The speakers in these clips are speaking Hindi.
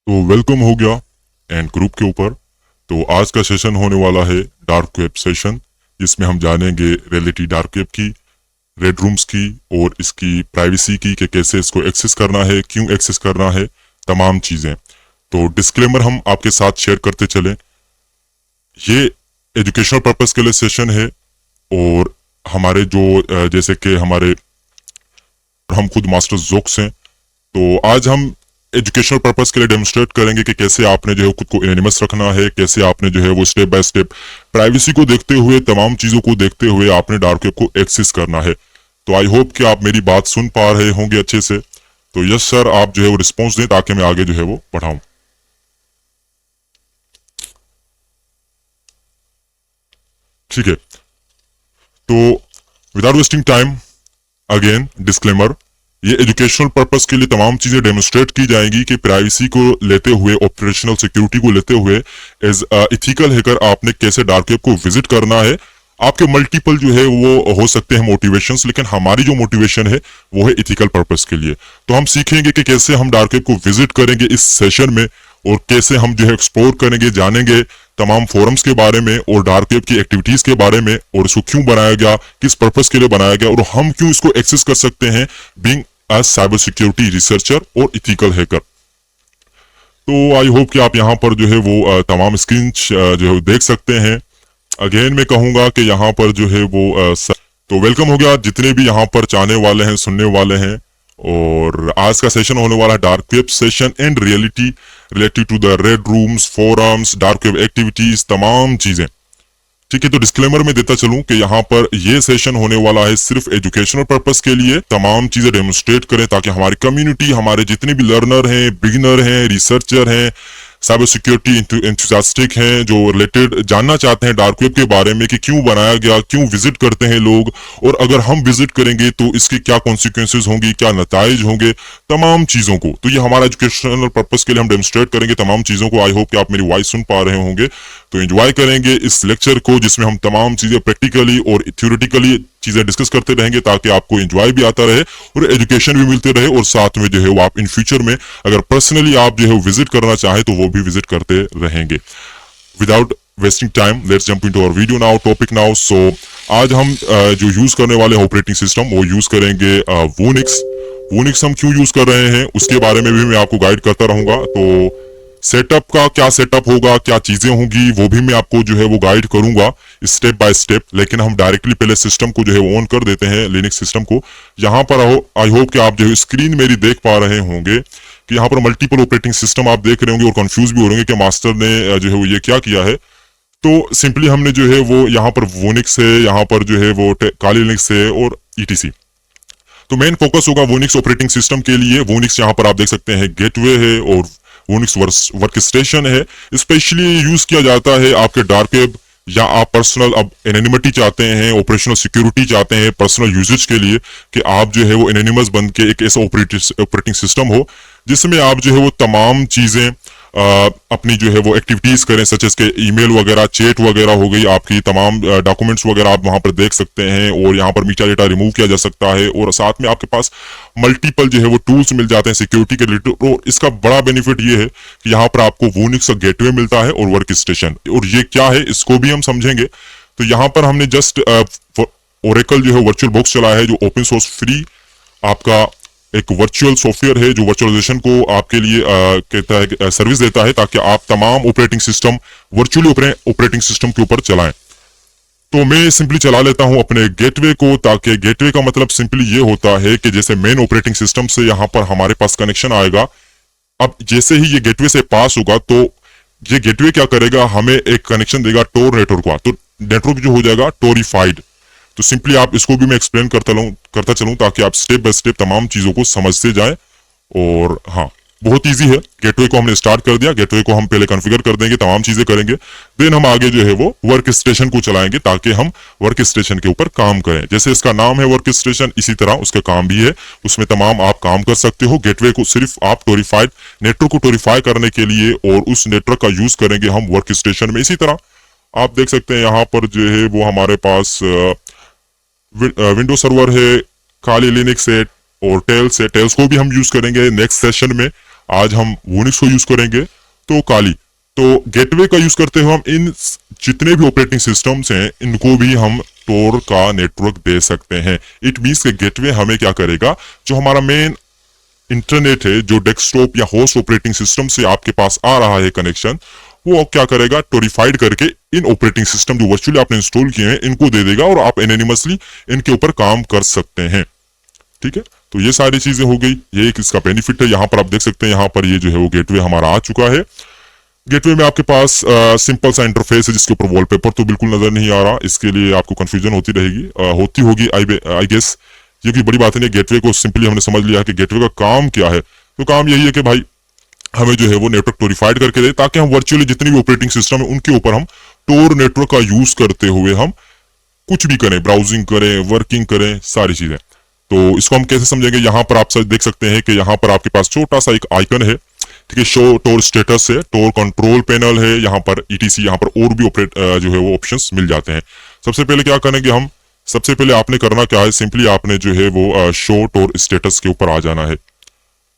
तो वेलकम हो गया एंड ग्रुप के ऊपर। तो आज का सेशन होने वाला है डार्क वेब सेशन, जिसमें हम जानेंगे रियलिटी डार्क वेब की, रेड रूम्स की और इसकी प्राइवेसी की, कि कैसे इसको एक्सेस करना है, क्यों एक्सेस करना है, तमाम चीज़ें। तो डिस्क्लेमर हम आपके साथ शेयर करते चले। ये एजुकेशनल पर्पस के लिए सेशन है और हमारे जो जैसे कि हमारे हम खुद मास्टर जोक्स हैं, तो आज हम एजुकेशनल पर्पस के लिए डेमोन्स्ट्रेट करेंगे कि कैसे आपने जो है खुद को एनिमस रखना है, कैसे आपने जो है वो स्टेप बाय स्टेप प्राइवेसी को देखते हुए, तमाम चीज़ों को देखते हुए आपने डार्क वेब को एक्सेस करना है। तो आई होप कि आप मेरी बात सुन पा रहे होंगे अच्छे से। तो यस सर, आप जो है वो रिस्पॉन्स दें ताकि मैं आगे जो है वो बढ़ाऊं। ठीक है, तो without wasting time, again disclaimer, ये एजुकेशनल पर्पस के लिए तमाम चीजें डेमोन्स्ट्रेट की जाएंगी कि प्राइवेसी को लेते हुए, ऑपरेशनल सिक्योरिटी को लेते हुए, एज इथिकल हैकर आपने कैसे डार्क वेब को विजिट करना है। आपके मल्टीपल जो है वो हो सकते हैं मोटिवेशंस, लेकिन हमारी जो मोटिवेशन है वो है इथिकल पर्पस के लिए। तो हम सीखेंगे कि कैसे हम डार्क वेब को विजिट करेंगे इस सेशन में, और कैसे हम जो है एक्सप्लोर करेंगे, जानेंगे तमाम फोरम्स के बारे में और डार्क वेब की एक्टिविटीज के बारे में, और इसको क्यों बनाया गया, किस पर्पस के लिए बनाया गया, और हम क्यों इसको एक्सेस कर सकते हैं being as cyber security researcher और इथिकल हैकर। तो आई होप कि आप यहाँ पर जो है वो तमाम स्क्रीन जो है देख सकते हैं। अगेन मैं कहूंगा कि यहाँ पर जो है वो तो वेलकम हो गया जितने भी यहाँ पर चाहने वाले हैं, सुनने वाले हैं। और आज का सेशन होने वाला है dark web session and reality related to the red rooms, forums, dark web activities, तमाम चीजें। ठीक है, तो डिस्क्लेमर में देता चलूं कि यहाँ पर ये सेशन होने वाला है सिर्फ एजुकेशनल पर्पस के लिए, तमाम चीजें डेमोन्स्ट्रेट करें ताकि हमारी कम्युनिटी, हमारे जितने भी लर्नर हैं, बिगिनर हैं, रिसर्चर हैं, साइबर सिक्योरिटी एंथुसियास्टिक हैं, जो रिलेटेड जानना चाहते हैं डार्क वेब के बारे में कि क्यों बनाया गया, क्यों विजिट करते हैं लोग, और अगर हम विजिट करेंगे तो इसके क्या कॉन्सिक्वेंसेज होंगी, क्या नताइज होंगे, तमाम चीजों को। तो ये हमारा एजुकेशनल पर्पस के लिए हम डेमोन्स्ट्रेट करेंगे तमाम चीजों को। आई होप कि आप मेरी वॉइस सुन पा रहे होंगे। तो एंजॉय करेंगे इस लेक्चर को, जिसमें हम तमाम चीजें प्रैक्टिकली और थ्योरेटिकली चीजें डिस्कस करते रहेंगे, ताकि आपको एंजॉय भी आता रहे और एजुकेशन भी मिलते रहे, और साथ में जो है वो आप इन फ्यूचर में अगर पर्सनली आप जो है विजिट करना चाहें तो वो भी विजिट करते रहेंगे। Without wasting time, let's jump into our video now, topic now. So आज हम जो यूज करने वाले ऑपरेटिंग सिस्टम वो यूज करेंगे वोनिक्स। वोनिक्स हम क्यों यूज कर रहे हैं उसके बारे में भी मैं आपको गाइड करता रहूंगा। तो सेटअप का क्या सेटअप होगा, क्या चीजें होंगी, वो भी मैं आपको जो है वो गाइड करूंगा स्टेप बाय स्टेप। लेकिन हम डायरेक्टली पहले सिस्टम को जो है वो ऑन कर देते हैं, लिनक्स सिस्टम को। यहाँ पर आई होप कि आप जो है स्क्रीन मेरी देख पा रहे होंगे कि यहाँ पर मल्टीपल ऑपरेटिंग सिस्टम आप देख रहे होंगे और कंफ्यूज भी हो रहे होंगे कि मास्टर ने जो है वो ये क्या किया है। तो सिंपली हमने जो है वो यहाँ पर वोनिक्स है, यहाँ पर जो है वो काली लिनक्स है और ईटीसी। तो मेन फोकस होगा वोनिक्स ऑपरेटिंग सिस्टम के लिए। वोनिक्स यहाँ पर आप देख सकते हैं गेटवे है और वोनिक्स वर्क स्टेशन है। स्पेशली यूज किया जाता है आपके डार्क वेब, या आप पर्सनल अब एनोनिमिटी चाहते हैं, ऑपरेशनल सिक्योरिटी चाहते हैं पर्सनल यूजेज के लिए, कि आप जो है वो एनोनिमस बन के एक ऐसा ऑपरेटिंग सिस्टम हो जिसमें आप जो है वो तमाम चीजें अपनी जो है वो एक्टिविटीज करें, सच एस के ईमेल वगैरह, चैट वगैरह हो गई, आपकी तमाम डॉक्यूमेंट्स वगैरह आप वहां पर देख सकते हैं, और यहाँ पर मीटा डेटा रिमूव किया जा सकता है, और साथ में आपके पास मल्टीपल जो है वो टूल्स मिल जाते हैं सिक्योरिटी के रिलेटेड। और इसका बड़ा बेनिफिट ये है कि यहाँ पर आपको वोनिक्स का गेटवे मिलता है और वर्क स्टेशन, और ये क्या है इसको भी हम समझेंगे। तो यहाँ पर हमने जस्ट ओरेकल जो है वर्चुअल बॉक्स चलाया है, जो ओपन सोर्स फ्री आपका एक वर्चुअल सॉफ्टवेयर है, जो वर्चुअलाइजेशन को आपके लिए कहता है, सर्विस देता है, ताकि आप तमाम operating system virtually operating system के ऊपर चलाएं। तो मैं सिंपली चला लेता हूं अपने गेटवे को, ताकि गेटवे का मतलब सिंपली ये होता है कि जैसे मेन ऑपरेटिंग सिस्टम से यहाँ पर हमारे पास कनेक्शन आएगा। अब जैसे ही ये गेटवे से पास होगा तो ये गेटवे क्या करेगा, हमें एक कनेक्शन देगा टोर नेटवर्क का। तो नेटवर्क जो हो जाएगा टोरिफाइड। तो सिंपली आप इसको भी मैं एक्सप्लेन करता चलूं ताकि आप स्टेप बाय स्टेप तमाम चीजों को समझते जाएं। और हाँ, बहुत इजी है। गेटवे को हमने स्टार्ट कर दिया, गेटवे को हम पहले कॉन्फ़िगर कर देंगे, तमाम चीजें करेंगे, देन हम आगे जो है वो वर्क स्टेशन को चलाएंगे, ताकि हम वर्क स्टेशन के ऊपर काम करें। जैसे इसका नाम है वर्क स्टेशन, इसी तरह उसका काम भी है, उसमें तमाम आप काम कर सकते हो। गेटवे को सिर्फ आप टोरिफाइड नेटवर्क को टोरिफाई करने के लिए, और उस नेटवर्क का यूज करेंगे हम वर्क स्टेशन में। इसी तरह आप देख सकते हैं यहाँ पर जो है वो हमारे पास विंडो सर्वर है, काली लिनक्स है और टेल्स है। टेल्स को भी हम यूज करेंगे नेक्स्ट सेशन में। आज हम वोनिक्स को यूज करेंगे तो काली। तो गेटवे का यूज करते हुए हम इन जितने भी ऑपरेटिंग सिस्टम्स हैं इनको भी हम टोर का नेटवर्क दे सकते हैं। इट मीन्स के गेटवे हमें क्या करेगा, जो हमारा मेन इंटरनेट है, जो डेस्कटॉप या होस्ट ऑपरेटिंग सिस्टम से आपके पास आ रहा है कनेक्शन, वो क्या करेगा, टोरिफाइड करके इन ऑपरेटिंग सिस्टम जो वर्चुअली आपने इंस्टॉल किए हैं इनको दे देगा और आप एनोनिमसली इनके ऊपर काम कर सकते हैं। ठीक है, तो ये सारी चीजें हो गई, ये एक इसका बेनिफिट है। यहाँ पर आप देख सकते हैं, यहाँ पर ये जो है वो गेटवे हमारा आ चुका है। गेटवे में आपके पास सिंपल सा इंटरफेस है जिसके ऊपर वॉलपेपर तो बिल्कुल नजर नहीं आ रहा, इसके लिए आपको कंफ्यूजन होती रहेगी, होती होगी आई गेस। ये कोई बड़ी बात नहीं है, गेटवे को सिंपली हमने समझ लिया है कि गेटवे का काम क्या है। तो काम यही है कि भाई हमें जो है वो नेटवर्क टोरिफाइड करके दे, ताकि हम वर्चुअली जितनी भी ऑपरेटिंग सिस्टम है उनके ऊपर हम टोर नेटवर्क का यूज करते हुए हम कुछ भी करें, ब्राउजिंग करें, वर्किंग करें, सारी चीजें। तो इसको हम कैसे समझेंगे, यहाँ पर आप सब देख सकते हैं कि यहाँ पर आपके पास छोटा सा एक आइकन है, ठीक है, शो टोर स्टेटस है, टोर कंट्रोल पैनल है, यहाँ पर ईटीसी, यहाँ पर और भी ऑपरेट जो है वो ऑप्शंस मिल जाते हैं। सबसे पहले क्या करेंगे हम, सबसे पहले आपने करना क्या है, सिंपली आपने जो है वो शो टोर स्टेटस के ऊपर आ जाना है।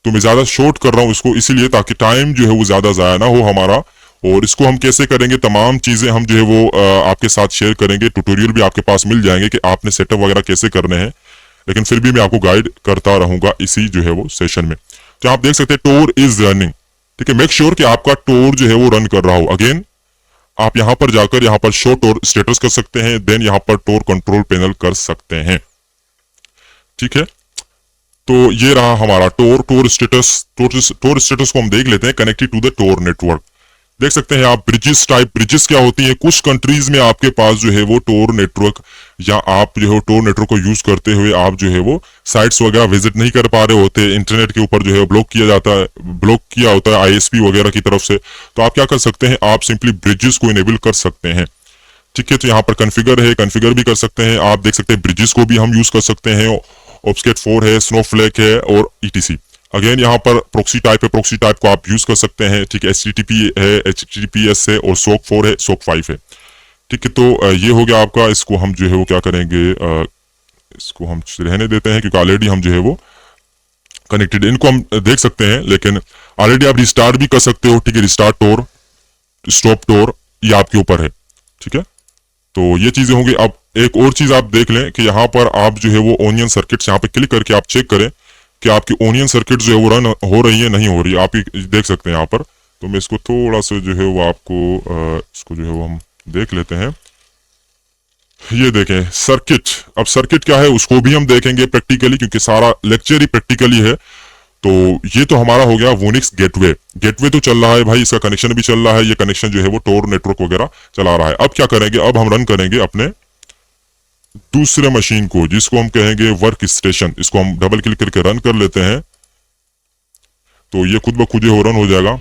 तो मैं ज्यादा शॉर्ट कर रहा हूँ इसको इसीलिए ताकि टाइम जो है वो ज्यादा जाया ना हो हमारा। और इसको हम कैसे करेंगे, तमाम चीजें हम जो है वो आपके साथ शेयर करेंगे, ट्यूटोरियल भी आपके पास मिल जाएंगे कि आपने सेटअप वगैरह कैसे करने हैं, लेकिन फिर भी मैं आपको गाइड करता रहूंगा इसी जो है वो सेशन में। तो आप देख सकते हैं टोर इज रनिंग, ठीक है, मेक श्योर कि आपका टोर जो है वो रन कर रहा हो। अगेन आप यहां पर जाकर यहाँ पर शो टोर स्टेटस कर सकते हैं, देन यहाँ पर टोर कंट्रोल पैनल कर सकते हैं। ठीक है, तो ये रहा हमारा टोर स्टेटस। टोर स्टेटस को हम देख लेते हैं, connected to the Tor network. देख सकते हैं आप ब्रिजेस टाइप, ब्रिजेस क्या होती है, कुछ कंट्रीज में आपके पास जो है वो टोर नेटवर्क या आप जो है टोर नेटवर्क को यूज करते हुए आप जो है वो साइट्स वगैरह विजिट नहीं कर पा रहे होते, इंटरनेट के ऊपर जो है ब्लॉक किया जाता है, ब्लॉक किया होता है आईएसपी वगैरह की तरफ से। तो आप क्या कर सकते हैं, आप सिंपली ब्रिजेस को इनेबल कर सकते हैं। ठीक है, तो यहाँ पर कन्फिगर है, कन्फिगर भी कर सकते हैं। आप देख सकते हैं ब्रिजेस को भी हम यूज कर सकते हैं, ऑब्सकेट 4 है, स्नोफ्लेक है और ईटीसी। अगेन यहाँ पर प्रोक्सी टाइप है, प्रोक्सी टाइप को आप यूज कर सकते हैं। ठीक है, HTTP है, HTTPS है और SOC 4 है, SOC 5 है। ठीक है, तो ये हो गया आपका। इसको हम जो है वो क्या करेंगे, इसको हम रहने देते हैं क्योंकि ऑलरेडी हम जो है वो कनेक्टेड, इनको हम देख सकते हैं, लेकिन ऑलरेडी आप रिस्टार्ट भी कर सकते हो। ठीक है, रिस्टार्ट टोर, स्टॉप टोर, ये आपके ऊपर है। ठीक है, तो ये चीजें होंगी। अब एक और चीज आप देख लें कि यहाँ पर आप जो है वो ओनियन सर्किट्स, यहाँ पे क्लिक करके आप चेक करें कि आपकी ओनियन सर्किट जो है वो रन हो रही है नहीं हो रही है, आप देख सकते हैं यहाँ पर। तो मैं इसको थोड़ा सा जो है वो आपको इसको जो है वो हम देख लेते हैं। ये देखें सर्किट, अब सर्किट क्या है उसको भी हम देखेंगे प्रैक्टिकली, क्योंकि सारा लेक्चर ही प्रैक्टिकली है। तो ये तो हमारा हो गया वोनिक्स गेटवे। गेटवे तो चल रहा है भाई, इसका कनेक्शन भी चल रहा है, ये कनेक्शन जो है वो टोर नेटवर्क वगैरह चला रहा है। अब क्या करेंगे, अब हम रन करेंगे अपने दूसरे मशीन को, जिसको हम कहेंगे वर्क स्टेशन। इसको हम डबल क्लिक करके रन कर लेते हैं, तो ये खुद ब खुद हो रन हो जाएगा।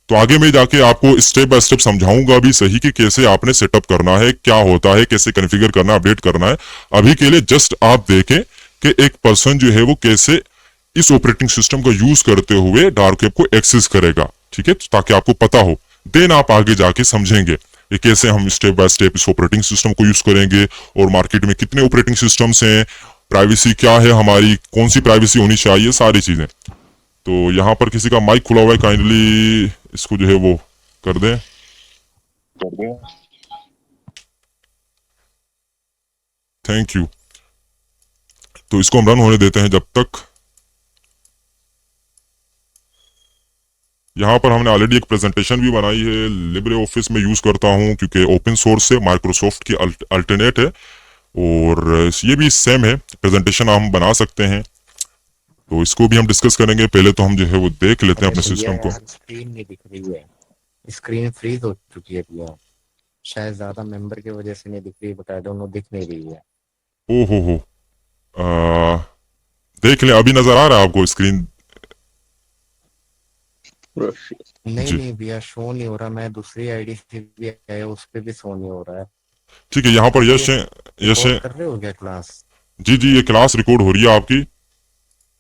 तो आगे में जाके आपको स्टेप बाय स्टेप समझाऊंगा भी सही कि कैसे आपने सेटअप करना है, क्या होता है, कैसे कॉन्फ़िगर करना है, अपडेट करना है। अभी के लिए जस्ट आप देखें कि एक पर्सन जो है वो कैसे इस ऑपरेटिंग सिस्टम का यूज करते हुए डार्क वेब को एक्सेस करेगा। ठीक है, ताकि आपको पता हो, देन आप आगे जाके समझेंगे कि कैसे हम स्टेप बाय स्टेप इस ऑपरेटिंग सिस्टम को यूज करेंगे और मार्केट में कितने ऑपरेटिंग सिस्टम्स हैं, प्राइवेसी क्या है हमारी, कौन सी प्राइवेसी होनी चाहिए, सारी चीजें। तो यहाँ पर किसी का माइक खुला हुआ है, काइंडली इसको जो है वो कर दें। Thank you. तो इसको हम रन होने देते हैं जब तक। यहाँ पर हमने ऑलरेडी एक प्रेजेंटेशन भी बनाई है, लिब्रे ऑफिस में यूज करता हूँ क्योंकि ओपन सोर्स से माइक्रोसॉफ्ट की अल्टरनेट है, और ये भी सेम है, प्रेजेंटेशन हम बना सकते हैं। तो इसको भी हम डिस्कस करेंगे। पहले तो हम जो है वो देख लेते हैं अपने सिस्टम को। स्क्रीन नहीं दिख रही है, स्क्रीन फ्रीज हो चुकी है भैया, शायद ज्यादा मेंबर की वजह से नहीं दिख रही, बट आई डोंट नो दिख नहीं रही है। ओ हो, देख लें, अभी नजर आ रहा है आपको स्क्रीन? नहीं जी नहीं भैया, शो नहीं हो रहा, मैं दूसरी आईडी से भी आया, उस पे भी शो नहीं हो रहा है। ठीक है, यहाँ पर आप ये यश है, यश है। रिकॉर्ड कर रहे हो क्या क्लास? जी जी, ये क्लास रिकॉर्ड हो रही है आपकी,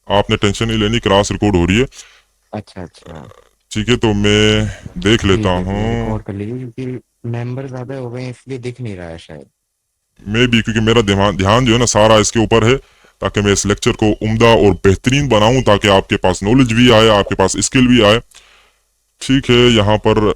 आपने टेंशन नहीं लेनी, क्लास रिकॉर्ड हो रही है। अच्छा अच्छा, ठीक है, तो मैं देख ठीक लेता है हूँ। भैया, रिकॉर्ड कर लीजिए क्योंकि मेंबर ज्यादा हो गए हैं, इसलिए दिख नहीं रहा है शायद। मे भी क्योंकि मेरा ध्यान ध्यान जो है ना सारा इसके ऊपर है, ताकि मैं इस लेक्चर को उम्दा और बेहतरीन बनाऊं, ताकि आपके पास नॉलेज भी आए, आपके पास स्किल भी आए। ठीक है, यहाँ पर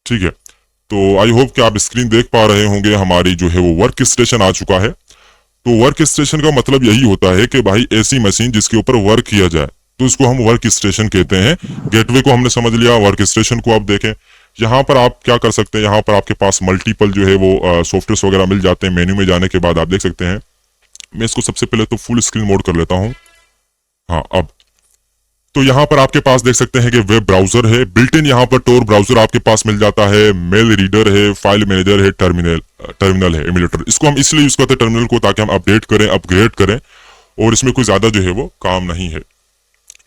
ठीक है, तो आई होप कि आप स्क्रीन देख पा रहे होंगे। हमारी जो है वो वर्क स्टेशन आ चुका है। तो वर्क स्टेशन का मतलब यही होता है कि भाई ऐसी मशीन जिसके ऊपर वर्क किया जाए, तो इसको हम वर्क स्टेशन कहते हैं। गेटवे को हमने समझ लिया, वर्क स्टेशन को आप देखें। यहाँ पर आप क्या कर सकते हैं, यहाँ पर आपके पास मल्टीपल जो है वो सॉफ्टवेयर वगैरह मिल जाते हैं। मेन्यू में जाने के बाद आप देख सकते हैं। मैं इसको सबसे पहले तो फुल स्क्रीन मोड कर लेता हूँ। हाँ, अब तो यहाँ पर आपके पास देख सकते हैं कि वेब ब्राउजर है, बिल्ट इन यहाँ पर टोर ब्राउजर आपके पास मिल जाता है, मेल रीडर है, फाइल मैनेजर है, टर्मिनल है, एमुलेटर। इसको हम इसलिए यूज करते हैं टर्मिनल को, ताकि हम अपडेट करें, अपग्रेड करें, और इसमें कोई ज्यादा जो है वो काम नहीं है।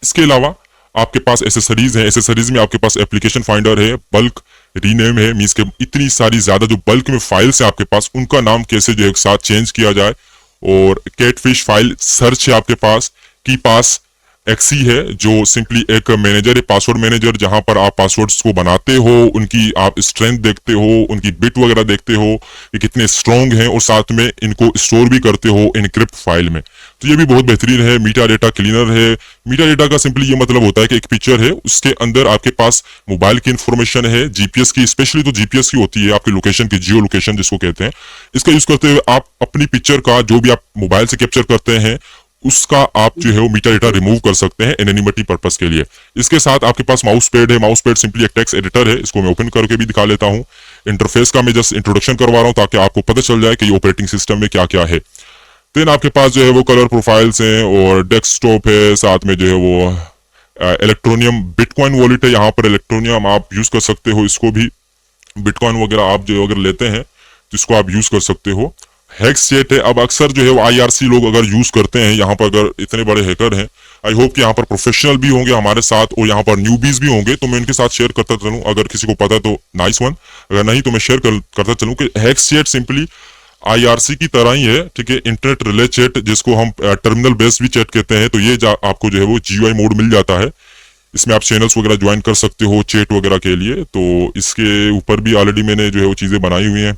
इसके अलावा आपके पास एसेसरीज है। एसेसरीज में आपके पास एप्लीकेशन फाइंडर है, बल्क रीनेम है, मीन्स के इतनी सारी ज्यादा जो बल्क में फाइल्स है आपके पास, उनका नाम कैसे जो है एक साथ चेंज किया जाए। और कैटफिश फाइल सर्च है आपके पास। की पास एक्सी है, जो सिंपली एक मैनेजर है, पासवर्ड मैनेजर, जहां पर आप पासवर्ड्स को बनाते हो, उनकी आप स्ट्रेंथ देखते हो, उनकी बिट वगैरह देखते हो, ये कितने स्ट्रॉन्ग हैं, और साथ में इनको स्टोर भी करते हो इनक्रिप्ट फाइल में। तो ये भी बहुत बेहतरीन है। मीटा डेटा क्लीनर है। मीटा डेटा का सिंपली ये मतलब होता है कि एक पिक्चर है, उसके अंदर आपके पास मोबाइल की इंफॉर्मेशन है, जीपीएस की, स्पेशली तो जीपीएस की होती है, आपकी लोकेशन की, जियो लोकेशन जिसको कहते हैं। इसका यूज करते हुए आप अपनी पिक्चर का जो भी आप मोबाइल से कैप्चर करते हैं, उसका आप जो है वो मीटा डेटा रिमूव कर सकते हैं एनोनिमिटी पर्पस के लिए। इसके साथ आपके पास माउस पैड है। माउस पैड सिंपली एक टेक्स्ट एडिटर है। इसको मैं ओपन करके भी दिखा लेता हूँ। इंटरफेस का मैं जस्ट इंट्रोडक्शन करवा रहा हूँ, ताकि आपको पता चल जाए कि ये ऑपरेटिंग सिस्टम में क्या क्या है। देन आपके पास जो है वो कलर प्रोफाइल्स हैं, और डेस्कटॉप है, साथ में जो है वो इलेक्ट्रोनियम बिटकॉइन वॉलेट है। यहाँ पर इलेक्ट्रोनियम आप यूज कर सकते हो, इसको भी बिटकॉइन वगैरह आप जो अगर लेते हैं तो इसको आप यूज कर सकते हो। हैक्स चैट है। अब अक्सर जो है वो आईआरसी लोग अगर यूज करते हैं, यहाँ पर अगर इतने बड़े हैकर हैं, आई होप कि यहाँ पर प्रोफेशनल भी होंगे हमारे साथ, और यहाँ पर न्यूबीज भी होंगे, तो मैं उनके साथ शेयर करता चलूँ। अगर किसी को पता तो नाइस वन, अगर नहीं तो मैं शेयर करता चलूँ कि हैक्स चैट सिंपली आईआरसी की तरह ही है। ठीक है, इंटरनेट रिले चैट, जिसको हम टर्मिनल बेस्ड भी चैट कहते हैं। तो ये आपको जो है वो जीयूआई मोड मिल जाता है। इसमें आप चैनल्स वगैरह ज्वाइन कर सकते हो चैट वगैरह के लिए। तो इसके ऊपर भी ऑलरेडी मैंने जो है वो चीज़ें बनाई हुई हैं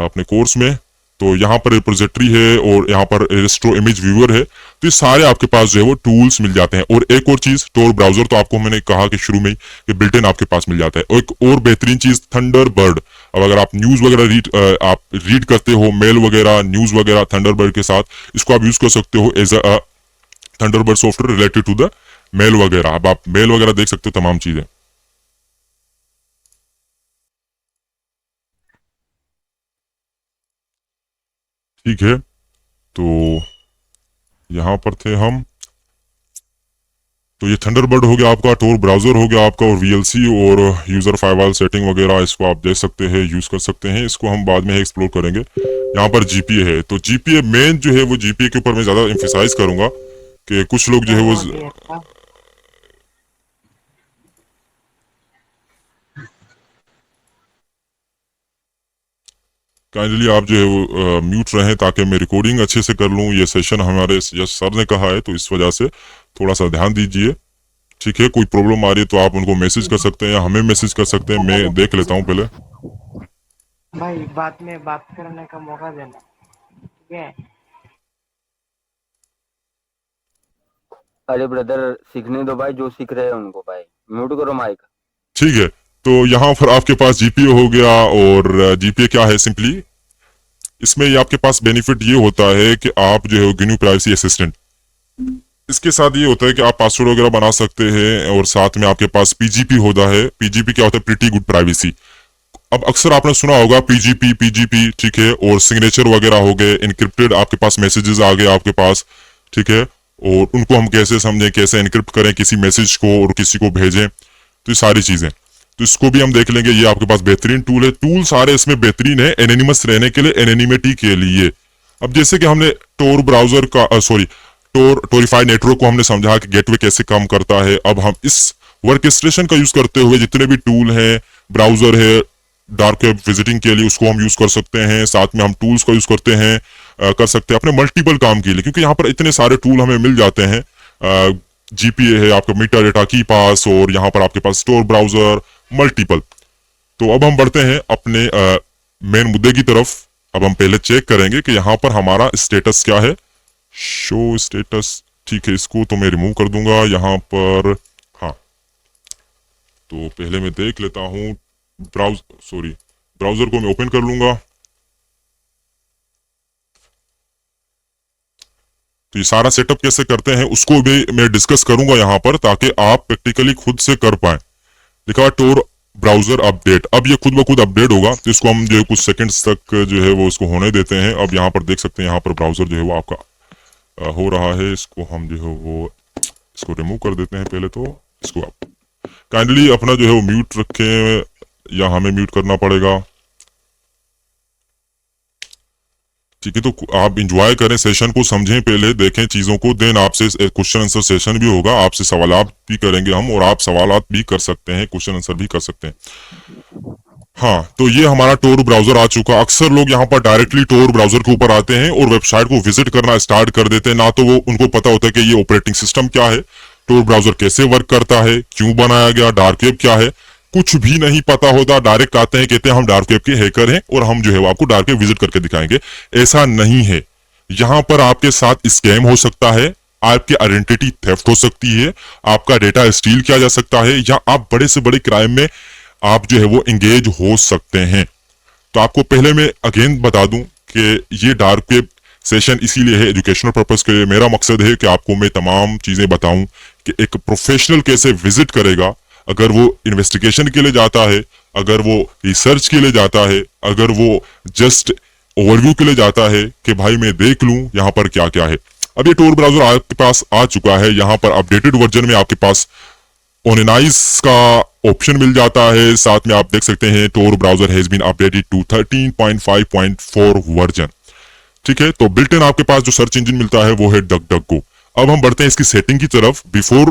अपने कोर्स में। तो यहाँ पर रिपोजिटरी है, और यहाँ पर रेस्ट्रो इमेज व्यूअर है। तो ये सारे आपके पास जो है वो टूल्स मिल जाते हैं। और एक और चीज, टोर ब्राउजर तो आपको मैंने कहा कि शुरू में ही कि बिल्ट इन आपके पास मिल जाता है। और एक और बेहतरीन चीज, थंडरबर्ड। अब अगर आप न्यूज वगैरह आप रीड करते हो, मेल वगैरह, न्यूज वगैरह, थंडरबर्ड के साथ इसको आप यूज कर सकते हो as a Thunderbird software related to the mail वगैरह। अब आप मेल वगैरह देख सकते हो, तमाम चीजें। ठीक है, तो यहाँ पर थे हम। तो ये थंडरबर्ड हो गया आपका, टोर ब्राउजर हो गया आपका, और वीएलसी और यूजर फायरवॉल सेटिंग वगैरह, इसको आप देख सकते हैं, यूज कर सकते हैं। इसको हम बाद में एक्सप्लोर करेंगे। यहाँ पर जीपीए है। तो जीपीए मेन जो है वो जीपीए के ऊपर मैं ज्यादा एम्फेसाइज करूंगा कि कुछ लोग जो है वो काइंडली आप जो है वो म्यूट रहें, ताकि मैं रिकॉर्डिंग अच्छे से कर लूँ। ये सेशन हमारे यश सर ने कहा है, तो इस वजह से थोड़ा सा ध्यान दीजिए। ठीक है, कोई प्रॉब्लम आ रही है तो आप उनको मैसेज कर सकते हैं, या हमें मैसेज कर सकते हैं। मैं देख लेता हूँ पहले। भाई बाद में बात करने का मौका देना, ठीक है? अरे ब्रदर, सीखने दो भाई, जो सीख रहे हैं उनको। भाई म्यूट करो माइक। ठीक है, तो यहाँ पर आपके पास जीपीए हो गया। और जीपीए क्या है सिंपली, इसमें ये आपके पास बेनिफिट ये होता है कि आप जो है GNU प्राइवेसी असिस्टेंट, इसके साथ ये होता है कि आप पासवर्ड वगैरह बना सकते हैं, और साथ में आपके पास पीजीपी होता है। पीजीपी क्या होता है, प्रीटी गुड प्राइवेसी। अब अक्सर आपने सुना होगा पीजीपी पीजीपी, ठीक है, और सिग्नेचर वगैरह हो गए, इनक्रिप्टेड आपके पास मैसेजेस आ गए आपके पास। ठीक है, और उनको हम कैसे समझें, कैसे इनक्रिप्ट करें किसी मैसेज को और किसी को भेजें, तो ये सारी चीजें, तो इसको भी हम देख लेंगे। ये आपके पास बेहतरीन टूल है। टूल सारे इसमें बेहतरीन है एनोनिमस रहने के लिए, एनोनिमिटी के लिए। अब जैसे कि हमने टोर ब्राउजर का टोरीफाई नेटवर्क को हमने समझा कि गेटवे कैसे काम करता है। अब हम इस वर्क स्टेशन का यूज करते हुए जितने भी टूल हैं, ब्राउजर है डार्क वेब विजिटिंग के लिए, उसको हम यूज कर सकते हैं। साथ में हम टूल्स का यूज करते हैं, कर सकते हैं अपने मल्टीपल काम के लिए, क्योंकि यहाँ पर इतने सारे टूल हमें मिल जाते हैं। जीपीए है आपका, मीटा डेटा की पास, और यहाँ पर आपके पास स्टोर ब्राउजर, मल्टीपल। तो अब हम बढ़ते हैं अपने मेन मुद्दे की तरफ अब हम पहले चेक करेंगे कि यहाँ पर हमारा स्टेटस क्या है। शो स्टेटस, ठीक है, इसको तो मैं रिमूव कर दूंगा यहाँ पर। हाँ, तो पहले मैं देख लेता हूँ, ब्राउजर को मैं ओपन कर लूंगा। तो ये सारा सेटअप कैसे करते हैं उसको भी मैं डिस्कस करूंगा यहाँ पर, ताकि आप प्रैक्टिकली खुद से कर पाए। लिखा हुआ टोर ब्राउजर अपडेट, अब ये खुद ब खुद अपडेट होगा, तो इसको हम जो है कुछ सेकंड्स तक जो है वो इसको होने देते हैं। अब यहाँ पर देख सकते हैं, यहाँ पर ब्राउजर जो है वो आपका हो रहा है। इसको हम जो है वो इसको रिमूव कर देते हैं पहले। तो इसको आप काइंडली अपना जो है वो म्यूट रखें, या हमें म्यूट करना पड़ेगा, ठीक है। तो आप इंजॉय करें सेशन को, समझें, पहले देखें चीजों को, देन आपसे क्वेश्चन आंसर सेशन भी होगा, आपसे सवालात भी करेंगे हम, और आप सवालात भी कर सकते हैं, क्वेश्चन आंसर भी कर सकते हैं। हाँ, तो ये हमारा टोर ब्राउजर आ चुका। अक्सर लोग यहाँ पर डायरेक्टली टोर ब्राउजर के ऊपर आते हैं और वेबसाइट को विजिट करना स्टार्ट कर देते हैं, ना तो वो उनको पता होता है कि ये ऑपरेटिंग सिस्टम क्या है, टोर ब्राउजर कैसे वर्क करता है, क्यों बनाया गया, डार्क वेब क्या है, कुछ भी नहीं पता होता। डायरेक्ट आते हैं, कहते हैं हम डार्क वेब के हैकर हैं और हम जो है वो आपको डार्क वेब विजिट करके दिखाएंगे। ऐसा नहीं है। यहाँ पर आपके साथ स्कैम हो सकता है, आपकी आइडेंटिटी थेफ्ट हो सकती है, आपका डेटा स्टील किया जा सकता है, या आप बड़े से बड़े क्राइम में आप जो है वो एंगेज हो सकते हैं। तो आपको पहले मैं अगेन बता दूं कि ये डार्क वेब सेशन इसीलिए है, एजुकेशनल पर्पस के लिए। मेरा मकसद है कि आपको मैं तमाम चीजें बताऊं कि एक प्रोफेशनल कैसे विजिट करेगा, अगर वो इन्वेस्टिगेशन के लिए जाता है, अगर वो रिसर्च के लिए जाता है, अगर वो जस्ट ओवरव्यू के लिए जाता है कि भाई मैं देख लूं यहाँ पर क्या क्या है। अब ये टोर ब्राउजर आपके पास आ चुका है। यहाँ पर अपडेटेड वर्जन में आपके पास ओनेनाइज का ऑप्शन मिल जाता है। साथ में आप देख सकते हैं Tor browser has been updated to 13.5.4 version, ठीक है। तो बिल्ट इन आपके पास जो सर्च इंजन मिलता है वो है डकडकगो। अब हम बढ़ते हैं इसकी सेटिंग की तरफ। Before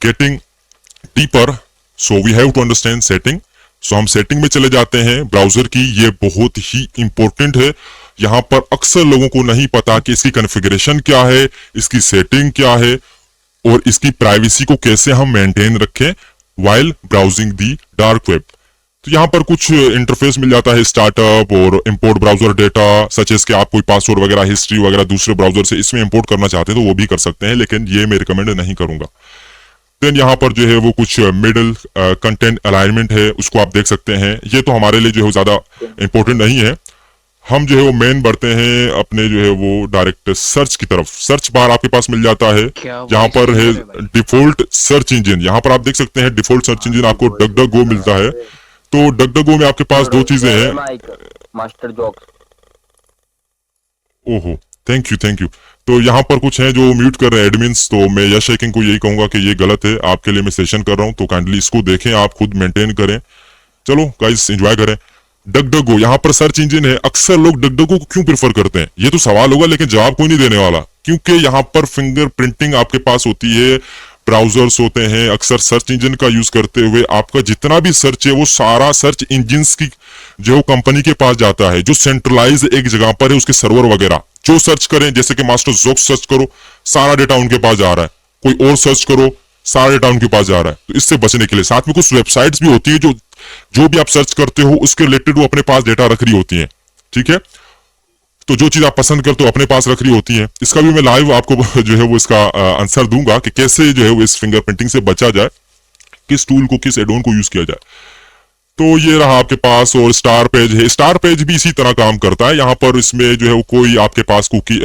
getting deeper, so we have to understand setting. So हम सेटिंग में चले जाते हैं ब्राउजर की। ये बहुत ही इंपॉर्टेंट है। यहाँ पर अक्सर लोगों को नहीं पता कि इसकी कॉन्फ़िगरेशन क्या है, इसकी सेटिंग क्या है, और इसकी प्राइवेसी को कैसे हम मेंटेन रखें while browsing the Dark web. तो यहाँ पर कुछ इंटरफेस मिल जाता है, स्टार्टअप और import browser data, such as कि आप कोई पासवर्ड वगैरह, हिस्ट्री वगैरह दूसरे ब्राउजर से इसमें इंपोर्ट करना चाहते हैं तो वो भी कर सकते हैं, लेकिन ये मैं रिकमेंड नहीं करूंगा। देन यहाँ पर जो है वो कुछ मिडल कंटेंट अलाइनमेंट है, उसको आप देख सकते हैं। ये तो हमारे लिए जो है ज्यादा इंपॉर्टेंट नहीं है। हम जो है वो मेन बढ़ते हैं अपने जो है वो डायरेक्ट सर्च की तरफ। सर्च बार आपके पास मिल जाता है, यहाँ पर है डिफॉल्ट सर्च इंजन। यहाँ पर आप देख सकते हैं डिफॉल्ट सर्च इंजन आपको डकडकगो मिलता है। तो डकडकगो में आपके पास दो चीजें हैं। मास्टर जॉक, ओहो, थैंक यू। तो यहाँ पर कुछ है जो म्यूट कर रहे हैं एडमिन्स, तो मैं यश हैकिंग को यही कहूंगा कि ये गलत है। आपके लिए मैं सेशन कर रहा हूँ, तो काइंडली इसको देखें, आप खुद मेंटेन करें। चलो गाइस, एंजॉय करें। डकडकगो यहाँ पर सर्च इंजन है। अक्सर लोग डकडकगो को क्यों प्रेफर करते हैं, ये तो सवाल होगा, लेकिन जवाब कोई नहीं देने वाला, क्योंकि यहाँ पर फिंगर प्रिंटिंग आपके पास होती है, ब्राउजर्स होते हैं। अक्सर सर्च इंजन का यूज करते हुए आपका जितना भी सर्च है वो सारा सर्च इंजन की जो कंपनी के पास जाता है, जो सेंट्रलाइज एक जगह पर है, उसके सर्वर वगैरह। जो सर्च करें, जैसे कि मास्टर जोक सर्च करो, सारा डेटा उनके पास जा रहा है। कोई और सर्च करो, सारा डेटा उनके पास जा रहा है। तो इससे बचने के लिए साथ में कुछ वेबसाइट्स भी होती है जो भी आप सर्च करते हो उसके रिलेटेड वो अपने पास डेटा रख रही होती है, ठीक है। तो जो चीज आप पसंद करते हो अपने पास रख रही होती है। इसका भी मैं लाइव आपको जो है वो इसका आंसर दूंगा कि कैसे जो है वो इस फिंगरप्रिंटिंग से बचा जाए, किस टूल को, किस एडोन को यूज किया जाए। तो ये रहा आपके पास। और स्टार पेज है, स्टार पेज भी इसी तरह काम करता है। यहाँ पर इसमें जो है वो कोई आपके पास कुकी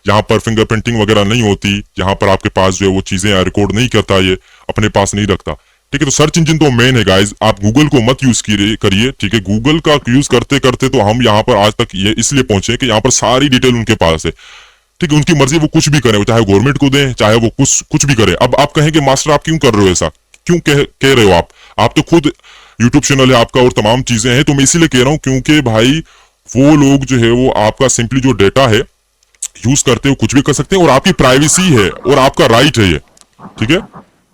यहाँ पर फिंगरप्रिंटिंग वगैरह नहीं होती। यहाँ पर आपके पास जो है वो चीजें रिकॉर्ड नहीं करता, ये अपने पास नहीं रखता, ठीक है। तो सर्च इंजन तो मेन है गाइज, आप गूगल को मत यूज करिए, ठीक है। गूगल का यूज करते करते तो हम यहाँ पर आज तक ये इसलिए पहुंचे कि यहाँ पर सारी डिटेल उनके पास है, ठीक है। उनकी मर्जी, वो कुछ भी करें, चाहे गवर्नमेंट को दें, चाहे वो कुछ भी करे। अब आप कहेंगे मास्टर आप क्यों कर रहे हो ऐसा, क्यों कह रहे हो आप तो खुद यूट्यूब चैनल है आपका और तमाम चीजें हैं। तो मैं इसीलिए कह रहा हूं क्योंकि भाई वो लोग जो है वो आपका सिंपली जो डेटा है यूज करते हो, कुछ भी कर सकते हैं, और आपकी प्राइवेसी है और आपका राइट है ये, ठीक है।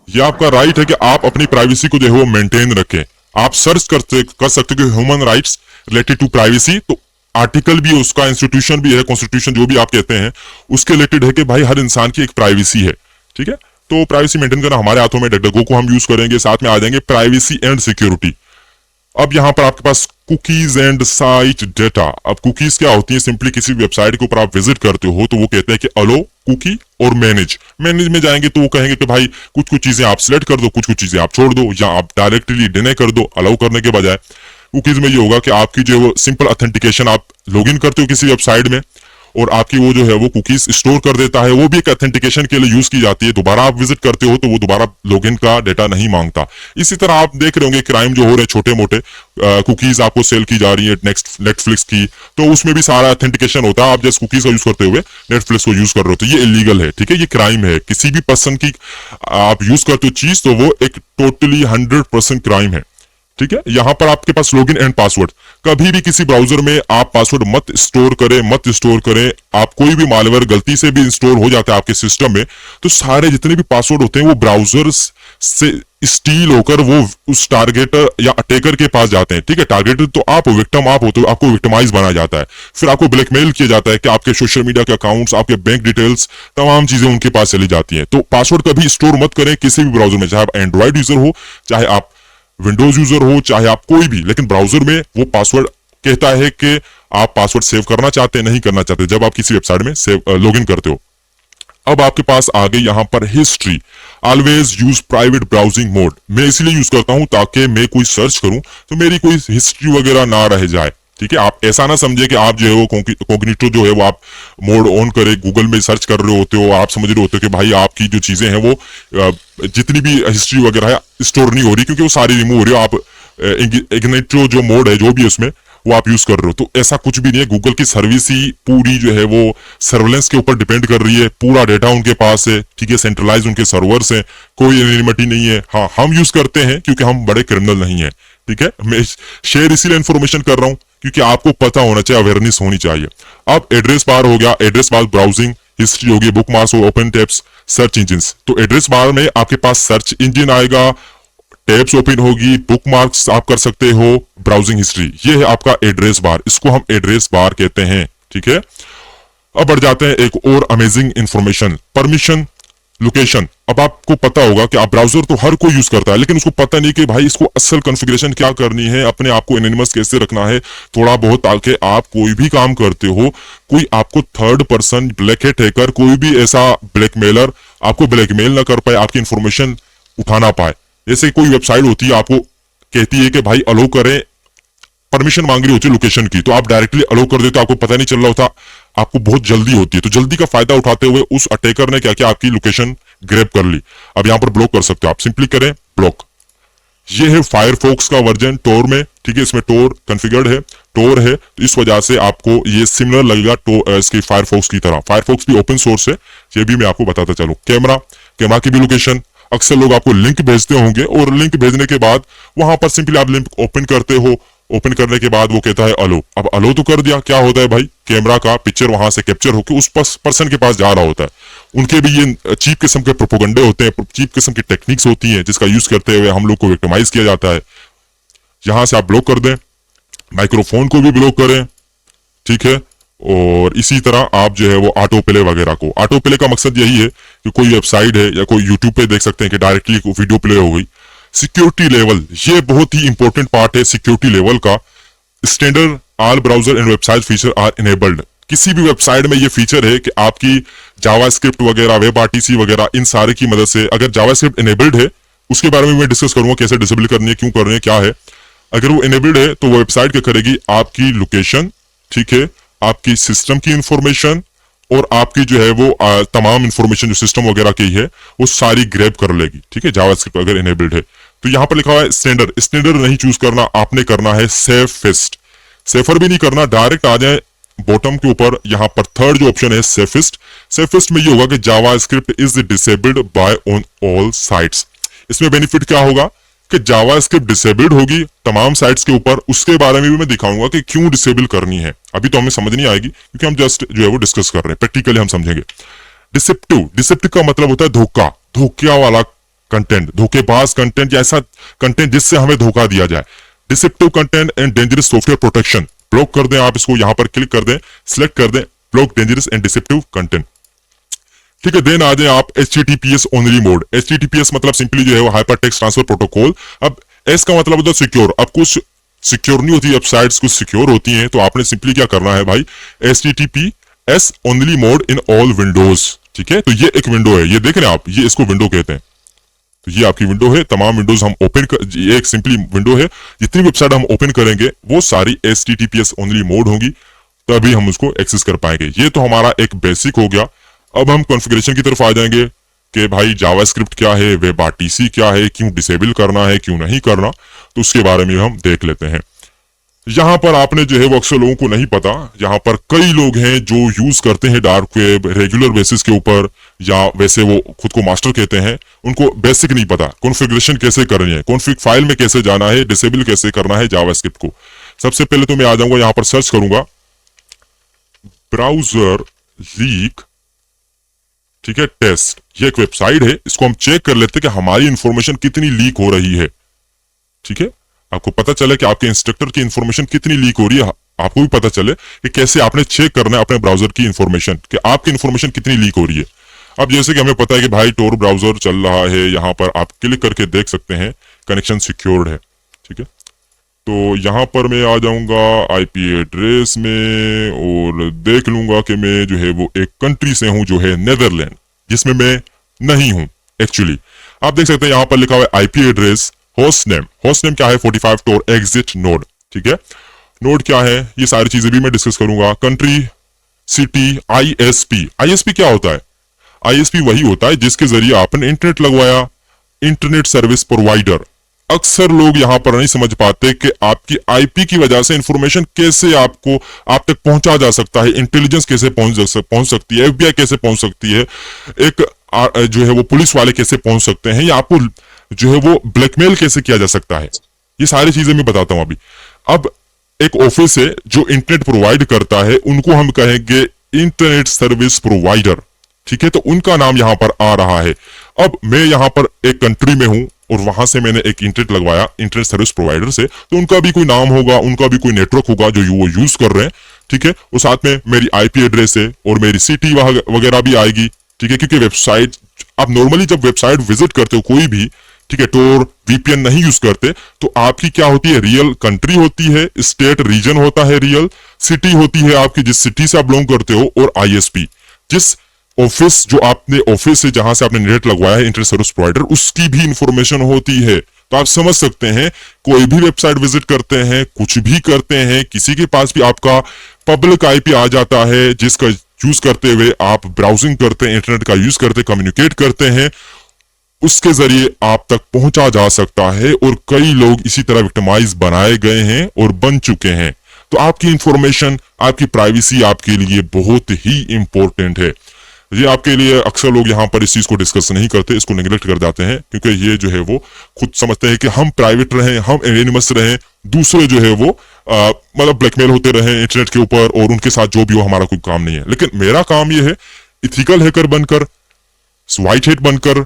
ये आपका राइट है कि आप अपनी प्राइवेसी को जो है वो मेंटेन रखें। आप सर्च कर सकते हो human rights related to privacy, तो आर्टिकल भी उसका, इंस्टीट्यूशन भी है, कॉन्स्टिट्यूशन जो भी आप कहते हैं उसके रिलेटेड है कि भाई हर इंसान की एक प्राइवेसी है, ठीक है। तो प्राइवेसी मेंटेन करना हमारे हाथों में। डकडकगो को हम यूज करेंगे। साथ में आ जाएंगे प्राइवेसी एंड सिक्योरिटी। अब यहाँ पर आपके पास कुकीज एंड साइट डेटा। अब कुकीज क्या होती है, सिंपली किसी वेबसाइट के ऊपर आप विजिट करते हो तो वो कहते हैं कि अलो कुकी और मैनेज में जाएंगे तो वो कहेंगे कि भाई कुछ कुछ चीजें आप सिलेक्ट कर दो, कुछ कुछ चीजें आप छोड़ दो, या आप डायरेक्टली डिनाई कर दो अलाउ करने के बजाय। कुकीज में ये होगा कि आपकी जो है वो सिंपल ऑथेंटिकेशन, आप लॉगिन करते हो किसी वेबसाइट में और आपकी वो जो है वो कुकीज स्टोर कर देता है, वो भी एक ऑथेंटिकेशन के लिए यूज की जाती है। दोबारा आप विजिट करते हो तो वो दोबारा लॉगिन का डेटा नहीं मांगता। इसी तरह आप देख रहे होंगे क्राइम जो हो रहे हैं छोटे मोटे, कुकीज आपको सेल की जा रही है नेटफ्लिक्स की, तो उसमें भी सारा ऑथेंटिकेशन होता है। आप जस्ट कुकीज का यूज करते हुए नेटफ्लिक्स को यूज कर रहे हो तो ये इलीगल है, ठीक है, ये क्राइम है। किसी भी पर्सन की आप यूज करते हो चीज तो वो एक टोटली 100% क्राइम है, ठीक है। यहां पर आपके पास लॉगिन एंड पासवर्ड, कभी भी किसी ब्राउजर में आप पासवर्ड मत स्टोर करें। आप कोई भी मालवेयर गलती से भी इंस्टॉल हो जाता है आपके सिस्टम में तो सारे जितने भी पासवर्ड होते हैं वो ब्राउजर से स्टील होकर वो उस टारगेटर या अटैकर के पास जाते हैं, ठीक है। टारगेटर तो आप हो, विक्टिम आप हो, तो आपको विक्टिमाइज बनाया जाता है, फिर आपको ब्लैकमेल किया जाता है कि आपके सोशल मीडिया के अकाउंट्स, आपके बैंक डिटेल्स, तमाम चीजें उनके पास चली जाती हैं। तो पासवर्ड कभी स्टोर मत करें किसी भी ब्राउजर में, चाहे आप एंड्रॉइड यूजर हो, चाहे आप विंडोज यूजर हो, चाहे आप कोई भी, लेकिन ब्राउजर में वो पासवर्ड कहता है कि आप पासवर्ड सेव करना चाहते हैं नहीं करना चाहते जब आप किसी वेबसाइट में सेव लॉगिन करते हो। अब आपके पास आ गई यहां पर history. Always use private browsing mode. मैं इसलिए यूज करता हूं ताकि मैं कोई सर्च करूं तो मेरी कोई हिस्ट्री वगैरह ना रह जाए, ठीक है। आप ऐसा ना समझे कि आप जो है वो कोग्निटो जो है वो आप मोड ऑन करे गूगल में सर्च कर रहे होते हो, आप समझ रहे होते हो कि भाई आपकी जो चीजें हैं वो जितनी भी हिस्ट्री वगैरह है स्टोर नहीं हो रही क्योंकि वो सारी रिमूव हो रही है। आप इग्निटो जो मोड है जो भी उसमें वो आप यूज कर रहे हो, तो ऐसा कुछ भी नहीं है। गूगल की सर्विस ही पूरी जो है वो सर्वेलेंस के ऊपर डिपेंड कर रही है, पूरा डेटा उनके पास है, ठीक है, सेंट्रलाइज उनके सर्वर्स हैं, कोई एनिमिटी नहीं है। हाँ, हम यूज करते हैं क्योंकि हम बड़े क्रिमिनल नहीं है, ठीक है। मैं शेयर इसीलिए इन्फॉर्मेशन कर रहा हूं क्योंकि आपको पता होना चाहिए, अवेयरनेस होनी चाहिए। अब एड्रेस बार हो गया, एड्रेस बार ब्राउजिंग हिस्ट्री होगी, बुक मार्क्स हो, ओपन टैब्स, सर्च इंजिन। तो एड्रेस बार में आपके पास सर्च इंजिन आएगा, टैब्स ओपन होगी, बुक मार्क्स आप कर सकते हो, ब्राउजिंग हिस्ट्री, ये है आपका एड्रेस बार, इसको हम एड्रेस बार कहते हैं, ठीक है। अब बढ़ जाते हैं एक और अमेजिंग इंफॉर्मेशन, परमिशन लोकेशन। अब आपको पता होगा कि आप ब्राउजर तो हर कोई यूज करता है लेकिन उसको पता नहीं कि भाई इसको असल कॉन्फ़िगरेशन क्या करनी है, अपने आप को एनोनिमस कैसे रखना है थोड़ा बहुत, ताकि आप कोई भी काम करते हो कोई आपको third person black hat hacker, कोई भी ऐसा ब्लैकमेलर आपको ब्लैकमेल ना कर पाए, आपकी इंफॉर्मेशन उठा ना पाए। जैसे कोई वेबसाइट होती है आपको कहती है कि भाई अलो करें, परमिशन मांग रही होती है लोकेशन की, तो आप डायरेक्टली अलो कर देते हो, आपको पता नहीं चल रहा होता, आपको बहुत जल्दी होती है। तो जल्दी का फायदा उठाते हुए उस अटैकर ने क्या किया, आपकी लोकेशन ग्रैब कर ली। अब यहां पर ब्लॉक कर सकते हो आप, सिंपली करें ब्लॉक। ये है फायरफॉक्स का वर्जन टोर में, ठीक है, इसमें टोर कॉन्फ़िगर्ड है, टोर है, तो इस वजह से आपको ये सिमिलर लगेगा इसकी फायरफॉक्स की तरह। फायरफॉक्स भी ओपन सोर्स है, ये भी मैं आपको बताता चलूं। कैमरा की भी लोकेशन, अक्सर लोग आपको लिंक भेजते होंगे और लिंक भेजने के बाद वहां पर सिंपली आप लिंक ओपन करते हो, ओपन करने के बाद वो कहता है अलो। अब अलो तो कर दिया, क्या होता है भाई, कैमरा का पिक्चर वहां से कैप्चर होकर उस पर्सन के पास जा रहा होता है। उनके भी ये चीप किस्म के प्रोपोगंडे होते हैं, चीप किस्म की टेक्निक्स होती हैं जिसका यूज करते हुए हम लोग को विक्टिमाइज किया जाता है। यहां से आप ब्लॉक कर दें, माइक्रोफोन को भी ब्लॉक करें, ठीक है। और इसी तरह आप जो है वो ऑटो प्ले वगैरह को, ऑटो प्ले का मकसद यही है कि कोई वेबसाइट है या कोई यूट्यूब पे देख सकते हैं कि डायरेक्टली वीडियो प्ले हो गई। सिक्योरिटी लेवल, ये बहुत ही इंपॉर्टेंट पार्ट है सिक्योरिटी लेवल का। Standard all browser and website feature are enabled. किसी भी वेबसाइट में ये फीचर है कि आपकी जावास्क्रिप्ट वगैरह, वेब आरटीसी वगैरह, इन सारे की मदद से, अगर जावास्क्रिप्ट इनेबल्ड है उसके बारे में मैं डिस्कस करूंगा कैसे डिसेबल करनी है, क्यों करनी है, क्या है। अगर वो इनेबल्ड है तो वो वेबसाइट क्या करेगी, आपकी लोकेशन, ठीक है, आपकी सिस्टम की इंफॉर्मेशन और आपकी जो है वो तमाम इंफॉर्मेशन जो सिस्टम वगैरह की है वो सारी ग्रैब कर लेगी, ठीक है, जावास्क्रिप्ट अगर इनेबल्ड है। तो यहां पर लिखा हुआ है स्टैंडर्ड नहीं चूज करना, आपने करना है सेफेस्ट। सेफर भी नहीं करना, डायरेक्ट आ जाए बॉटम के ऊपर, यहां पर थर्ड जो ऑप्शन है सेफेस्ट में ये होगा कि JavaScript is disabled by on all sites. इसमें बेनिफिट क्या होगा कि जावास्क्रिप्ट डिसेबल्ड होगी तमाम साइट्स के ऊपर, उसके बारे में भी मैं दिखाऊंगा कि क्यों डिसेबल करनी है। अभी तो हमें समझ नहीं आएगी क्योंकि हम जस्ट जो है वो डिस्कस कर रहे हैं, प्रैक्टिकली हम समझेंगे। डिसेप्टिव का मतलब होता है धोखा वाला कंटेंट, धोखेबाज कंटेंट या ऐसा कंटेंट जिससे हमें धोखा दिया जाए। Deceptive content and dangerous software protection, block कर दें आप इसको, यहां पर क्लिक कर दें, सिलेक्ट कर दें block dangerous and deceptive content, ठीक है। देन आ जाए आप HTTPS ओनली मोड। HTTPS मतलब सिंपली जो है वो हाइपर टेक्स्ट ट्रांसफर प्रोटोकॉल। अब एस का मतलब होता है सिक्योर। अब कुछ सिक्योर नहीं होती, वेबसाइट्स कुछ सिक्योर होती हैं, तो आपने सिंपली क्या करना है भाई, HTTPS only mode in all Windows, ठीक है। तो ये एक विंडो है, ये देख रहे हैं आप, ये इसको विंडो कहते हैं। तो ये आपकी विंडो है, तमाम विंडोज हम ओपन कर, ये एक सिंपली विंडो है, जितनी वेबसाइट हम ओपन करेंगे वो सारी HTTPS ओनली मोड होंगी, तभी हम उसको एक्सेस कर पाएंगे। ये तो हमारा एक बेसिक हो गया। अब हम कॉन्फ़िगरेशन की तरफ आ जाएंगे कि भाई जावास्क्रिप्ट क्या है, WebRTC क्या है, क्यों डिसेबल करना है, क्यों नहीं करना, तो उसके बारे में हम देख लेते हैं। यहाँ पर आपने जो है वो अक्सर लोगों को नहीं पता, यहाँ पर कई लोग हैं जो यूज करते हैं डार्क वेब रेगुलर बेसिस के ऊपर, या वैसे वो खुद को मास्टर कहते हैं, उनको बेसिक नहीं पता कॉन्फ़िगरेशन कैसे करनी है, कॉन्फ़िग फाइल में कैसे जाना है, डिसेबल कैसे करना है जावास्क्रिप्ट को। सबसे पहले तो मैं आ जाऊंगा यहाँ पर, सर्च करूंगा ब्राउजर लीक, ठीक है, टेस्ट। ये एक वेबसाइट है, इसको हम चेक कर लेते हैं कि हमारी इंफॉर्मेशन कितनी लीक हो रही है, ठीक है। आपको पता चले कि आपके इंस्ट्रक्टर की इंफॉर्मेशन कितनी लीक हो रही है, आपको भी पता चले कि कैसे आपने चेक करना है अपने ब्राउजर की इंफॉर्मेशन, कि आपकी इंफॉर्मेशन कितनी लीक हो रही है। अब जैसे कि हमें पता है कि भाई टोर ब्राउजर चल रहा है, यहाँ पर आप क्लिक करके देख सकते हैं कनेक्शन सिक्योर्ड है, ठीक है। तो यहाँ पर मैं आ जाऊंगा IP एड्रेस में और देख लूंगा कि मैं जो है वो एक कंट्री से हूं जो है नेदरलैंड, जिसमें मैं नहीं हूं एक्चुअली। आप देख सकते हैं यहाँ पर लिखा हुआ है IP एड्रेस, होस्ट नेम क्या है 45 टोर एग्जिट नोड, ठीक है। नोड क्या है, ये सारी चीजें भी मैं डिस्कस करूंगा। कंट्री, सिटी, ISP क्या होता है, ISP वही होता है जिसके जरिए आपने इंटरनेट लगवाया, इंटरनेट सर्विस प्रोवाइडर। अक्सर लोग यहाँ पर नहीं समझ पाते कि आपकी IP की वजह से इंफॉर्मेशन कैसे आपको आप तक पहुंचा जा सकता है, इंटेलिजेंस कैसे पहुंच सकती है, FBI कैसे पहुंच सकती है, एक जो है वो पुलिस वाले कैसे पहुंच सकते हैं, या आपको जो है वो ब्लैकमेल कैसे किया जा सकता है, ये सारी चीजें मैं बताता हूं अभी। अब एक ऑफिस है जो इंटरनेट प्रोवाइड करता है, उनको हम कहेंगे इंटरनेट सर्विस प्रोवाइडर, ठीक है। तो उनका नाम यहां पर आ रहा है। अब मैं यहां पर एक कंट्री में हूं और वहां से मैंने एक इंटरनेट लगवाया इंटरनेट सर्विस प्रोवाइडर से, तो उनका भी कोई नाम होगा, उनका भी कोई नेटवर्क होगा जो वो यूज कर रहे हैं, ठीक है। और साथ में मेरी IP एड्रेस है और मेरी सिटी वगैरह भी आएगी, ठीक है। क्योंकि वेबसाइट, आप नॉर्मली जब वेबसाइट विजिट करते हो कोई भी, ठीक है, टोर VPN नहीं यूज करते, तो आपकी क्या होती है, रियल कंट्री होती है, स्टेट रीजन होता है, रियल सिटी होती है आपकी जिस सिटी से आप बिलोंग करते हो, और ISP जिस ऑफिस जो आपने ऑफिस से जहां से आपने नेट लगवाया है इंटरनेट सर्विस प्रोवाइडर, उसकी भी इंफॉर्मेशन होती है। तो आप समझ सकते हैं, कोई भी वेबसाइट विजिट करते हैं, कुछ भी करते हैं, किसी के पास भी आपका पब्लिक IP आ जाता है जिसका यूज करते हुए आप ब्राउजिंग करते हैं, इंटरनेट का यूज करते, कम्युनिकेट करते हैं, उसके जरिए आप तक पहुंचा जा सकता है। और कई लोग इसी तरह विक्टिमाइज बनाए गए हैं और बन चुके हैं। तो आपकी इंफॉर्मेशन, आपकी प्राइवेसी आपके लिए बहुत ही इंपॉर्टेंट है। ये आपके लिए अक्सर लोग यहाँ पर इस चीज को डिस्कस नहीं करते, इसको नेग्लेक्ट कर जाते हैं, क्योंकि ये जो है वो खुद समझते हैं कि हम प्राइवेट रहें, हम एनिमस रहें, दूसरे जो है वो मतलब ब्लैकमेल होते रहें इंटरनेट के ऊपर, और उनके साथ जो भी हो हमारा कोई काम नहीं है। लेकिन मेरा काम ये है इथिकल हैकर बनकर, व्हाइट हेट बनकर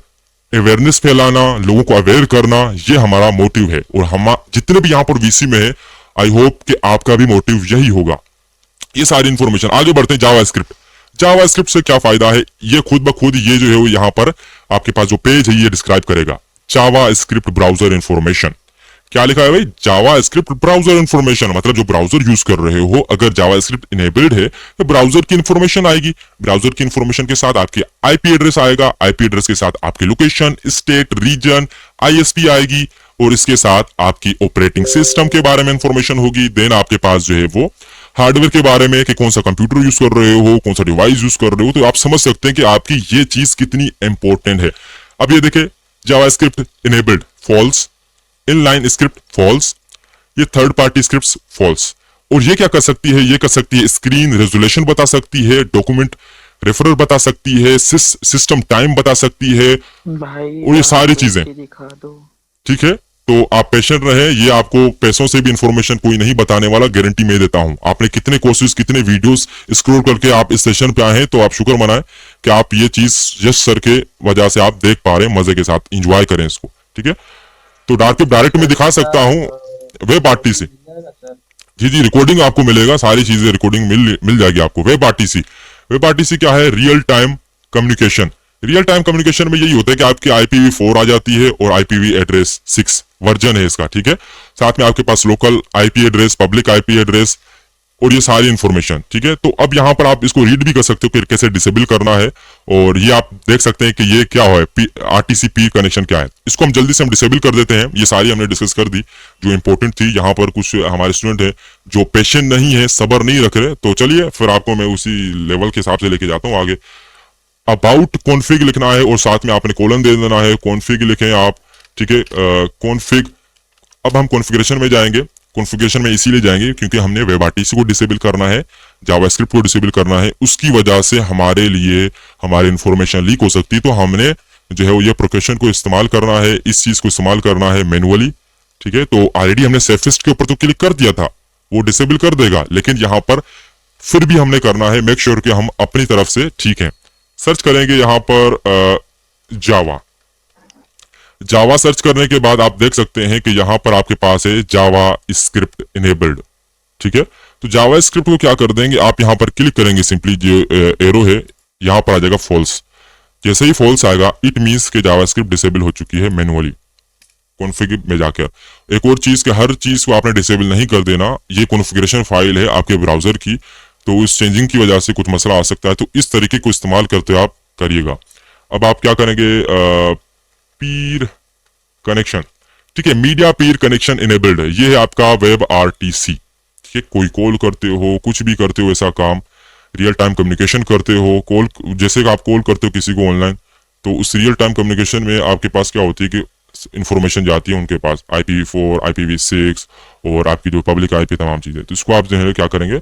अवेयरनेस फैलाना, लोगों को अवेयर करना, ये हमारा मोटिव है। और हम जितने भी यहाँ पर VC में है, आई होप कि आपका भी मोटिव यही होगा। ये सारी इंफॉर्मेशन, आगे बढ़ते हैं। जावास्क्रिप्ट से क्या फायदा है, ये खुद ब खुद ये जो है वो यहाँ पर आपके पास जो पेज है ये डिस्क्राइब करेगा। जावास्क्रिप्ट ब्राउजर इंफॉर्मेशन, क्या लिखा है भाई, जावास्क्रिप्ट ब्राउजर इंफॉर्मेशन, मतलब जो ब्राउजर यूज कर रहे हो, अगर जावास्क्रिप्ट इनेबल्ड है तो ब्राउजर की इंफॉर्मेशन आएगी। ब्राउजर की इंफॉर्मेशन के साथ आपकी IP एड्रेस आएगा, IP एड्रेस के साथ आपकी लोकेशन, स्टेट, रीजन, ISP आएगी, और इसके साथ आपकी ऑपरेटिंग सिस्टम के बारे में इंफॉर्मेशन होगी। देन आपके पास जो है वो हार्डवेयर के बारे में कि कौन सा कंप्यूटर यूज कर रहे हो, कौन सा डिवाइस यूज कर रहे हो। तो आप समझ सकते हैं कि आपकी ये चीज कितनी इंपॉर्टेंट है। अब ये देखें, JavaScript enabled false, inline script false, ये थर्ड पार्टी स्क्रिप्ट फॉल्स। और ये क्या कर सकती है, ये कर सकती है स्क्रीन रेजोल्यूशन बता सकती है, डॉक्यूमेंट रेफरर बता सकती है, सिस्टम टाइम बता सकती है, भाई और ये सारी चीजें, दिखा दो, ठीक है। तो आप पेशेंट रहे, ये आपको पैसों से भी इंफॉर्मेशन कोई नहीं बताने वाला, गारंटी मैं देता हूं। आपने कितने कोर्सेज, कितने वीडियोस स्क्रॉल करके आप इस सेशन पे आए हैं, तो आप शुक्र मनाएं कि आप ये चीज यश सर के वजह से आप देख पा रहे हैं, मजे के साथ इंजॉय करें इसको, ठीक है। तो डायरेक्ट में दिखा सकता हूं WebRTC, जी रिकॉर्डिंग आपको मिलेगा, सारी चीजें रिकॉर्डिंग मिल जाएगी आपको। WebRTC क्या है, real time communication. Real time communication में यही होता है कि आपकी IPv4 आ जाती है और IPv एड्रेस 6 वर्जन है इसका, ठीक है। साथ में आपके पास local IP address, public IP address और ये सारी इंफॉर्मेशन, ठीक है। तो अब यहाँ पर आप इसको रीड भी कर सकते हो कि कैसे डिसेबल करना है, और ये आप देख सकते हैं कि ये क्या है, आरटीसी पीर कनेक्शन क्या है। इसको हम जल्दी से हम डिसेबल कर देते हैं। ये सारी हमने डिस्कस कर दी जो इंपॉर्टेंट थी। यहाँ पर कुछ हमारे स्टूडेंट है जो पेशेंट नहीं है, सबर नहीं रख रहे, तो चलिए फिर आपको मैं उसी लेवल के हिसाब से लेके जाता हूँ आगे। अबाउट कॉन्फिग लिखना है और साथ में आपने कोलन दे देना है, कॉन्फिग लिखें आप, ठीक है। कॉन्फिग, अब हम कॉन्फ़िगरेशन में जाएंगे। कॉन्फ़िगरेशन में इसीलिए जाएंगे क्योंकि हमने वेब आरटीसी को डिसेबल करना है, जावास्क्रिप्ट को डिसेबल करना है, उसकी वजह से हमारे लिए हमारी इंफॉर्मेशन लीक हो सकती है। तो हमने जो है वो ये प्रोकेशन को इस्तेमाल करना है, इस चीज को इस्तेमाल करना है मैनुअली, ठीक है। तो ऑलरेडी हमने सेफिस्ट के ऊपर तो क्लिक कर दिया था, वो डिसेबल कर देगा, लेकिन यहाँ पर फिर भी हमने करना है मेक श्योर कि हम अपनी तरफ से ठीक है। सर्च करेंगे यहाँ पर जावा। जावा सर्च करने के बाद आप देख सकते हैं कि यहां पर आपके पास है जावा स्क्रिप्ट इनेबल्ड, ठीक है। तो जावा स्क्रिप्ट को क्या कर देंगे, आप यहां पर क्लिक करेंगे, सिंपली जो एरो है यहां पर आ जाएगा फॉल्स। जैसे ही फॉल्स आएगा इट मींस कि जावा स्क्रिप्ट डिसेबल हो चुकी है मैनुअली कॉन्फ़िग में जाकर। एक और चीज कि हर चीज को आपने डिसेबल नहीं कर देना, ये कॉन्फ़िगरेशन फाइल है आपके ब्राउजर की, तो उस चेंजिंग की वजह से कुछ मसला आ सकता है, तो इस तरीके को इस्तेमाल करते हुए आप करिएगा। अब आप क्या करेंगे, पीर कनेक्शन, ठीक है, मीडिया पीर कनेक्शन इनेबल्ड है, ये है आपका वेब आरटीसी, ठीक है। कोई कॉल करते हो, कुछ भी करते हो, ऐसा काम रियल टाइम कम्युनिकेशन करते हो, कॉल जैसे कि आप कॉल करते हो किसी को ऑनलाइन, तो उस रियल टाइम कम्युनिकेशन में आपके पास क्या होती है कि इंफॉर्मेशन जाती है उनके पास, IPv4, IPv6 और आपकी जो पब्लिक आईपी तमाम चीजें। तो इसको आप जो है क्या करेंगे,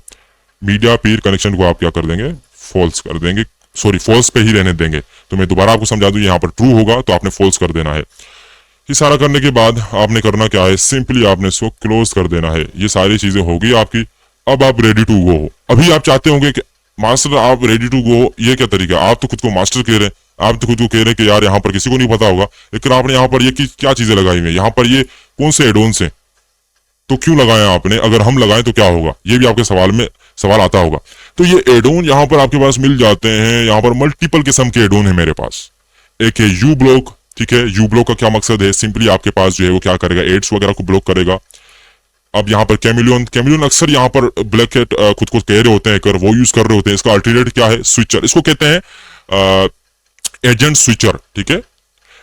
मीडिया पीर कनेक्शन को आप क्या कर देंगे, फॉल्स कर देंगे, सॉरी फॉल्स पे ही रहने देंगे। तो मैं दोबारा आपको समझा दूं, यहाँ पर ट्रू होगा तो आपने फॉल्स कर देना है। ये सारा करने के बाद आपने करना क्या है, सिंपली आपने इसको क्लोज कर देना है। ये सारी चीजें होगी आपकी। अब आप रेडी टू गो हो। अभी आप चाहते होंगे कि मास्टर आप रेडी टू गो, ये क्या तरीका, आप तो खुद को मास्टर कह रहे हैं, आप तो खुद को कह रहे हैं कि यार यहाँ पर किसी को नहीं पता होगा, लेकिन आपने यहाँ पर ये क्या चीजें लगाई हुई है, यहाँ पर ये कौन से एडोन्स हैं, तो क्यों लगाया आपने, अगर हम लगाएं तो क्या होगा, ये भी आपके सवाल आता होगा। तो ये एडोन यहाँ पर आपके पास मिल जाते हैं। यहाँ पर मल्टीपल किस्म के एडोन है मेरे पास। एक है यू ब्लॉक, ठीक है। यू ब्लॉक का क्या मकसद है, सिंपली आपके पास जो है वो क्या करेगा, एड्स वगैरह को ब्लॉक करेगा। अब यहाँ पर कैमिलियन अक्सर यहाँ पर ब्लैक हैट खुद को कह रहे होते हैं, कर वो यूज कर रहे होते हैं। इसका अल्टरनेट क्या है, स्विचर, इसको कहते हैं एजेंट स्विचर, ठीक है।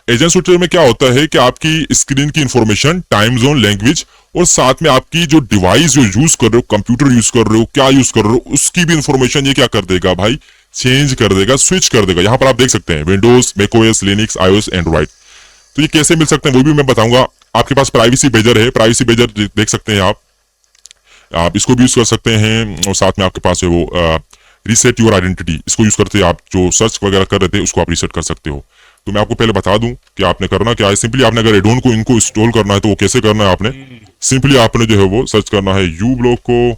एजेंट स्विचर में क्या होता है कि आपकी स्क्रीन की इंफॉर्मेशन, टाइम जोन, लैंग्वेज और साथ में आपकी जो डिवाइस जो यूज कर रहे हो, कंप्यूटर यूज कर रहे हो, क्या यूज कर रहे हो, उसकी भी इंफॉर्मेशन ये क्या कर देगा भाई, चेंज कर देगा, स्विच कर देगा। यहाँ पर आप देख सकते हैं Windows, macOS, Linux, iOS, Android. तो ये कैसे मिल सकते हैं वो भी मैं बताऊंगा। आपके पास प्राइवेसी बेजर है, प्राइवेसी बेजर देख सकते हैं आप इसको भी यूज कर सकते हैं। और साथ में आपके पास है वो रीसेट योर आइडेंटिटी, इसको यूज करते आप जो सर्च वगैरह कर रहे थे उसको आप रीसेट कर सकते हो। तो मैं आपको पहले बता दूं कि आपने करना क्या है। सिंपली आपने अगर एडोन को इनको इंस्टॉल करना है तो वो कैसे करना है, आपने सिंपली आपने जो है वो सर्च करना है यू ब्लॉक को,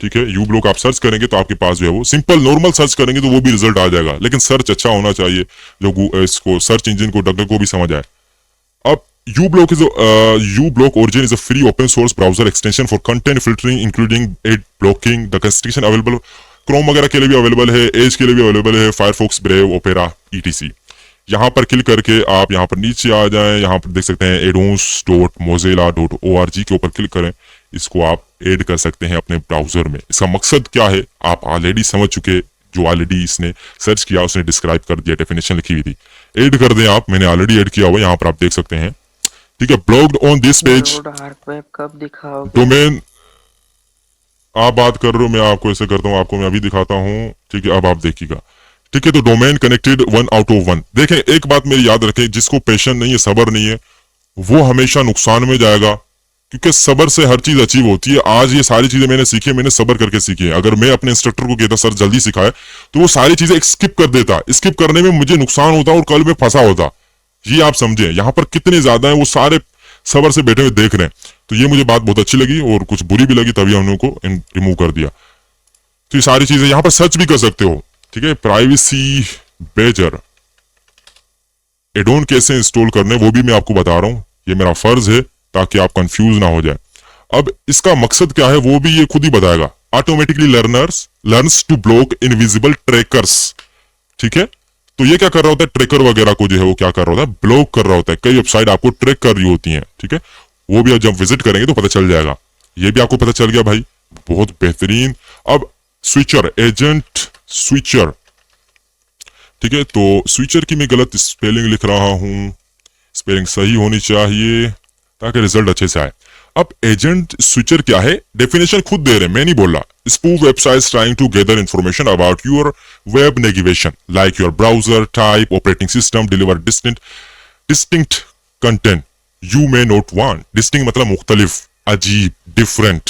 ठीक है। यू ब्लॉक आप सर्च करेंगे तो आपके पास जो है वो सिंपल नॉर्मल सर्च करेंगे तो वो भी रिजल्ट आ जाएगा, लेकिन सर्च अच्छा होना चाहिए जो इसको सर्च इंजन को डॉक्टर को भी समझ आए। अब uBlock Origin is a free open source browser extension for content filtering including ad blocking. The construction available Chrome वगैरह के लिए भी अवेलेबल है, एज के लिए भी अवेलेबल है, फायरफॉक्स, ब्रेव, ओपेरा, ETC। यहाँ पर क्लिक करके आप यहाँ पर नीचे आ जाएं, यहाँ पर देख सकते हैं addons.mozilla.org के ऊपर क्लिक करें, इसको आप ऐड कर सकते हैं अपने ब्राउजर में। इसका मकसद क्या है आप ऑलरेडी समझ चुके, जो ऑलरेडी इसने सर्च किया उसने डिस्क्राइब कर दिया, डेफिनेशन लिखी हुई थी। ऐड कर दें आप, मैंने ऑलरेडी ऐड किया हुआ यहाँ पर आप देख सकते हैं, ठीक है। ब्लॉग्ड ऑन दिस पेज कब दिखाओगे? डोमेन आप बात कर रहे हो, मैं आपको ऐसे करता हूँ, आपको मैं अभी दिखाता हूँ, ठीक है। अब आप देखिएगा, ठीक है। तो डोमेन कनेक्टेड 1 out of 1। देखें एक बात मेरी याद रखें, जिसको पेशेंस नहीं है, सबर नहीं है, वो हमेशा नुकसान में जाएगा, क्योंकि सबर से हर चीज अचीव होती है। आज ये सारी चीजें मैंने सीखी है, मैंने सबर करके सीखी है। अगर मैं अपने इंस्ट्रक्टर को कहता सर जल्दी सिखाए तो वो सारी चीजें स्किप कर देता, स्किप करने में मुझे नुकसान होता और कल में फंसा होता। ये आप समझे यहाँ पर कितने ज्यादा है, वो सारे सबर से बैठे हुए देख रहे हैं। तो ये मुझे बात बहुत अच्छी लगी और कुछ बुरी भी लगी, तभी हमने उनको रिमूव कर दिया। तो ये सारी चीजें यहाँ पर सर्च भी कर सकते हो, ठीक है। प्राइवेसी बेजर एडोन कैसे इंस्टॉल करने वो भी मैं आपको बता रहा हूं, ये मेरा फर्ज है ताकि आप कंफ्यूज ना हो जाए। अब इसका मकसद क्या है वो भी ये खुद ही बताएगा। Automatically learns to block invisible trackers, ठीक है। तो ये क्या कर रहा होता है, ट्रैकर वगैरह को जो है वो क्या कर रहा होता है, ब्लॉक कर रहा होता है। कई वेबसाइट आपको ट्रैक कर रही होती हैं, ठीक है। वो भी जब विजिट करेंगे तो पता चल जाएगा। ये भी आपको पता चल गया भाई, बहुत बेहतरीन। अब स्विचर, एजेंट स्विचर, ठीक है। तो स्विचर की मैं गलत स्पेलिंग लिख रहा हूं, स्पेलिंग सही होनी चाहिए ताकि रिजल्ट अच्छे से आए। अब एजेंट स्विचर क्या है, डेफिनेशन खुद दे रहे हैं, मैं नहीं बोल रहा। Spoof websites trying to gather information about your web navigation like your browser type, operating system, deliver distinct content you may not want. Distinct मतलब मुख्तलिफ, अजीब, डिफरेंट।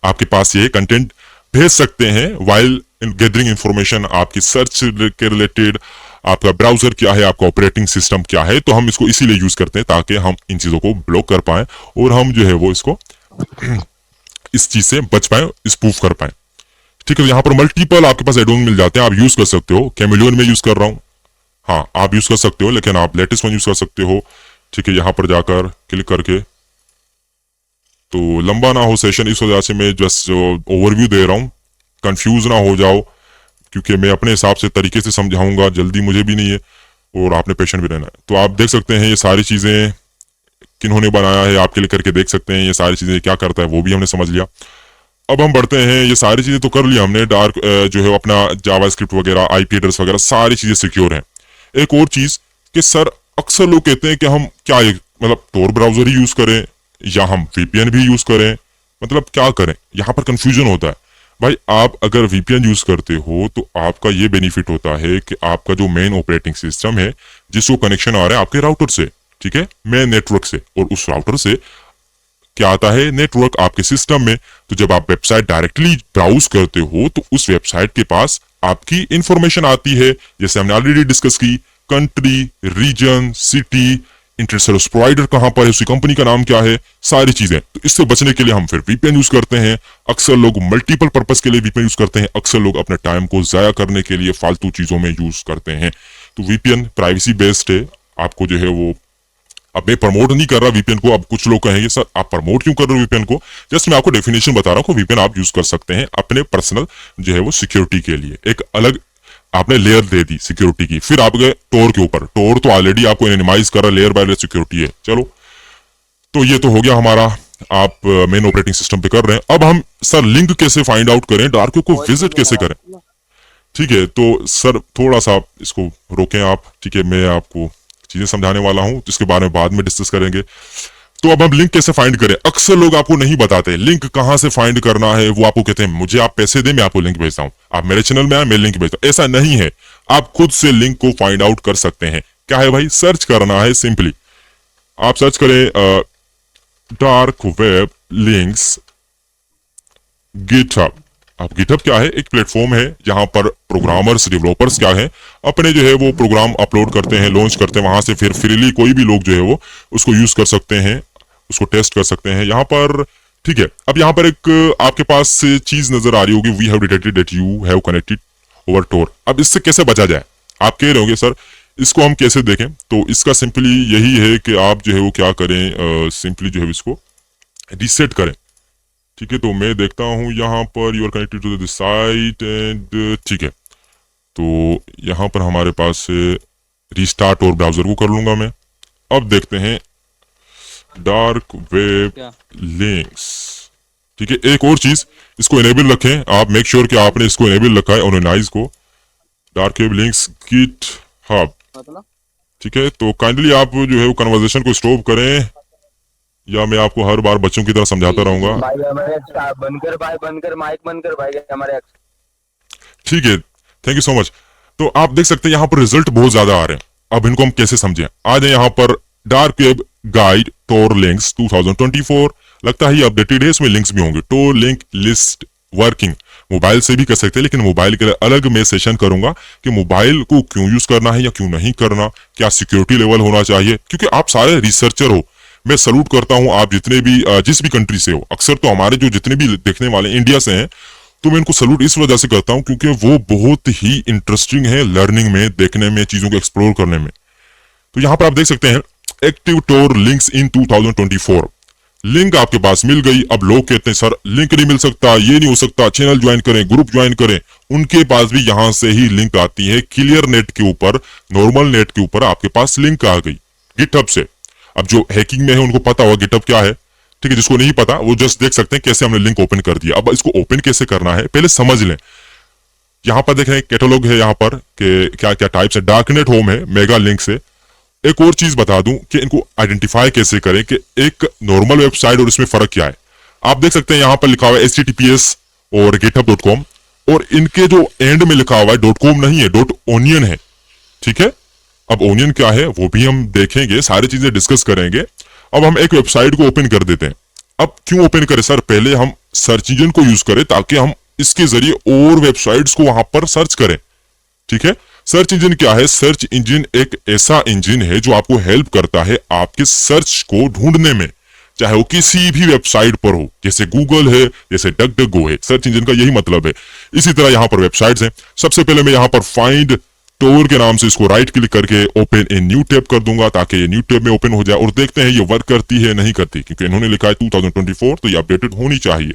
आपके पास ये कंटेंट भेज सकते हैं वाइल गैदरिंग इंफॉर्मेशन आपकी सर्च के रिलेटेड, आपका ब्राउजर क्या है, आपका ऑपरेटिंग सिस्टम क्या है। तो हम इसको इसीलिए यूज करते हैं ताकि हम इन चीजों को ब्लॉक कर पाए और हम जो है वो इसको इस चीज से बच पाए, स्पूफ कर पाए। ठीक है, यहाँ पर मल्टीपल आपके पास एडोन मिल जाते हैं, आप यूज कर सकते हो। कैमिलियन में यूज कर रहा हूँ, हाँ आप यूज कर सकते हो, लेकिन आप लेटेस्ट वन यूज कर सकते हो। ठीक है, यहाँ पर जाकर क्लिक करके, तो लंबा ना हो सेशन इस वजह से मैं जस्ट ओवरव्यू दे रहा हूँ, कंफ्यूज ना हो जाओ, क्योंकि मैं अपने हिसाब से तरीके से समझाऊंगा, जल्दी मुझे भी नहीं है और आपने पेशेंट भी रहना है। तो आप देख सकते हैं ये सारी चीजें किन्होंने बनाया है, आप क्लिक करके देख सकते हैं ये सारी चीजें क्या करता है, वो भी हमने समझ लिया। अब हम बढ़ते हैं, ये सारी चीजें तो कर लिया हमने, डार्क जो है अपना जावास्क्रिप्ट वगैरह, आईपी एड्रेस वगैरह सारी चीजें सिक्योर हैं। एक और चीज कि सर अक्सर लोग कहते हैं कि हम क्या मतलब टोर ब्राउजर ही यूज करें या हम वीपीएन भी यूज करें, मतलब क्या करें, यहाँ पर कंफ्यूजन होता है। भाई आप अगर वीपीएन यूज करते हो तो आपका ये बेनिफिट होता है कि आपका जो मेन ऑपरेटिंग सिस्टम है जिसको कनेक्शन आ रहा है आपके राउटर से, ठीक है, मेन नेटवर्क से, और उस राउटर से क्या आता है नेटवर्क आपके सिस्टम में। तो जब आप वेबसाइट डायरेक्टली ब्राउज करते हो तो उस वेबसाइट के पास आपकी इंफॉर्मेशन आती है, जैसे हमने ऑलरेडी डिस्कस की, country, region, city, internet service provider कहां पर है, उसकी कंपनी का नाम क्या है, सारी चीजें। तो इससे बचने के लिए हम फिर वीपीएन यूज करते हैं। अक्सर लोग मल्टीपल पर्पस के लिए वीपीएन यूज करते हैं, अक्सर लोग अपने टाइम को जाया करने के लिए फालतू चीजों में यूज करते हैं। तो वीपीएन प्राइवेसी बेस्ड है, आपको जो है वो, अब मैं प्रमोट नहीं कर रहा वीपीएन को। अब कुछ लोग कहेंगे सर आप प्रमोट क्यों कर रहे हो वीपीएन को, जस्ट मैं आपको डेफिनेशन बता रहा हूँ कि वीपीएन आप यूज कर सकते हैं अपने पर्सनल जो है वो सिक्योरिटी के लिए। एक अलग आपने लेयर दे दी सिक्योरिटी की, फिर आप गए टोर के ऊपर, टोर तो ऑलरेडी आपको एनिमाइज कर रहा, लेयर बाय लेयर सिक्योरिटी है। चलो, तो ये तो हो गया हमारा, आप मेन ऑपरेटिंग सिस्टम पे कर रहे हैं। अब हम सर लिंक कैसे फाइंड आउट करें, डार्क को विजिट कैसे करें। ठीक है, तो सर थोड़ा सा इसको रोकें आप, ठीक है, मैं आपको चीजें समझाने वाला हूं, जिसके बारे में बाद में डिस्कस करेंगे। तो अब हम लिंक कैसे फाइंड करें, अक्सर लोग आपको नहीं बताते लिंक कहां से फाइंड करना है। वो आपको कहते हैं मुझे आप पैसे दें मैं आपको लिंक भेजता हूं, आप मेरे चैनल में आए मैं लिंक भेजता हूं। ऐसा नहीं है, आप खुद से लिंक को फाइंड आउट कर सकते हैं। क्या है भाई, सर्च करना है सिंपली, आप सर्च करें डार्क वेब लिंक्स गिटहब। अब गिटहब क्या है, एक प्लेटफॉर्म है जहां पर प्रोग्रामर्स, डेवलपर्स क्या है, अपने जो है वो प्रोग्राम अपलोड करते हैं, लॉन्च करते हैं, वहां से फिर फ्रीली कोई भी लोग जो है वो उसको यूज कर सकते हैं, उसको टेस्ट कर सकते हैं यहाँ पर। ठीक है, अब यहाँ पर एक आपके पास चीज नजर आ रही होगी, we have detected that you have connected over Tor. अब इससे कैसे बचा जाए, आप कह रहे होंगे सर इसको हम कैसे देखें। तो इसका सिंपली यही है कि आप जो है वो क्या करें, सिंपली जो है इसको रीसेट करें। ठीक है, तो मैं देखता हूं यहाँ पर you are connected to this site and, ठीक है, तो यहाँ पर हमारे पास रीस्टार्ट और ब्राउजर को कर लूंगा मैं। अब देखते हैं डार्क वेब लिंक्स। ठीक है, एक और चीज, इसको इनेबल रखें आप, मेक श्योर कि आपने इसको इनेबल रखा है ऑर्गेनाइज को, डार्क वेब लिंक्स गिटहब। ठीक है, तो काइंडली आप जो है वो कन्वर्सेशन को स्टॉप करें, या मैं आपको हर बार बच्चों की तरह समझाता रहूंगा। भाई हमारे बनकर भाई, बनकर माइक बनकर भाई हमारे। ठीक है, थैंक यू सो मच। तो आप देख सकते हैं यहाँ पर रिजल्ट बहुत ज्यादा आ रहे हैं। अब इनको हम कैसे समझें, आ जाए यहाँ पर डार्क वेब गाइड टोर लिंक्स 2024, लगता है ये अपडेटेड है, इसमें लिंक्स भी होंगे। टोर लिंक लिस्ट वर्किंग, मोबाइल से भी कर सकते हैं, लेकिन मोबाइल के लिए अलग मैं सेशन करूंगा कि मोबाइल को क्यों यूज करना है या क्यों नहीं करना, क्या सिक्योरिटी लेवल होना चाहिए, क्योंकि आप सारे रिसर्चर हो। मैं सलूट करता हूं आप जितने भी जिस भी कंट्री से हो, अक्सर तो हमारे जो जितने भी देखने वाले इंडिया से हैं, तो मैं इनको सलूट इस वजह से करता हूं क्योंकि वो बहुत ही इंटरेस्टिंग है लर्निंग में, देखने में, चीजों को एक्सप्लोर करने में। तो यहाँ पर आप देख सकते हैं active Tor links in 2024, link आपके पास मिल गई। अब लोग कहते हैं सर लिंक नहीं मिल सकता, ये नहीं हो सकता, चैनल ज्वाइन करें, ग्रुप ज्वाइन करें, उनके पास भी यहां से ही लिंक आती है। क्लियर नेट के ऊपर, नॉर्मल नेट के ऊपर आपके पास लिंक आ गई गिटहब से। अब जो हैकिंग में है उनको पता होगा गिटहब क्या है, ठीक है, जिसको नहीं पता वो जस्ट देख सकते हैं कैसे हमने लिंक ओपन कर दिया। अब इसको ओपन कैसे करना है पहले समझ लें। यहाँ पर देखें कैटलॉग है, यहाँ पर के क्या क्या टाइप्स है, डार्कनेट होम है, मेगा लिंक से। एक और चीज बता दूं कि इनको आइडेंटिफाई कैसे करें कि एक नॉर्मल वेबसाइट और इसमें फर्क क्या है। आप देख सकते हैं यहाँ पर लिखा हुआ है https और github.com, और इनके जो एंड में लिखा हुआ है .com नहीं है, .onion है। ठीक है, अब ओनियन क्या है वो भी हम देखेंगे, सारी चीजें डिस्कस करेंगे। अब हम एक वेबसाइट को ओपन कर देते हैं। अब क्यों ओपन करें सर, पहले हम सर्च इंजन को यूज करें ताकि हम इसके जरिए और वेबसाइट्स को वहां पर सर्च करें। ठीक है, सर्च इंजन क्या है? सर्च इंजन एक ऐसा इंजन है जो आपको हेल्प करता है आपके सर्च को ढूंढने में, चाहे वो किसी भी वेबसाइट पर हो, जैसे गूगल है, जैसे डक है। सर्च इंजन का यही मतलब है। इसी तरह यहां पर वेबसाइट्स हैं। सबसे पहले मैं यहां पर फाइंड टोर के नाम से इसको राइट क्लिक करके ओपन ए न्यू टैब कर दूंगा ताकि ये न्यू टैब में ओपन हो जाए, और देखते हैं ये वर्क करती है नहीं करती, क्योंकि इन्होंने लिखा है 2024 तो ये अपडेटेड होनी चाहिए।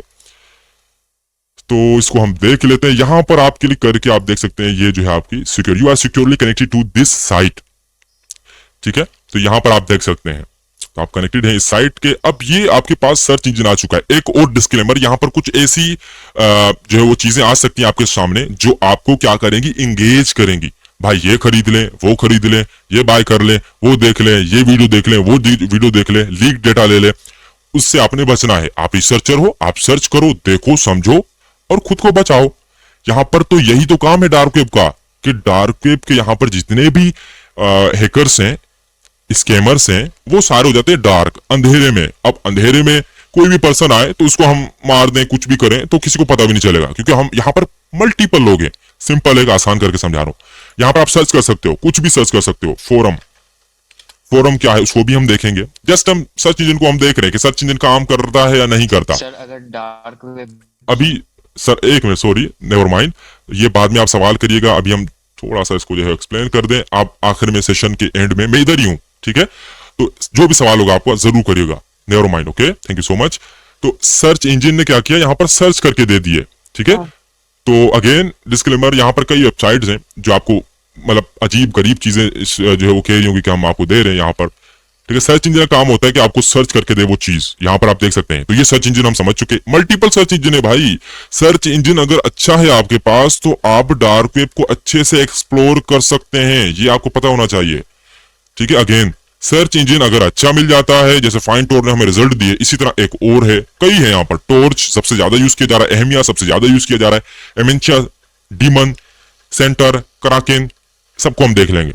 तो इसको हम देख लेते हैं। यहां पर आप क्लिक करके आप देख सकते हैं ये जो है आपकी secure, you are securely connected to this site. ठीक है, तो यहां पर आप देख सकते हैं तो आप कनेक्टेड हैं इस साइट के। अब ये आपके पास सर्च इंजन आ चुका है। एक और डिस्क्लेमर, यहां पर कुछ ऐसी जो है वो चीजें आ सकती हैं आपके सामने जो आपको क्या करेंगी, इंगेज करेंगी। भाई ये खरीद लें, वो खरीद लें, ये बाय कर लें, वो देख लें, ये वीडियो देख लें, वो वीडियो देख लें, लीक डेटा ले लें। उससे आपने बचना है। आप रिसर्चर हो, आप सर्च करो, देखो, समझो और खुद को बचाओ। यहां पर तो यही तो काम है डार्क वेब का, कि डार्क वेब के यहां पर जितने भी हैकर्स हैं, स्कैमर्स हैं, वो सारे हो जाते हैं डार्क, अंधेरे में। अब अंधेरे में कोई भी पर्सन आए तो उसको हम मार दें, कुछ भी करें तो किसी को पता भी नहीं चलेगा, क्योंकि हम यहाँ पर मल्टीपल लोग हैं। सिंपल एक आसान करके समझा रहा हूं। यहाँ पर आप सर्च कर सकते हो, कुछ भी सर्च कर सकते हो। फोरम क्या है उसको भी हम देखेंगे। जस्ट हम सर्च इंजन को हम देख रहे हैं कि सर्च इंजन काम करता है या नहीं करता। सर अगर डार्क वेब अभी सर एक मिनट, सॉरी, नेवर माइंड, ये बाद में आप सवाल करिएगा। अभी हम थोड़ा सा इसको जो है एक्सप्लेन कर दें। आप आखिर में सेशन के एंड में, मैं इधर ही हूं, ठीक है, तो जो भी सवाल होगा आपको जरूर करिएगा। Never mind, okay, thank you so much. तो सर्च इंजन ने क्या किया, यहाँ पर सर्च करके दे दिए। ठीक है, तो अगेन डिस्क्लेमर, यहाँ पर कई वेबसाइट्स हैं जो आपको मतलब अजीब गरीब चीजें जो है वो कह रही होंगी कि हम आपको दे रहे हैं यहाँ पर। ठीक है, सर्च इंजन का काम होता है कि आपको सर्च करके दे वो चीज। यहाँ पर आप देख सकते हैं, तो ये सर्च इंजन हम समझ चुके। मल्टीपल सर्च इंजन है भाई। सर्च इंजन अगर अच्छा है आपके पास तो आप डार्क वेब को अच्छे से एक्सप्लोर कर सकते हैं, ये आपको पता होना चाहिए। ठीक है, अगेन सर्च इंजन अगर अच्छा मिल जाता है, जैसे फाइंड टोर ने हमें रिजल्ट दिए, इसी तरह एक और है, कई है यहाँ पर। टॉर्च सबसे ज्यादा यूज किया जा रहा है, एहमिया सबसे ज्यादा यूज किया जा रहा है, एमेंशिया, डीमन, सेंटर, कराकेन, सबको हम देख लेंगे।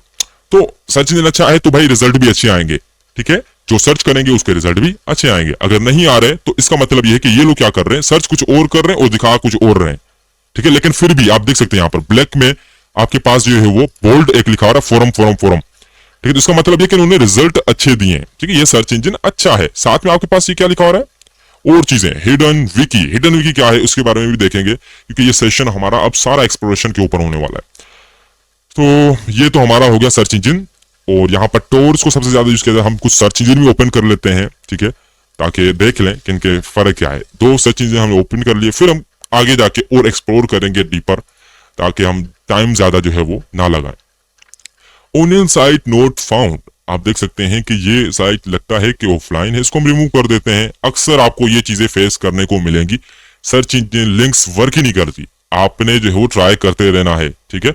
तो सर्च इंजन अच्छा है तो भाई रिजल्ट भी अच्छे आएंगे। ठीक है, जो सर्च करेंगे उसके रिजल्ट भी अच्छे आएंगे। अगर नहीं आ रहे तो इसका मतलब यह है कि ये लोग क्या कर रहे हैं, सर्च कुछ और कर रहे हैं और दिखा कुछ और रहे हैं। ठीक है, लेकिन फिर भी आप देख सकते हैं यहाँ पर ब्लैक में आपके पास जो है वो बोल्ड एक लिखा हो रहा है, फोरम। ठीक है, तो इसका मतलब ये कि उन्होंने रिजल्ट अच्छे दिए हैं। ठीक है, ये सर्च इंजन अच्छा है। साथ में आपके पास ये क्या लिखा हो रहा है, और चीजें, हिडन विकी क्या है उसके बारे में भी देखेंगे, क्योंकि ये सेशन हमारा अब सारा एक्सप्लोरेशन के ऊपर होने वाला है। तो ये तो हमारा हो गया सर्च इंजन, और यहाँ पर टोर्स को सबसे ज्यादा यूज किया जाए। हम कुछ सर्च इंजन भी ओपन कर लेते हैं, ठीक है, ताकि देख लें कि इनके फर्क क्या है। 2 सर्च इंजन हमने ओपन कर लिए, फिर हम आगे जाके और एक्सप्लोर करेंगे डीपर, ताकि हम टाइम ज्यादा जो है वो ना लगाएं। ओनियन साइट नोट फाउंड, आप देख सकते हैं कि ये साइट लगता है कि ऑफलाइन है, इसको हम रिमूव कर देते हैं। अक्सर आपको ये चीजें फेस करने को मिलेंगी, सर्च इंजन लिंक्स वर्क ही नहीं करती, आपने जो है वो ट्राई करते रहना है। ठीक है,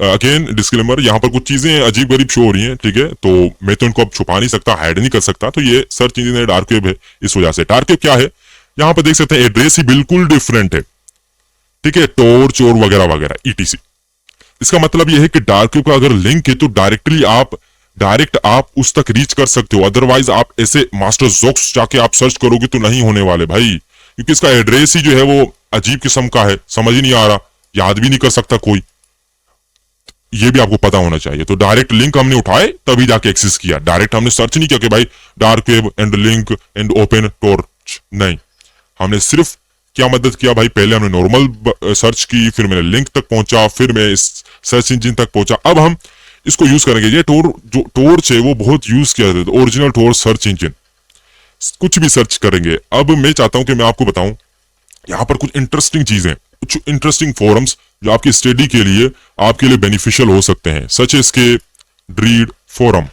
अगेन डिस्क्लेमर, यहाँ पर कुछ चीजें अजीब गरीब शो हो रही हैं। ठीक है, तो मैं तो इनको अब छुपा नहीं सकता, हाइड नहीं कर सकता। तो ये सर्च इंजन है, डार्क वेब है, इस वजह से। डार्क वेब क्या है, यहाँ पर देख सकते हैं एड्रेस ही बिल्कुल डिफरेंट है। ठीक है, टॉर्च और वगैरह वगैरह ETC। इसका मतलब यह है कि डार्क वेब का अगर लिंक है तो डायरेक्ट आप उस तक रीच कर सकते हो। अदरवाइज आप ऐसे मास्टर जोक्स जाके आप सर्च करोगे तो नहीं होने वाले भाई, क्योंकि इसका एड्रेस ही जो है वो अजीब किस्म का है, समझ ही नहीं आ रहा, याद भी नहीं कर सकता कोई। ये भी आपको पता होना चाहिए। तो डायरेक्ट लिंक हमने उठाए तभी जाके एक्सेस किया, डायरेक्ट हमने सर्च नहीं किया कि भाई dark web and link and open torch, नहीं। हमने सिर्फ क्या मदद किया भाई, पहले हमने नॉर्मल सर्च की, फिर मैंने लिंक तक पहुंचा, फिर मैं इस सर्च इंजन तक पहुंचा। अब हम इसको यूज करेंगे। ये जो टॉर्च है वो बहुत यूज किया जाता है, ओरिजिनल टॉर्च सर्च इंजन, कुछ भी सर्च करेंगे। अब मैं चाहता हूं कि मैं आपको बताऊं यहाँ पर कुछ इंटरेस्टिंग चीजें, कुछ इंटरेस्टिंग फोरम्स जो आपकी स्टडी के लिए आपके लिए बेनिफिशियल हो सकते हैं, सच एज के ड्रीड फोरम।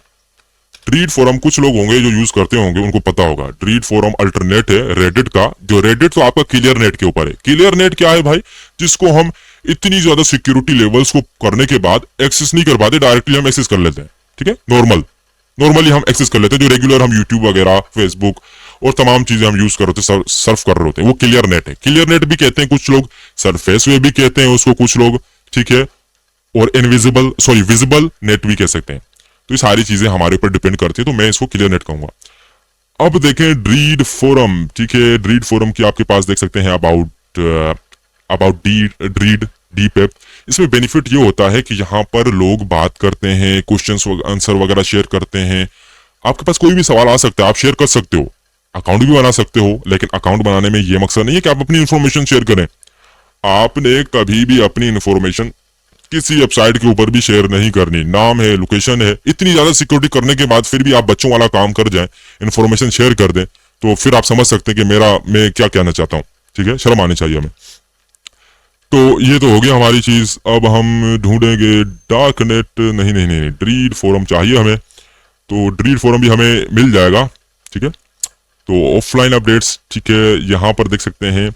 ड्रीड फोरम कुछ लोग होंगे जो यूज करते होंगे, उनको पता होगा। ड्रीड फोरम अल्टरनेट है रेडिट का, जो रेडिट तो आपका क्लियर नेट के ऊपर है। क्लियर नेट क्या है भाई, जिसको हम इतनी ज्यादा सिक्योरिटी लेवल्स को करने के बाद एक्सेस नहीं कर पाते, डायरेक्टली हम एक्सेस कर लेते हैं। ठीक है, नॉर्मली हम एक्सेस कर लेते हैं, जो रेगुलर हम यूट्यूब वगैरह, फेसबुक और तमाम चीजें हम यूज कर रहे होते, सर्फ कर रहे होते हैं, वो क्लियर नेट है। क्लियर नेट भी कहते हैं कुछ लोग, सरफेस वे भी कहते हैं उसको कुछ लोग, ठीक है, और विजिबल नेट भी कह सकते हैं। तो ये सारी चीजें हमारे ऊपर डिपेंड करती है, तो मैं इसको क्लियर नेट कहूंगा। अब देखें ड्रीड फोरम, ठीक है, ड्रीड फोरम की आपके पास देख सकते हैं अबाउट ड्रीड डीप ऐप। इसमें बेनिफिट ये होता है कि यहाँ पर लोग बात करते हैं, क्वेश्चंस आंसर वगैरह शेयर करते हैं। आपके पास कोई भी सवाल आ सकता है, आप शेयर कर सकते हो, अकाउंट भी बना सकते हो, लेकिन अकाउंट बनाने में ये मकसद नहीं है कि आप अपनी इंफॉर्मेशन शेयर करें। आपने कभी भी अपनी इंफॉर्मेशन किसी वेबसाइट के ऊपर भी शेयर नहीं करनी। नाम है, लोकेशन है, इतनी ज्यादा सिक्योरिटी करने के बाद फिर भी आप बच्चों वाला काम कर जाएं, इंफॉर्मेशन शेयर कर दें, तो फिर आप समझ सकते हैं कि मैं क्या कहना चाहता हूँ। ठीक है, शर्म आनी चाहिए हमें। तो ये तो हो गया हमारी चीज। अब हम ढूंढेंगे डार्क नेट, नहीं, ड्रीड फोरम चाहिए हमें, तो ड्रीड फोरम भी हमें मिल जाएगा। ठीक है, तो ऑफलाइन अपडेट्स, ठीक है, यहाँ पर देख सकते हैं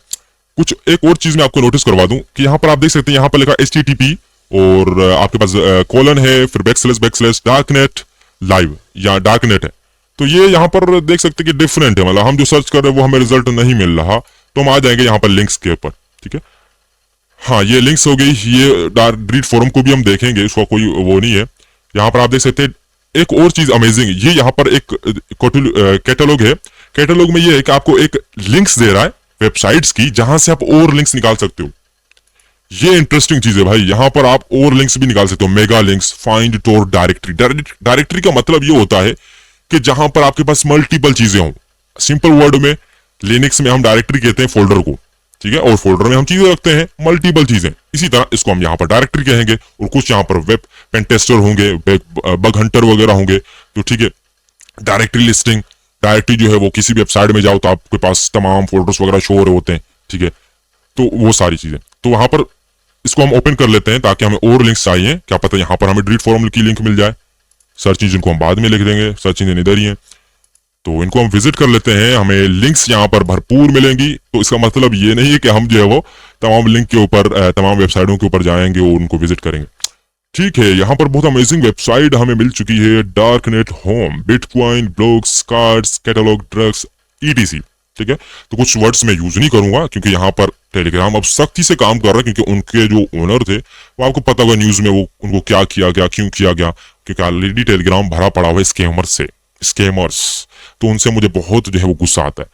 कुछ। एक और चीज मैं आपको नोटिस करवा दूं कि यहाँ पर आप देख सकते हैं, यहाँ पर लिखा HTTP और आपके पास कॉलन है, फिर बैकस्लैश डार्क नेट लाइव या डार्क नेट है। तो ये यहाँ पर देख सकते हैं कि डिफरेंट है, मतलब हम जो सर्च कर रहे हैं वो हमें रिजल्ट नहीं मिल रहा, तो हम आ जाएंगे यहाँ पर लिंक्स के ऊपर। ठीक है, हाँ, ये लिंक्स हो गई। ये ड्रीड फोरम को भी हम देखेंगे, इसका कोई वो नहीं है। यहाँ पर आप देख सकते हैं एक और चीज अमेजिंग, ये यहाँ पर एक कैटलॉग है। कैटलॉग में ये है कि आपको एक लिंक्स दे रहा है वेबसाइट्स की, जहां से आप और लिंक्स निकाल सकते हो। ये इंटरेस्टिंग चीज है भाई, यहां पर आप और लिंक्स भी निकाल सकते हो, मेगा लिंक्स, फाइंड टोर डायरेक्टरी। डायरेक्टरी का मतलब ये होता है कि जहां पर आपके पास मल्टीपल चीजें हों। सिंपल वर्ड में, लिनक्स में हम डायरेक्टरी कहते हैं फोल्डर को, ठीक है, और फोल्डर में हम चीजें रखते हैं, मल्टीपल चीजें। इसी तरह इसको हम यहाँ पर डायरेक्टरी कहेंगे, और कुछ यहाँ पर वेब पेन टेस्टर होंगे, बग हंटर वगैरह होंगे, तो ठीक है। डायरेक्टरी लिस्टिंग, डायरेक्टरी जो है वो किसी भी वेबसाइट में जाओ तो आपके पास तमाम फोल्डर्स वगैरह शो हो रहे होते हैं, ठीक है, तो वो सारी चीजें। तो वहां पर इसको हम ओपन कर लेते हैं ताकि हमें और लिंक्स चाहिए, क्या पता यहाँ पर हमें ड्रीड फोरम की लिंक मिल जाए। सर्च इंजन को हम बाद में लिख देंगे, सर्च इंजन इधर ही है, तो इनको हम विजिट कर लेते हैं, हमें लिंक्स यहाँ पर भरपूर मिलेंगी। तो इसका मतलब ये नहीं है कि हम जो है वो तमाम लिंक के ऊपर, तमाम वेबसाइटों के ऊपर जाएंगे और उनको विजिट करेंगे। ठीक है, यहाँ पर बहुत अमेजिंग वेबसाइट हमें मिल चुकी है, dark net home, bitcoin, blogs, cards, catalogue, drugs, ETC। ठीक है, तो कुछ वर्ड्स मैं यूज नहीं करूंगा क्योंकि यहाँ पर टेलीग्राम अब सख्ती से काम कर रहा है, क्योंकि उनके जो ओनर थे वो आपको पता होगा न्यूज में वो उनको क्या किया गया, क्यों किया गया, क्योंकि ऑलरेडी टेलीग्राम भरा पड़ा हुआ है स्कैमर्स। तो उनसे मुझे बहुत जो है वो गुस्सा आता है।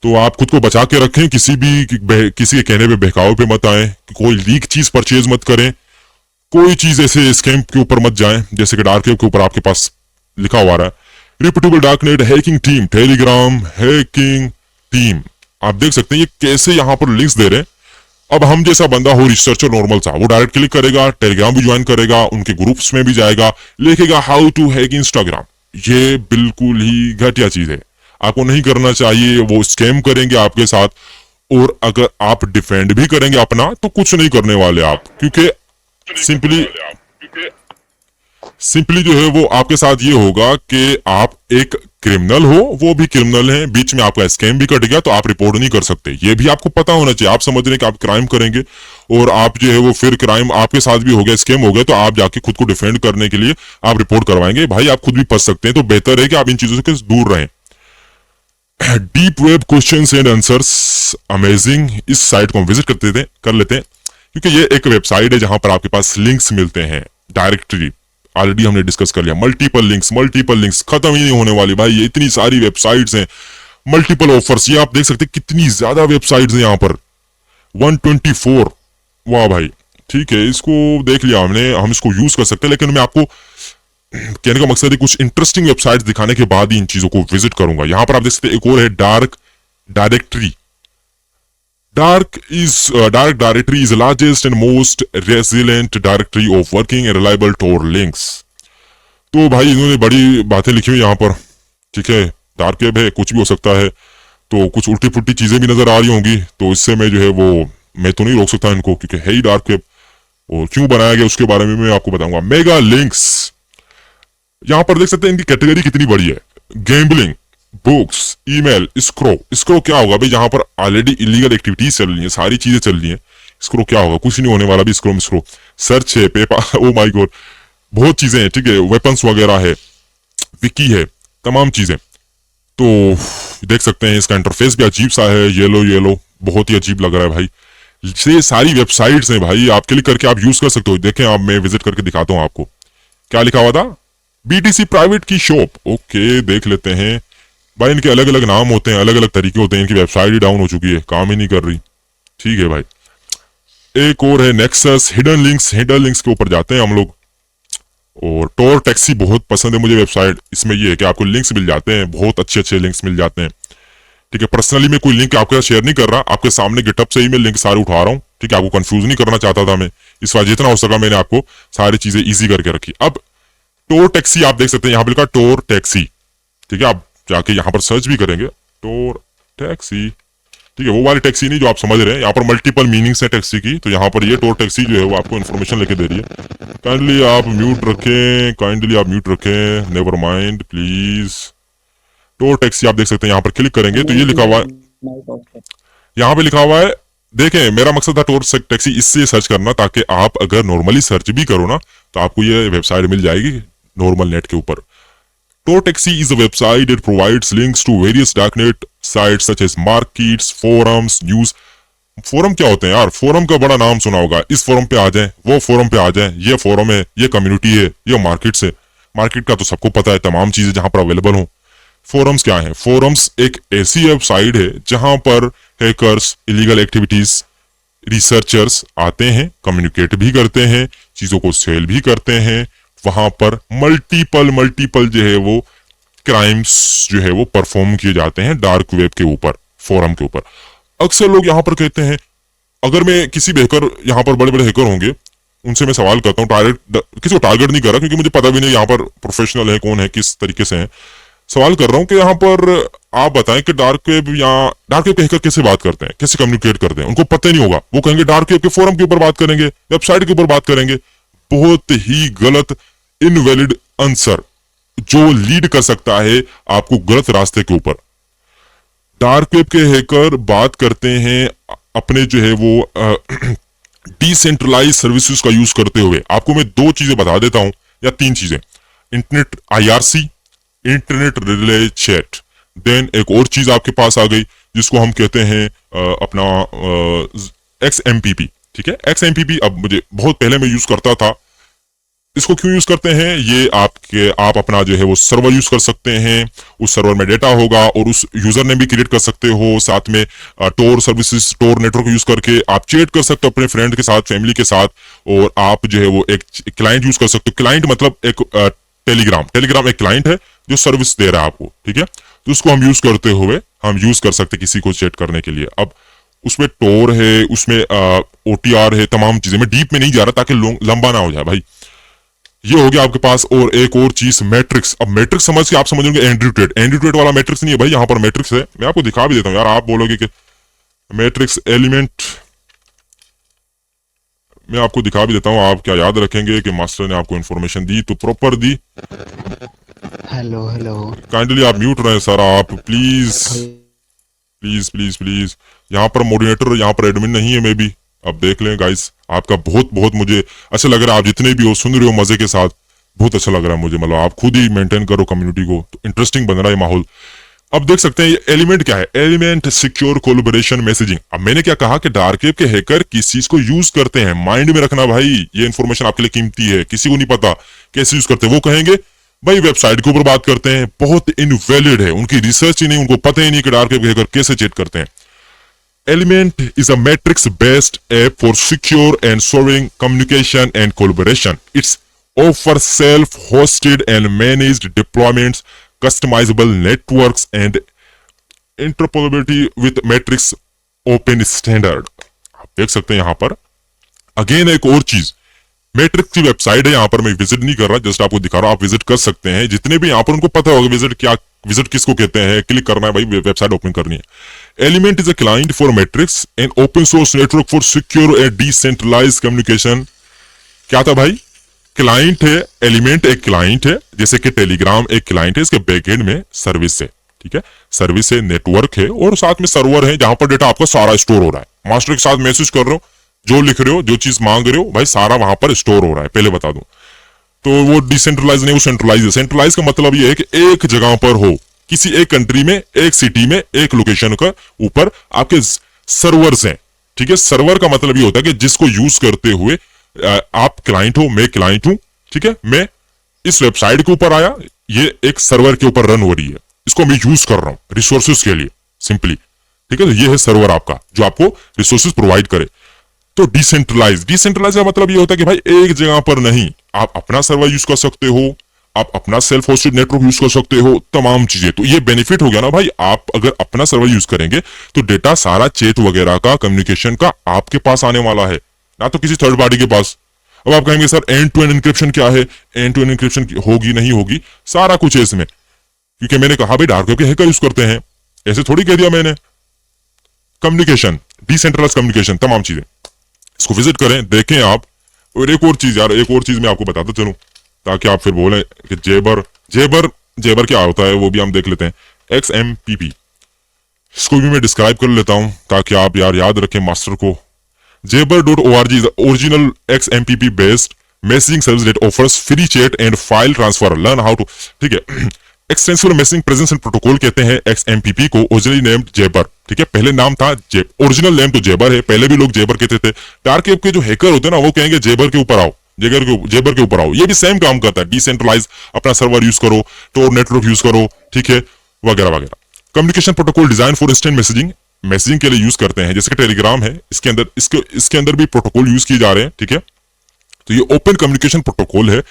तो आप खुद को बचा के रखें, किसी के कहने पे बहकावे पे मत आए, कोई लीक चीज परचेज मत करें, कोई चीज ऐसे स्कैम के ऊपर मत जाएं, जैसे कि डार्क वेब के ऊपर आपके पास लिखा हुआ रहा है reputable darknet hacking team, Telegram hacking team. आप देख सकते हैं ये कैसे यहाँ पर लिंक्स दे रहे हैं। अब हम जैसा बंदा हो, रिसर्चर नॉर्मल सा, वो डायरेक्ट क्लिक करेगा, टेलीग्राम भी ज्वाइन करेगा, उनके ग्रुप्स में भी जाएगा, लिखेगा हाउ टू हैक इंस्टाग्राम। ये बिल्कुल ही घटिया चीज है, आपको नहीं करना चाहिए। वो स्कैम करेंगे आपके साथ, और अगर आप डिफेंड भी करेंगे अपना तो कुछ नहीं करने वाले आप, क्योंकि सिंपली जो है वो आपके साथ ये होगा कि आप एक क्रिमिनल हो, वो भी क्रिमिनल है, बीच में आपका स्कैम भी कट गया तो आप रिपोर्ट नहीं कर सकते। ये भी आपको पता होना चाहिए। आप समझ रहे हैं कि आप क्राइम करेंगे और आप जो है वो फिर क्राइम आपके साथ भी हो गया, स्कैम हो गया, तो आप जाके खुद को डिफेंड करने के लिए आप रिपोर्ट करवाएंगे, भाई आप खुद भी फंस सकते हैं। तो बेहतर है कि आप इन चीजों से दूर रहें। Deep web questions and answers, amazing. इस साइट को हम विजिट कर लेते हैं क्योंकि ये एक वेबसाइट है जहां पर आपके पास लिंक्स मिलते हैं। डायरेक्टरी ऑलरेडी हमने डिस्कस कर लिया, मल्टीपल लिंक्स खत्म ही नहीं होने वाली भाई, ये इतनी सारी वेबसाइट्स हैं, मल्टीपल ऑफर्स। ये आप देख सकते हैं कितनी ज्यादा वेबसाइट्स हैं यहाँ पर, 124। वाह भाई, ठीक है, इसको देख लिया हमने, हम इसको यूज कर सकते हैं, लेकिन मैं आपको कहने का मकसद है कुछ इंटरेस्टिंग वेबसाइट्स दिखाने के बाद ही इन चीजों को विजिट करूंगा। यहां पर आप देख सकते हैं एक और है dark directory. Dark directory is the largest and most resilient directory of working and reliable Tor links. तो भाई इन्होंने बड़ी बातें लिखी हुई यहाँ पर, ठीक है, डार्क वेब है, कुछ भी हो सकता है, तो कुछ उल्टी पुल्टी चीजें भी नजर आ रही होंगी, तो इससे मैं जो है वो मैं तो नहीं रोक सकता इनको, क्योंकि है ही डार्क वेब, और क्यों बनाया गया उसके बारे में मैं आपको बताऊंगा। मेगा लिंक्स, यहाँ पर देख सकते हैं इनकी कैटेगरी कितनी बड़ी है। Gambling, books, email, स्क्रो। स्क्रो क्या होगा भाई, यहाँ पर ऑलरेडी इलीगल एक्टिविटीज चल रही है, सारी चीजें चल रही है। स्क्रो क्या होगा, कुछ नहीं होने वाला भी। स्क्रो में स्क्रो सर्च है, पेपर ओ माय गॉड, बहुत चीजें हैं, ठीक है, वेपन्स वगैरह है, विकी है, तमाम चीजें। तो देख सकते हैं इसका इंटरफेस भी अजीब सा है, येलो येलो, बहुत ही अजीब लग रहा है भाई। ये सारी वेबसाइट्स हैं भाई, आप क्लिक करके आप यूज कर सकते हो। देखें आप, मैं विजिट करके दिखाता हूँ आपको क्या लिखा हुआ था, BTC प्राइवेट की शॉप। ओके, देख लेते हैं भाई। इनके अलग अलग नाम होते हैं, अलग अलग तरीके होते हैं। इनकी वेबसाइट ही डाउन हो चुकी है, काम ही नहीं कर रही। ठीक है भाई, एक और है nexus hidden links. Hidden links के ऊपर जाते हैं हम लोग। और टोर टैक्सी बहुत पसंद है मुझे वेबसाइट। इसमें ये है कि आपको लिंक्स मिल जाते हैं, बहुत अच्छे अच्छे लिंक्स मिल जाते हैं। ठीक है, पर्सनली मैं कोई लिंक आपके साथ शेयर नहीं कर रहा, आपके सामने गिटअप से ही मैं लिंक सारे उठा रहा हूँ। ठीक है, आपको कंफ्यूज नहीं करना चाहता था मैं, इस बार जितना हो सका मैंने आपको सारी चीजें इजी करके रखी। अब टोर टैक्सी आप देख सकते हैं, यहाँ पे लिखा टोर टैक्सी। ठीक है, आप जाके यहाँ पर सर्च भी करेंगे टोर टैक्सी। ठीक है, वो वाली टैक्सी नहीं जो आप समझ रहे हैं, यहाँ पर मल्टीपल मीनिंग्स है टैक्सी की। तो यहाँ पर ये टोर टैक्सी जो है वो आपको इन्फॉर्मेशन लेके दे रही है। काइंडली आप म्यूट रखें, काइंडली आप म्यूट रखें, never mind please. Tor taxi आप देख सकते हैं, यहाँ पर क्लिक करेंगे तो ये लिखा हुआ है, यहाँ पे लिखा हुआ है। देखें, मेरा मकसद था टोर टैक्सी इससे सर्च करना, ताकि आप अगर नॉर्मली सर्च भी करो ना तो आपको ये वेबसाइट मिल जाएगी नॉर्मल नेट के ऊपर। Tor Taxi is a website that provides links to various darknet sites such as markets, forums, news. Forum क्या होते हैं यार, फोरम का बड़ा नाम सुना होगा। इस फोरम पे आ जाएं, वो फोरम पे आ जाएं, ये फोरम है, ये कम्युनिटी है, ये मार्केट्स है। मार्केट का तो सबको पता है, तमाम चीजें जहां पर अवेलेबल हो। फोरम्स क्या है, फोरम्स एक ऐसी वेबसाइट है जहां पर हैकर्स, इलीगल एक्टिविटीज, रिसर्चर्स आते हैं, कम्युनिकेट भी करते हैं, चीजों को सेल भी करते हैं। वहां पर मल्टीपल जो है वो क्राइम्स जो है वो परफॉर्म किए जाते हैं डार्क वेब के ऊपर, फोरम के ऊपर। अक्सर लोग यहाँ पर कहते हैं, अगर मैं किसी भी हैकर, यहाँ पर बड़े बड़े हैकर होंगे, उनसे मैं सवाल करता हूँ, डायरेक्ट किसी को टारगेट नहीं कर रहा क्योंकि मुझे पता भी नहीं यहाँ पर प्रोफेशनल है कौन है, किस तरीके से है। सवाल कर रहा हूँ कि यहाँ पर आप बताएं कि डार्क वेब के हैकर कैसे बात करते हैं, कैसे कम्युनिकेट करते हैं। उनको पता ही नहीं होगा, वो कहेंगे डार्क वेब के फोरम के ऊपर बात करेंगे, वेबसाइट के ऊपर बात करेंगे। बहुत ही गलत, इनवैलिड आंसर जो लीड कर सकता है आपको गलत रास्ते के ऊपर। डार्क वेब के हैकर बात करते हैं अपने जो है वो डिसेंट्रलाइज सर्विसेज का यूज करते हुए। आपको मैं दो चीजें बता देता हूं या तीन चीजें, internet IRC, internet relay chat, then एक और चीज आपके पास आ गई जिसको हम कहते हैं अपना XMPP। ठीक है, XMPP अब मुझे बहुत पहले मैं यूज करता था। इसको क्यों यूज करते हैं, ये आप अपना जो है वो सर्वर यूज कर सकते हैं, उस सर्वर में डेटा होगा और उस यूजर ने भी क्रिएट कर सकते हो। साथ में टोर सर्विसेज, टोर नेटवर्क यूज करके आप चैट कर सकते हो अपने फ्रेंड के साथ, फैमिली के साथ। और आप जो है वो एक क्लाइंट यूज कर सकते हो। क्लाइंट मतलब एक टेलीग्राम एक क्लाइंट है जो सर्विस दे रहा है आपको। ठीक है, तो उसको हम यूज करते हुए हम यूज कर सकते किसी को चैट करने के लिए। अब उसमें टोर है, उसमें OTR है, तमाम चीजें। मैं डीप में नहीं जा रहा ताकि लंबा ना हो जाए भाई। ये हो गया आपके पास। और एक और चीज मैट्रिक्स। अब मैट्रिक्स समझ के आप समझोगे एंड्रॉइड वाला मैट्रिक्स नहीं है भाई, यहाँ पर मैट्रिक्स है। मैं आपको दिखा भी देता हूँ यार, आप बोलोगे कि मैट्रिक्स एलिमेंट, मैं आपको दिखा भी देता हूँ। आप क्या याद रखेंगे कि मास्टर ने आपको इन्फॉर्मेशन दी तो प्रॉपर दी। हेलो हेलो, काइंडली आप म्यूट रहे सर, आप प्लीज प्लीज प्लीज प्लीज। यहाँ पर मॉडरेटर, यहाँ पर एडमिन नहीं है मे बी। अब देख लें गाइस, आपका बहुत मुझे अच्छा लग रहा है। आप जितने भी हो सुन रहे हो मजे के साथ, बहुत अच्छा लग रहा है मुझे। मतलब आप खुद ही मेंटेन करो कम्युनिटी को, तो इंटरेस्टिंग बन रहा है माहौल। अब देख सकते हैं ये एलिमेंट क्या है, एलिमेंट सिक्योर कोलैबोरेशन मैसेजिंग। अब मैंने क्या कहा कि डार्क वेब के हैकर किस चीज को यूज करते हैं, माइंड में रखना भाई, ये इन्फॉर्मेशन आपके लिए कीमती है। किसी को नहीं पता कैसे यूज करते हैं। वो कहेंगे भाई वेबसाइट के ऊपर बात करते हैं, बहुत इनवैलिड है, उनकी रिसर्च ही नहीं, उनको पता ही नहीं कि डार्क वेब के हैकर कैसे चेक करते हैं। Element is a matrix-based app for secure and soaring communication and collaboration. It offers self-hosted and managed deployments, customizable networks, and interoperability with Matrix Open Standard. आप देख सकते हैं यहाँ पर अगेन एक और चीज, मैट्रिक्स की वेबसाइट है। यहाँ पर मैं विजिट नहीं कर रहा, जस्ट आपको दिखा रहा हूँ। आप विजिट कर सकते हैं, जितने भी यहाँ पर उनको पता होगा विजिट किसको कहते हैं, क्लिक करना है भाई, वेबसाइट ओपन करनी है। Element is a client for Matrix and open source network for secure and decentralised communication. क्या था भाई, क्लाइंट है, एलिमेंट एक क्लाइंट है, जैसे कि टेलीग्राम एक क्लाइंट है, इसके बैकएंड में सर्विस है, ठीक है, सर्विस है, नेटवर्क है और साथ में सर्वर है जहां पर डेटा आपका सारा स्टोर हो रहा है। मास्टर के साथ मैसेज कर रहे हो, जो लिख रहे हो, जो चीज मांग रहे हो भाई सारा वहां पर स्टोर हो रहा है, पहले बता दूं। तो वो डिसेंट्रलाइज नहीं, वो सेंट्रलाइज है। सेंट्रलाइज का मतलब ये है कि एक जगह पर हो, किसी एक कंट्री में, एक सिटी में, एक लोकेशन का ऊपर आपके सर्वर्स हैं, ठीक है। सर्वर का मतलब ये होता है कि जिसको यूज करते हुए आप क्लाइंट हो, मैं क्लाइंट हूं, ठीक है, मैं इस वेबसाइट के ऊपर आया, ये एक सर्वर के ऊपर रन हो रही है, इसको मैं यूज कर रहा हूं रिसोर्सेज के लिए सिंपली, ठीक है। तो ये है सर्वर आपका जो आपको रिसोर्सेज प्रोवाइड करे। तो डिसेंट्रलाइज, डिसेंट्रलाइज का मतलब ये होता है कि भाई एक जगह पर नहीं, आप अपना सर्वर यूज कर सकते हो, आप अपना सेल्फ होस्टेड नेटवर्क यूज कर सकते हो, तमाम चीजें। तो ये बेनिफिट हो गया ना भाई, आप अगर अपना सर्वर यूज करेंगे तो डेटा सारा चैट वगैरह का, कम्युनिकेशन का आपके पास आने वाला है, ना तो किसी थर्ड पार्टी के पास। अब आप कहेंगे sir end to end encryption क्या है, एंड टू एंड इंक्रिप्शन होगी नहीं होगी, सारा कुछ है इसमें, क्योंकि मैंने कहा भाई डार्क वेब के हैकर यूज करते हैं, ऐसे थोड़ी कह दिया मैंने। कम्युनिकेशन, डिसेंट्रलाइज कम्युनिकेशन, तमाम चीजें, इसको विजिट करें, देखें आप। और एक और चीज यार, एक और चीज मैं आपको बताता चलूं ताकि आप फिर बोलें कि जेबर जेबर जेबर क्या होता है, वो भी हम देख लेते हैं। XMPP, इसको भी मैं डिस्क्राइब कर लेता हूं ताकि आप यार याद रखें मास्टर को। Jabber.org is the original XMPP based messaging service that offers free chat and file transfer. Learn how to, ठीक है। Extensive messaging presence and protocol कहते हैं XMPP को, ओरिजिनली नेम्ड जेबर, ठीक है। पहले नाम था ओरिजिनल नेम तो जेबर है, पहले भी लोग जेबर कहते थे। डार्क वेब के जो हैकर होते हैं ना, वो कहेंगे जेबर के ऊपर आओ, जेबर के ऊपर आओ। ये भी सेम काम करता है, डिसेंट्रलाइज, अपना सर्वर यूज करो, टोर नेटवर्क यूज करो, ठीक है, वगैरह वगैरह। Communication protocol design for instant messaging, messaging के लिए यूज करते हैं, जैसे कि टेलीग्राम है, इसके अंदर इसके अंदर भी प्रोटोकॉल यूज किए जा रहे हैं, ठीक है। तो ये ओपन कम्युनिकेशन प्रोटोकॉल है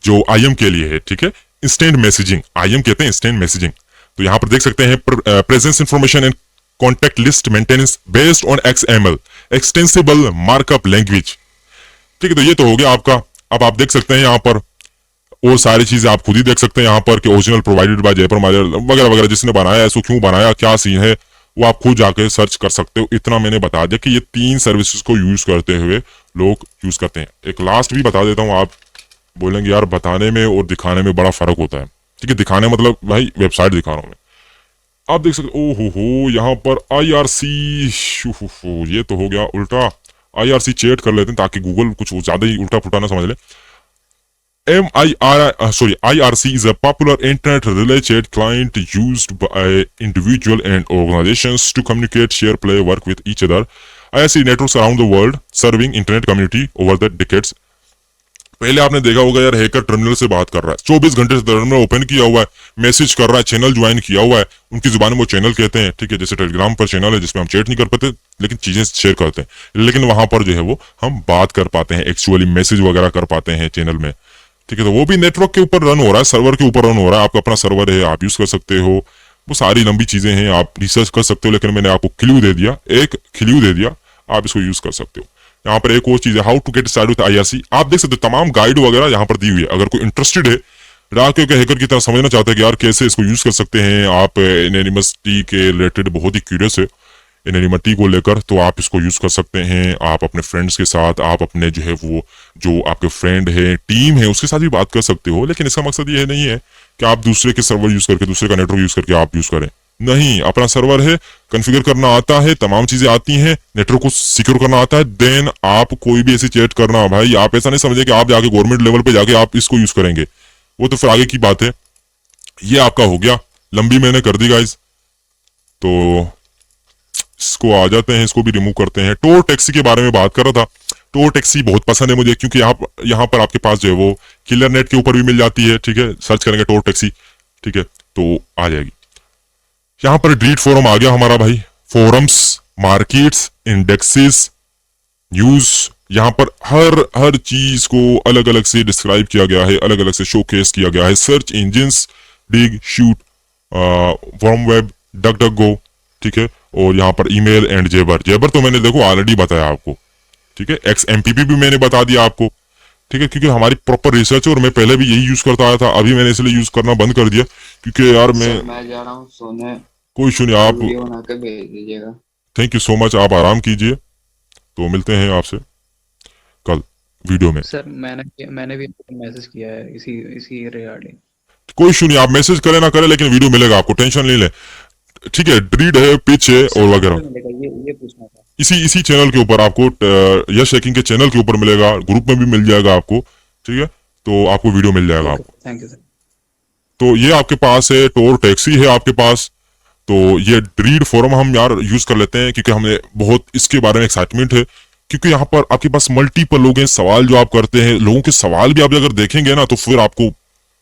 जो IM के लिए है, ठीक है। इंस्टेंट मैसेजिंग, IM कहते हैं इंस्टेंट मैसेजिंग। तो यहां पर देख सकते हैं presence information and contact list maintenance based on XML, extensible markup language, ठीक है। तो ये तो हो गया आपका। अब आप देख सकते हैं यहाँ पर और सारी चीजें आप खुद ही देख सकते हैं यहाँ पर कि ओरिजिनल प्रोवाइडेड बाय जयपुर वगैरह वगैरह, जिसने बनाया है, इसको क्यों बनाया, क्या सीन है, वो आप खुद जाके सर्च कर सकते हो। इतना मैंने बता दिया कि ये 3 सर्विसेज को यूज करते हुए लोग यूज करते हैं। एक लास्ट भी बता देता हूँ, आप बोलेंगे यार बताने में और दिखाने में बड़ा फर्क होता है, ठीक है। दिखाने मतलब भाई वेबसाइट दिखा रहा हूँ मैं, आप देख सकते ओ हो यहाँ पर IRC, ये तो हो गया उल्टा। IRC चैट कर लेते हैं ताकि गूगल कुछ ज्यादा ही उल्टा पुल्टा ना समझ ले। IRC is a popular internet relay chat client used by individual and organizations to communicate, share, play, work with each other. IRC networks around the world serving internet community over the decades. पहले आपने देखा होगा यार, हैकर टर्मिनल से बात कर रहा है, 24 घंटे से टर्मिनल ओपन किया हुआ है, मैसेज कर रहा है, चैनल ज्वाइन किया हुआ है, उनकी जुबान में वो चैनल कहते हैं, ठीक है। जैसे टेलीग्राम पर चैनल है जिसमें हम चैट नहीं कर पाते लेकिन चीजें शेयर करते हैं, लेकिन वहां पर जो है वो हम बात कर पाते हैं, एक्चुअली मैसेज वगैरह कर पाते हैं चैनल में, ठीक है। तो वो भी नेटवर्क के ऊपर रन हो रहा है, सर्वर के ऊपर रन हो रहा है, आपका अपना सर्वर है, आप यूज कर सकते हो। वो सारी लंबी चीजें हैं, आप रिसर्च कर सकते हो, लेकिन मैंने आपको क्लू दे दिया, एक क्लू दे दिया, आप इसको यूज कर सकते हो। यहाँ पर एक और चीज है, how to get started with IRC, आप देख सकते हो तमाम गाइड वगैरह यहाँ पर दी हुई है। अगर कोई इंटरेस्टेड है डार्क वेब के हैकर की तरह समझना चाहता है कि यार कैसे इसको यूज कर सकते हैं, आप एनोनिमसिटी के रिलेटेड बहुत ही क्यूरियस है एनोनिमिटी को लेकर, तो आप इसको यूज कर सकते हैं। आप अपने फ्रेंड्स के साथ, आप अपने जो है वो जो आपके फ्रेंड है, टीम है, उसके साथ भी बात कर सकते हो। लेकिन इसका मकसद ये नहीं है कि आप दूसरे के सर्वर यूज करके, दूसरे का नेटवर्क यूज करके आप यूज करें, नहीं। अपना सर्वर है, कॉन्फ़िगर करना आता है, तमाम चीजें आती हैं, नेटवर्क को सिक्योर करना आता है, देन आप कोई भी ऐसी चैट करना, भाई आप ऐसा नहीं समझे कि आप जाके गवर्नमेंट लेवल पे जाके आप इसको यूज करेंगे, वो तो फिर आगे की बात है। ये आपका हो गया, लंबी मैंने कर दी गाइज। तो इसको आ जाते हैं, इसको भी रिमूव करते हैं। टोर टैक्सी के बारे में बात कर रहा था। टोर टैक्सी बहुत पसंद है मुझे, क्योंकि यहाँ पर आपके पास जो है वो किलर नेट के ऊपर भी मिल जाती है, ठीक है। सर्च करेंगे टोर टैक्सी, ठीक है, तो आ जाएगी। यहाँ पर डिलीट फोरम आ गया हमारा भाई, फोरम्स, मार्केट्स, इंडेक्सेस, न्यूज, यहाँ पर हर चीज को अलग अलग से डिस्क्राइब किया गया है, अलग अलग से शोकेस किया गया है। Search engines, dig, shoot, worm web, DuckDuckGo, ठीक है। और यहाँ पर ईमेल एंड जेबर, जेबर तो मैंने देखो ऑलरेडी बताया आपको, ठीक है। XMPP भी मैंने बता दिया आपको, ठीक है, क्योंकि हमारी प्रॉपर रिसर्च है और मैं पहले भी यही यूज करता आया था। अभी मैंने इसलिए यूज करना बंद कर दिया क्योंकि यार मैं जा रहा हूँ सोने, कोई सुनिए आप, वीडियो बना के भेज दीजिएगा। थैंक यू सो मच, आप आराम कीजिए, तो मिलते हैं आपसे कल। वीडियो में। सर मैंने भी मैसेज किया है इसी इसी रिगार्डिंग। कोई इशू नहीं, आप मैसेज करें ना करें लेकिन वीडियो मिलेगा आपको, टेंशन नहीं ले। ठीक है, ड्रीड है, पिच है सर और कहाँ वगैरह। पे मिलेगा ये पूछना था। इसी इसी चैनल के ऊपर आपको यश हैकिंग के चैनल के ऊपर मिलेगा, ग्रुप में भी मिल जाएगा आपको। ठीक है, तो आपको वीडियो मिल जाएगा ओके, आपको। Thank you sir. तो ये आपके पास है, टोर टैक्सी है आपके पास। तो ये ड्रीड फोरम हम यार यूज कर लेते हैं क्योंकि हमें बहुत इसके बारे में एक्साइटमेंट है, क्योंकि यहाँ पर आपके पास मल्टीपल लोग हैं, सवाल जो आप करते हैं, लोगों के सवाल भी आप अगर देखेंगे ना तो फिर आपको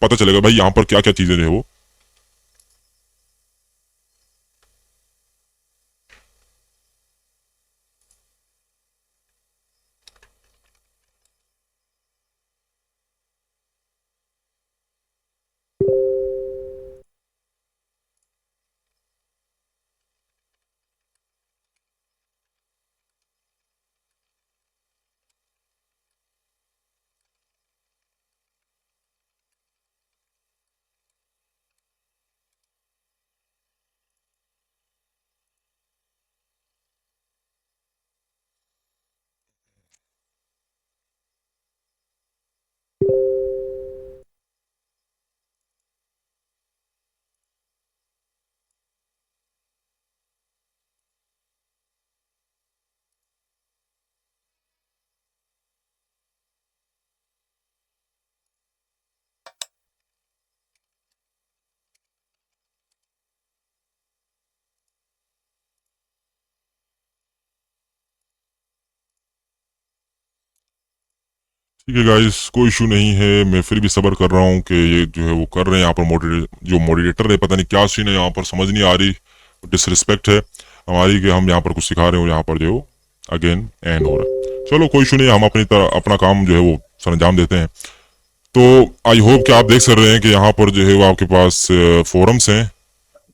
पता चलेगा भाई यहाँ पर क्या क्या चीजें जो है वो। ठीक है गाइस, कोई इशू नहीं है, मैं फिर भी सब्र कर रहा हूँ कि ये जो है वो कर रहे हैं यहाँ पर जो मॉडरेटर है, पता नहीं क्या सीन है यहाँ पर, समझ नहीं आ रही। डिसरिस्पेक्ट है हमारी कि हम यहाँ पर कुछ सिखा रहे हो, यहाँ पर जो अगेन एंड हो रहा है। चलो कोई इशू नहीं, हम अपनी तरह अपना काम जो है वो सरंजाम देते हैं। तो आई होप कि आप देख सक रहे हैं कि यहाँ पर जो है वो आपके पास फोरम्स हैं।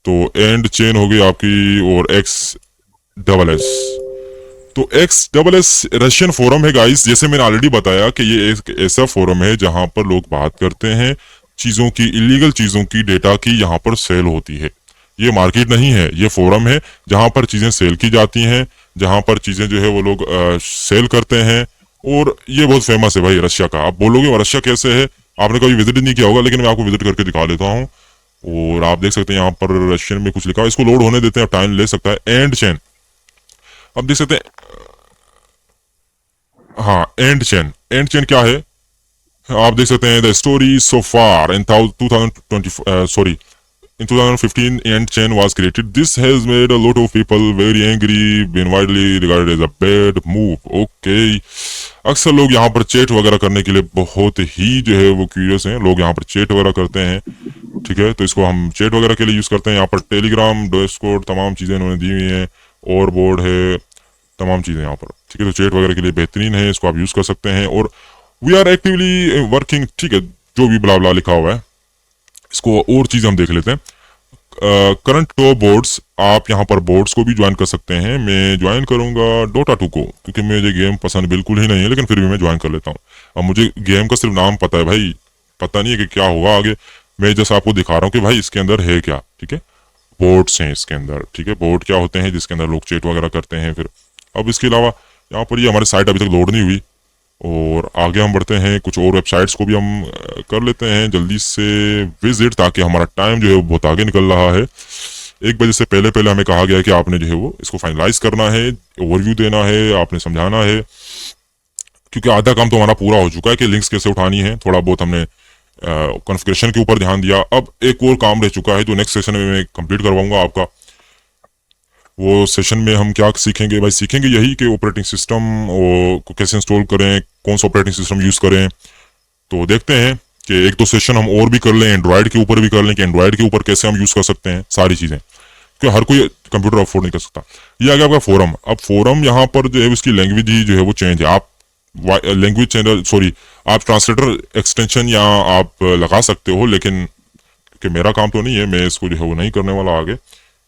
तो एंड चेन हो गई आपकी और XSS। तो XSS रशियन फोरम है गाइस, जैसे मैंने ऑलरेडी बताया कि ये एक ऐसा फोरम है जहां पर लोग बात करते हैं चीजों की, इलीगल चीजों की, डेटा की यहाँ पर सेल होती है। ये मार्केट नहीं है, ये फोरम है जहां पर चीजें सेल की जाती हैं, जहां पर चीजें जो है वो लोग सेल करते हैं। और ये बहुत फेमस है भाई रशिया का। आप बोलोगे रशिया कैसे है, आपने कभी विजिट नहीं किया होगा, लेकिन मैं आपको विजिट करके दिखा देता हूँ। और आप देख सकते हैं यहाँ पर रशियन में कुछ लिखा है, इसको लोड होने देते हैं, टाइम ले सकता है। एंड चेन अब देख सकते हैं, हाँ एंड चेन क्या है आप देख सकते हैं। The story so far in 2020 sorry in 2015 end chain was created. This has made a lot of people very angry, been widely regarded as a bad move. Okay, अक्सर लोग यहाँ पर चैट वगैरह करने के लिए बहुत ही जो है वो क्यूरियस हैं, लोग यहाँ पर चैट वगैरह करते हैं। ठीक है, तो इसको हम चैट वगैरह के लिए यूज करते हैं। यहाँ पर टेलीग्राम, डिस्कॉर्ड, तमाम चीजें इन्होंने दी हुई हैं, और बोर्ड है, तमाम चीजें यहाँ पर। ठीक है, तो चैट वगैरह के लिए बेहतरीन है, इसको आप यूज कर सकते हैं। और वी आर एक्टिवली वर्किंग, ठीक है, जो भी ब्ला ब्ला लिखा हुआ है, इसको और चीज हम देख लेते हैं। करंट टॉप बोर्ड्स, आप यहाँ पर बोर्ड्स को भी ज्वाइन कर सकते हैं। मैं ज्वाइन करूंगा Dota 2 को, क्योंकि मुझे गेम पसंद बिल्कुल ही नहीं है, लेकिन फिर भी मैं ज्वाइन कर लेता हूँ। अब मुझे गेम का सिर्फ नाम पता है भाई, पता नहीं है कि क्या होगा आगे। मैं जैसा आपको दिखा रहा हूँ कि भाई इसके अंदर है क्या। ठीक है, बोर्ड्स हैं इसके अंदर। ठीक है, बोर्ड क्या होते हैं जिसके अंदर लोग चैट वगैरह करते हैं। फिर अब इसके अलावा यहाँ पर ये हमारी साइट अभी तक लोड नहीं हुई, और आगे हम बढ़ते हैं, कुछ और वेबसाइट्स को भी हम कर लेते हैं जल्दी से विजिट, ताकि हमारा टाइम जो है वो बहुत आगे निकल रहा है। 1 बजे से पहले पहले हमें कहा गया है कि आपने जो है वो इसको फाइनलाइज करना है, ओवरव्यू देना है, आपने समझाना है, क्योंकि आधा काम तो हमारा पूरा हो चुका है कि लिंक्स कैसे उठानी है। थोड़ा बहुत हमने कॉन्फ़िगरेशन के ऊपर ध्यान दिया। अब एक और काम रह चुका है जो नेक्स्ट सेशन में मैं कंप्लीट करवाऊंगा आपका। वो सेशन में हम क्या सीखेंगे भाई, सीखेंगे यही कि ऑपरेटिंग सिस्टम को कैसे इंस्टॉल करें, कौन सा ऑपरेटिंग सिस्टम यूज करें। तो देखते हैं कि 1-2 सेशन हम और भी कर लें, एंड्रॉयड के ऊपर भी कर लें कि एंड्रॉयड के ऊपर कैसे हम यूज कर सकते हैं सारी चीजें, क्योंकि हर कोई कंप्यूटर अफोर्ड नहीं कर सकता। ये आ गया आपका फोरम। अब फोरम यहाँ पर जो है उसकी लैंग्वेज ही जो है वो चेंज है। आप लैंग्वेज चैनल सॉरी आप ट्रांसलेटर एक्सटेंशन यहाँ आप लगा सकते हो, लेकिन कि मेरा काम तो नहीं है, मैं इसको जो है वो नहीं करने वाला आगे।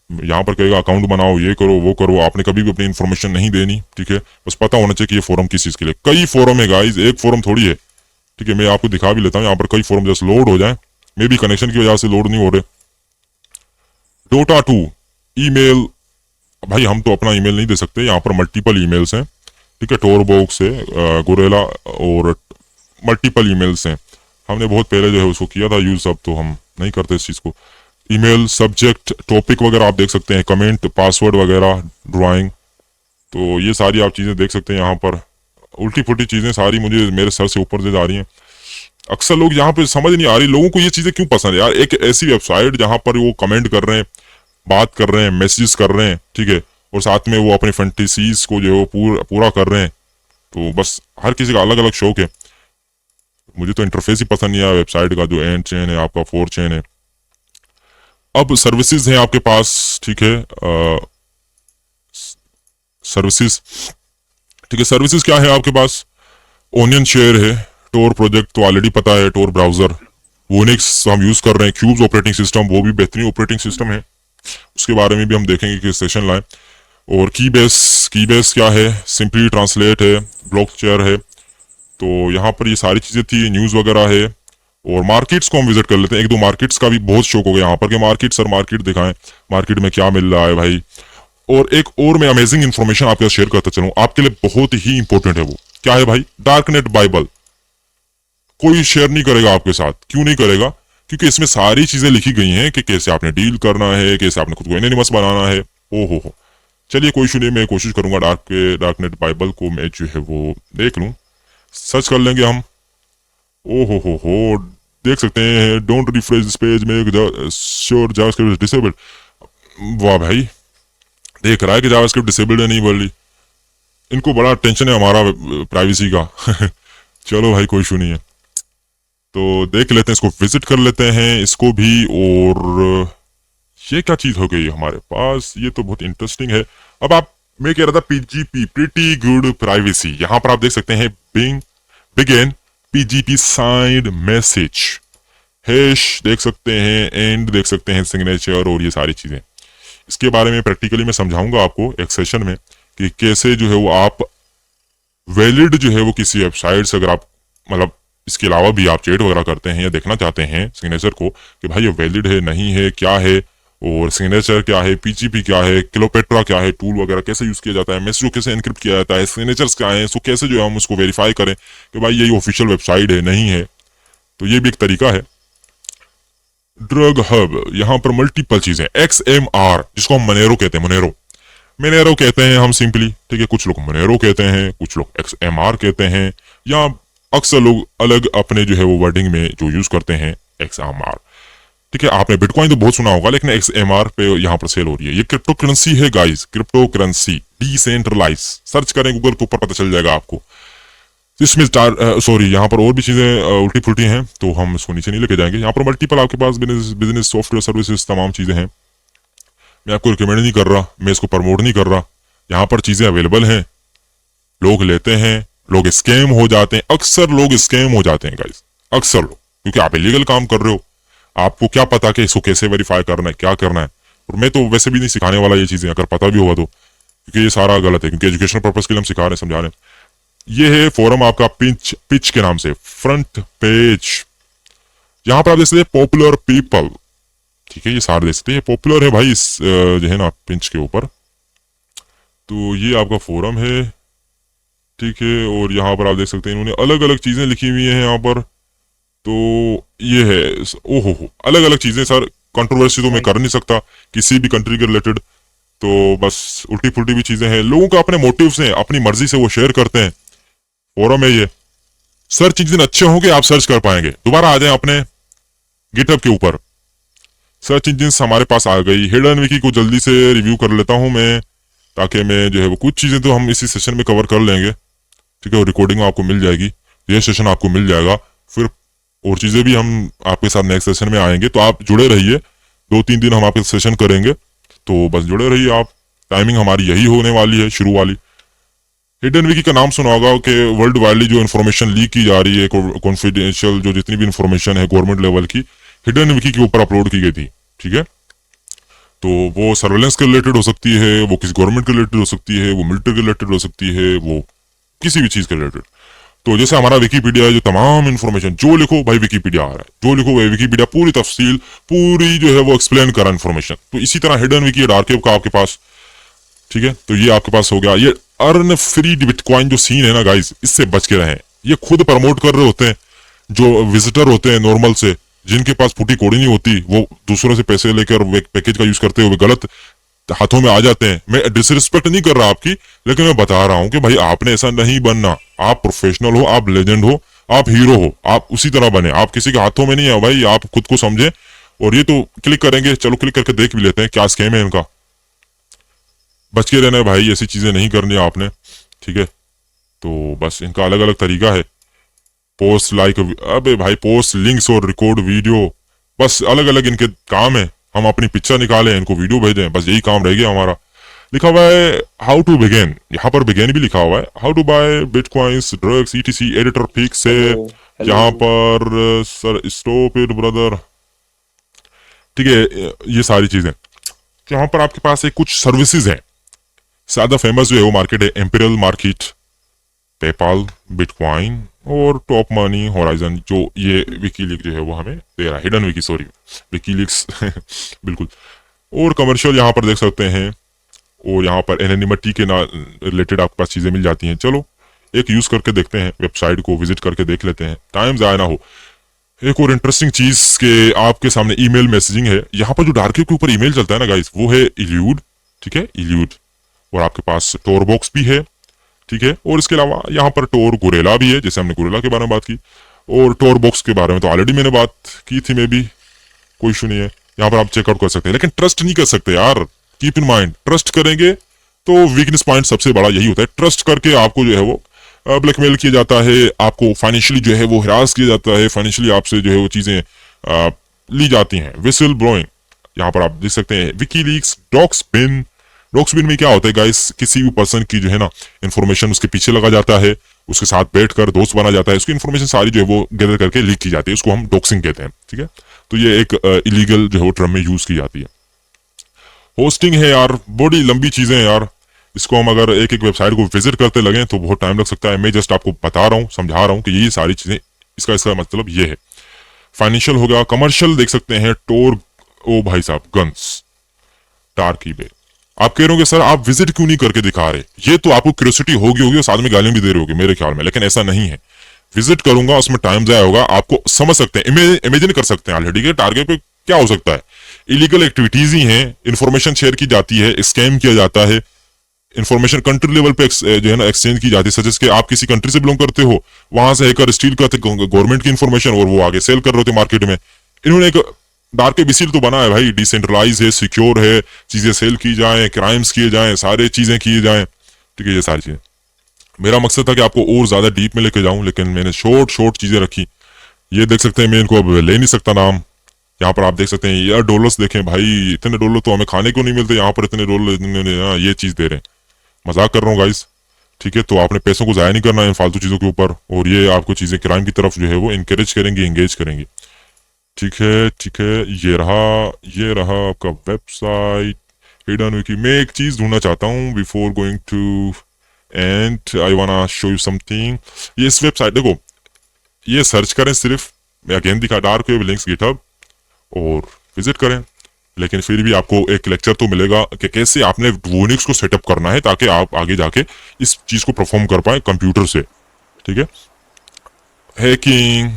यहाँ पर कहेगा अकाउंट बनाओ, ये करो वो करो, आपने कभी भी अपनी इन्फॉर्मेशन नहीं देनी। ठीक है, बस पता होना चाहिए कि ये फोरम किस चीज के लिए। कई फोरम है गाइस, एक फोरम थोड़ी है। ठीक है, मैं आपको दिखा भी लेता हूँ, यहाँ पर कई फोरम जैसे लोड हो जाए, मे भी कनेक्शन की वजह से लोड नहीं हो रहे। Dota 2 ईमेल, भाई हम तो अपना ईमेल नहीं दे सकते, यहाँ पर मल्टीपल ईमेल्स हैं। ठीक ठीक है, टोर बॉक्स है, गोरेला और मल्टीपल ईमेल्स हैं। हमने बहुत पहले जो है उसको किया था यूज, अब तो हम नहीं करते इस चीज़ को। ईमेल, सब्जेक्ट, टॉपिक वगैरह आप देख सकते हैं, कमेंट, पासवर्ड वगैरह, ड्राइंग, तो ये सारी आप चीज़ें देख सकते हैं यहाँ पर। उल्टी पुल्टी चीज़ें सारी मुझे मेरे सर से ऊपर से जा रही हैं। अक्सर लोग यहाँ पे समझ नहीं आ रही लोगों को ये चीज़ें क्यों पसंद है यार। एक ऐसी वेबसाइट जहाँ पर वो कमेंट कर रहे हैं, बात कर रहे हैं, मैसेजेस कर रहे हैं, ठीक है, और साथ में वो अपनी फैंटेसीज को जो है वो पूरा कर रहे हैं। तो बस हर किसी का अलग अलग शौक है। मुझे तो इंटरफेस ही पसंद नहीं आया वेबसाइट का, जो एंड चेन है आपका, 4 चेन है। अब सर्विसेज हैं आपके पास, ठीक है, सर्विसेज, ठीक है, सर्विसेज क्या है आपके पास? ओनियन शेयर है, टोर प्रोजेक्ट तो ऑलरेडी पता है, टोर ब्राउजर, वोनिक्स हम यूज कर रहे हैं, क्यूब्स ऑपरेटिंग सिस्टम, वो भी बेहतरीन ऑपरेटिंग सिस्टम है, उसके बारे में भी हम देखेंगे कि सेशन लाए। और कीबेस क्या है? सिंपली ट्रांसलेट है, ब्लॉक चेयर है। तो यहाँ पर ये सारी चीजें थी, न्यूज वगैरह है। और मार्केट्स को हम विजिट कर लेते हैं। एक दो मार्केट्स का भी बहुत शौक हो गया यहाँ पर कि मार्केट दिखाएं, मार्केट में क्या मिल रहा है भाई। और एक और मैं अमेजिंग इन्फॉर्मेशन आपके साथ शेयर करता चलूं, आपके लिए बहुत ही इंपॉर्टेंट है। वो क्या है भाई? Darknet Bible. कोई शेयर नहीं करेगा आपके साथ। क्यों नहीं करेगा? क्योंकि इसमें सारी चीजें लिखी गई हैं कि कैसे आपने डील करना है, कैसे आपने खुद को एनोनिमस बनाना है। ओ हो, चलिए कोई इशू नहीं, मैं कोशिश करूंगा डार्कनेट बाइबल को मैं जो है वो देख लूं, सर्च कर लेंगे हम। ओ हो, देख सकते हैं, डोंट रिफ्रेश दिस पेज में श्योर जावास्क्रिप्ट डिसेबल्ड। वाह भाई, देख रहा है कि जावास्क्रिप्ट डिसेबल्ड है नहीं बोली। इनको बड़ा टेंशन है हमारा प्राइवेसी का। चलो भाई कोई इशू नहीं है, तो देख लेते हैं, इसको विजिट कर लेते हैं इसको भी। और ये क्या चीज हो गई हमारे पास? ये तो बहुत इंटरेस्टिंग है। अब आप, मैं कह रहा था पीजीपी, प्रीटी गुड प्राइवेसी, यहां पर आप देख सकते हैं begin PGP signed message, hash देख सकते हैं, एंड देख सकते हैं, सिग्नेचर, और ये सारी चीजें। इसके बारे में प्रैक्टिकली मैं समझाऊंगा आपको एक सेशन में कि कैसे जो है वो आप वैलिड जो है वो किसी वेबसाइट से, अगर आप मतलब इसके अलावा भी आप चैट वगैरह करते हैं या देखना चाहते हैं सिग्नेचर को कि भाई ये वैलिड है नहीं है, क्या है, और सिग्नेचर क्या है, पीजीपी क्या है, क्लोपेट्रा क्या है, टूल वगैरह कैसे यूज किया जाता है, मैसेज को कैसे एनक्रिप्ट किया जाता है, सिग्नेचर्स क्या है, सो कैसे जो है हम उसको वेरीफाई करें कि भाई ये ऑफिशियल वेबसाइट है नहीं है। तो ये भी एक तरीका है। ड्रग हब, यहाँ पर मल्टीपल चीजें, XMR जिसको हम मनेरो कहते हैं, मनेरो कहते हैं हम सिंपली, ठीक है, कुछ लोग मनेरो कहते हैं, कुछ लोग XMR कहते हैं, या अक्सर लोग अलग अपने जो है वो वर्डिंग में जो यूज करते हैं XMR, ठीक है। आपने बिटकॉइन तो बहुत सुना होगा, लेकिन XMR पे यहाँ पर सेल हो रही है। ये क्रिप्टो करेंसी है guys, cryptocurrency decentralise, search करें गूगल के ऊपर, पता चल जाएगा आपको। इसमें सॉरी, यहाँ पर और भी चीजें उल्टी फुल्टी हैं, तो हम इसको नीचे नहीं लेके जाएंगे। यहाँ पर मल्टीपल आपके पास बिजनेस सॉफ्टवेयर सर्विसेज तमाम चीजें हैं। मैं आपको रिकमेंड नहीं कर रहा, मैं इसको प्रमोट नहीं कर रहा। यहाँ पर चीजें अवेलेबल हैं, लोग लेते हैं, लोग स्कैम हो जाते हैं। अक्सर लोग स्कैम हो जाते हैं गाइस, अक्सर लोग, क्योंकि आप इलीगल काम कर रहे हो। आपको क्या पता कि इसको कैसे वेरीफाई करना है, क्या करना है। और मैं तो वैसे भी नहीं सिखाने वाला ये चीजें, अगर पता भी होगा तो, क्योंकि ये सारा गलत है, क्योंकि एजुकेशनल पर्पज के लिए हम सिखा रहे हैं, समझा रहे हैं। ये है फोरम आपका पिच के नाम से, फ्रंट पेज। यहाँ पर आप देख सकते हैं पॉपुलर पीपल, ठीक है, ये सारे देख सकते हैं, पॉपुलर है भाई इस जो है ना पिंच के ऊपर। तो ये आपका फोरम है, ठीक है। और यहाँ पर आप देख सकते हैं इन्होंने अलग अलग चीजें लिखी हुई हैं यहाँ पर। तो ये है, ओहो अलग अलग चीजें सर, कंट्रोवर्सी तो मैं कर नहीं सकता किसी भी कंट्री के रिलेटेड, तो बस उल्टी फुल्टी भी चीजें हैं। लोगों का अपने मोटिव्स हैं, अपनी मर्जी से वो शेयर करते हैं। फोरम है ये, सर्च इंजन अच्छे होंगे आप सर्च कर पाएंगे। दोबारा आ जाए अपने गिटहब के ऊपर, सर्च इंजन हमारे पास आ गई। हिडन विकी को जल्दी से रिव्यू कर लेता हूं मैं, ताकि मैं जो है वो कुछ चीजें तो हम इसी सेशन में कवर कर लेंगे, ठीक है। और रिकॉर्डिंग आपको मिल जाएगी, ये सेशन आपको मिल जाएगा, फिर और चीजें भी हम आपके साथ नेक्स्ट सेशन में आएंगे। तो आप जुड़े रहिए, 2-3 दिन हम आपके सेशन करेंगे, तो बस जुड़े रहिए आप। टाइमिंग हमारी यही होने वाली है, शुरू वाली। हिडन विकी का नाम सुना होगा कि वर्ल्ड वाइडली जो इन्फॉर्मेशन लीक की जा रही है, कॉन्फिडेंशियल जो जितनी भी इन्फॉर्मेशन है गवर्नमेंट लेवल की, हिडन विकी के ऊपर अपलोड की गई थी, ठीक है। तो वो सर्वेलेंस के रिलेटेड हो सकती है, वो किसी गवर्नमेंट के रिलेटेड हो सकती है, वो मिलिट्री के रिलेटेड हो सकती है, वो किसी भी चीज के रिलेटेड। तो जैसे हमारा विकीपीडिया है, जो तमाम इन्फॉर्मेशन जो लिखो भाई विकीपीडिया आ रहा है, जो लिखो भाई विकीपीडिया पूरी तफसील, पूरी जो है वो एक्सप्लेन करा इन्फॉर्मेशन। तो इसी तरह हिडन विकी डार्क वेब का आपके पास ठीक है, तो ये आपके पास हो गया। ये अर्न फ्री बिटकॉइन जो सीन है ना गाइस, इससे बच के रहें। ये खुद प्रमोट कर रहे होते हैं, जो विजिटर होते हैं नॉर्मल से, जिनके पास फूटी कोड़ी नहीं होती, वो दूसरों से पैसे लेकर पैकेज का यूज करते हुए गलत हाथों में आ जाते हैं। मैं डिसरिस्पेक्ट नहीं कर रहा आपकी, लेकिन मैं बता रहा हूं कि भाई आपने ऐसा नहीं बनना। आप प्रोफेशनल हो, आप लेजेंड हो, आप हीरो हो, आप उसी तरह बने। आप किसी के हाथों में नहीं है भाई, आप खुद को समझे। और ये तो क्लिक करेंगे, चलो क्लिक करके देख भी लेते हैं क्या स्कैम है इनका। बच के रहना है भाई, ऐसी चीजें नहीं करनी आपने, ठीक है। तो बस इनका अलग अलग तरीका है। पोस्ट लाइक, अबे भाई पोस्ट लिंक्स और रिकॉर्ड वीडियो, बस अलग अलग इनके काम है। हम अपनी पिक्चर निकालें, इनको वीडियो भेजें, बस यही काम रह गया हमारा। लिखा हुआ है हाउ टू बिगिन, यहाँ पर बिगिन भी लिखा हुआ है। How to buy bitcoins, drugs, ETC, editor fix है यहाँ पर। सर स्टॉप इट ब्रदर, ठीक है। ये सारी चीजें यहाँ पर आपके पास एक कुछ सर्विसेज हैं। ज्यादा फेमस जो है वो मार्केट है एम्पिरियल मार्केट, पेपाल, बिटकॉइन और टॉप मनी, होराइजन। जो ये विकीलीक्स जो है वो हमें दे रहा है, हिडन विकी, सॉरी विकीलीक्स बिल्कुल। और कमर्शियल यहाँ पर देख सकते हैं, और यहाँ पर एनोनिमिटी के रिलेटेड आपके पास चीजें मिल जाती हैं। चलो एक यूज करके देखते हैं, वेबसाइट को विजिट करके देख लेते हैं, टाइम जाया ना हो। एक और इंटरेस्टिंग चीज के आपके सामने ईमेल मैसेजिंग है। यहाँ पर जो डार्क वेब के ऊपर ईमेल चलता है ना गाइस, वो है इल्यूड, ठीक है, इल्यूड। और आपके पास टोर बॉक्स भी है, ठीक है। और इसके अलावा यहाँ पर टोर गोरेला भी है, जैसे हमने गोरेला के बारे में बात की। और टोर बॉक्स के बारे में तो ऑलरेडी मैंने बात की थी, मे भी कोई इशू नहीं है। यहाँ पर आप चेकआउट कर सकते हैं, लेकिन ट्रस्ट नहीं कर सकते यार, कीप इन माइंड। ट्रस्ट करेंगे तो वीकनेस पॉइंट सबसे बड़ा यही होता है। ट्रस्ट करके आपको जो है वो ब्लैकमेल किया जाता है, आपको फाइनेंशियली जो है वो हिरास किया जाता है, फाइनेंशियली आपसे जो है वो चीजें ली जाती हैं। विसल ब्लोइंग, यहाँ पर आप देख सकते हैं विकीलीक्स, डॉक्सबिन। डॉक्सबिन में क्या होता है गाइस, किसी भी पर्सन की जो है ना इंफॉर्मेशन उसके पीछे लगा जाता है, उसके साथ बैठकर दोस्त बना जाता है, उसकी इन्फॉर्मेशन सारी जो है वो गैदर करके लीक की जाती है, उसको हम डॉक्सिंग कहते हैं, ठीक है। तो ये एक इलीगल जो है वो टर्म में यूज की जाती है। होस्टिंग है यार, बड़ी लंबी चीजें हैं यार, इसको हम अगर एक एक वेबसाइट को विजिट करते लगे तो बहुत टाइम लग सकता है। मैं जस्ट आपको बता रहा हूँ, समझा रहा हूँ कि ये सारी चीजें, इसका मतलब ये है। फाइनेंशियल हो गया, कमर्शियल देख सकते हैं, टोर, ओ भाई साहब, गन्स, डार्क ईबे। आप कह रहे हो सर आप विजिट क्यों नहीं करके दिखा रहे, ये तो आपको क्यूरियोसिटी होगी और साथ में गालियां भी दे रहे होगे मेरे ख्याल में, लेकिन ऐसा नहीं है। विजिट करूंगा उसमें टाइम जाया होगा, आपको समझ सकते हैं, इमेजिन कर सकते हैं ऑलरेडी के टारगेट पे क्या हो सकता है। इलीगल एक्टिविटीज ही हैं, इंफॉर्मेशन शेयर की जाती है, स्कैम किया जाता है, इंफॉर्मेशन कंट्री लेवल पे जो है ना एक्सचेंज की जाती है। सजेस्ट कि आप किसी कंट्री से बिलोंग करते हो, वहां से हैकर स्टील करते गवर्नमेंट की इंफॉर्मेशन और वो आगे सेल कर रहे होते मार्केट में। इन्होंने एक डार्क वेब इसीलिए तो बना है भाई, डिसेंट्रलाइज है, सिक्योर है, चीजें सेल की जाए, क्राइम्स किए जाए, सारे चीजें किए जाए, ठीक है। ये सारी चीजें मेरा मकसद था कि आपको और ज्यादा डीप में लेके जाऊं, लेकिन मैंने शॉर्ट चीजें रखी। ये देख सकते हैं, मैं इनको अब ले नहीं सकता नाम। यहाँ पर आप देख सकते हैं यार, डॉलर्स देखें भाई, इतने डॉलर तो हमें खाने को नहीं मिलते, यहाँ पर इतने डॉलर ये चीज दे रहे हैं। मजाक कर रहा हूँ गाइस, ठीक है। तो आपने पैसों को जाया नहीं करना है फालतू चीजों के ऊपर, और ये आपको चीजें क्राइम की तरफ जो है वो इनकरेज करेंगी, एंगेज करेंगी, ठीक है, ठीक है। ये रहा आपका वेबसाइट हिडन विकी। मैं एक चीज ढूंढना चाहता हूँ before going to end I wanna show you something. ये इस वेबसाइट देखो, ये सर्च करें सिर्फ, मैं अगेन दिखा डार्क वेब लिंक्स गिटहब, और विजिट करें। लेकिन फिर भी आपको एक लेक्चर तो मिलेगा कि कैसे आपने वोनिक्स को सेटअप करना है ताकि आप आगे जाके इस चीज को परफॉर्म कर पाए कंप्यूटर से, ठीक है। हैकिंग,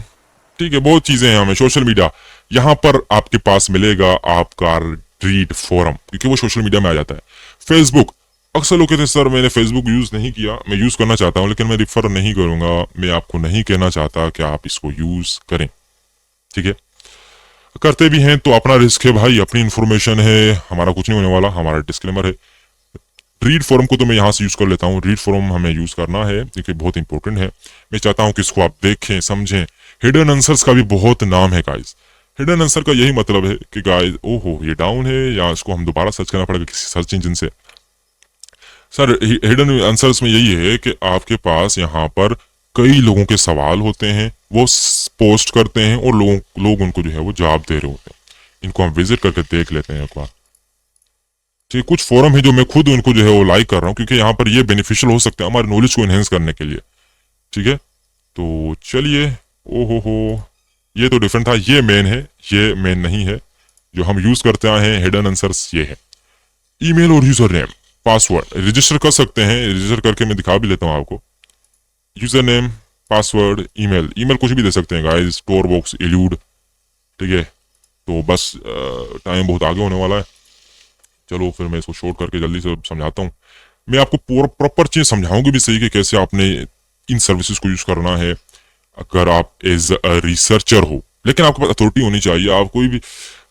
ठीक है, बहुत चीजें हैं हमें। सोशल मीडिया, यहाँ पर आपके पास मिलेगा आपका रीड फोरम, क्योंकि वो सोशल मीडिया में आ जाता है। फेसबुक, अक्सर लोग कहते हैं सर मैंने फेसबुक यूज नहीं किया, मैं यूज करना चाहता हूँ लेकिन मैं रिफर नहीं करूंगा। मैं आपको नहीं कहना चाहता कि आप इसको यूज करें, ठीक है। करते भी हैं तो अपना रिस्क है भाई, अपनी इंफॉर्मेशन है, हमारा कुछ नहीं होने वाला, हमारा डिस्क्लेमर है। रीड फोरम को तो मैं यहाँ से यूज कर लेता हूँ, रीड फोरम हमें यूज करना है क्योंकि बहुत इंपॉर्टेंट है। मैं चाहता हूँ कि इसको आप देखें, समझें। हिडन आंसर्स का भी बहुत नाम है गाइस। हिडन आंसर का यही मतलब है कि गाइस ओहो ये डाउन है, या इसको हम दोबारा सर्च करना पड़ेगा किसी सर्च इंजन से। सर हिडन आंसर्स में यही है कि आपके पास यहाँ पर कई लोगों के सवाल होते हैं, वो पोस्ट करते हैं और लोग उनको जो है वो जवाब दे रहे होते हैं। इनको हम विजिट करके देख लेते हैं एक बार, ठीक। कुछ फोरम है जो मैं खुद उनको जो है वो लाइक कर रहा हूँ, क्योंकि यहाँ पर ये बेनिफिशियल हो सकता है हमारे नॉलेज को एनहेंस करने के लिए, ठीक है। तो चलिए, ओहो ये तो डिफरेंट था, ये मेन है, ये मेन नहीं है। जो हम यूज करते आए हैं हिडन आंसर्स ये है। ईमेल और यूजर नेम, पासवर्ड रजिस्टर कर सकते हैं। रजिस्टर करके मैं दिखा भी लेता हूँ आपको। User name, password, email, email कुछ भी दे सकते हैं गाइस, टोर बॉक्स एल्यूड, ठीक है। तो बस टाइम बहुत आगे होने वाला है। चलो फिर मैं इसको शॉर्ट करके जल्दी से समझाता हूँ। मैं आपको प्रॉपर चीज समझाऊंगी भी सही कि कैसे आपने इन सर्विसेज को यूज करना है अगर आप एज अ रिसर्चर हो। लेकिन आपके पास अथॉरिटी होनी चाहिए। आप कोई भी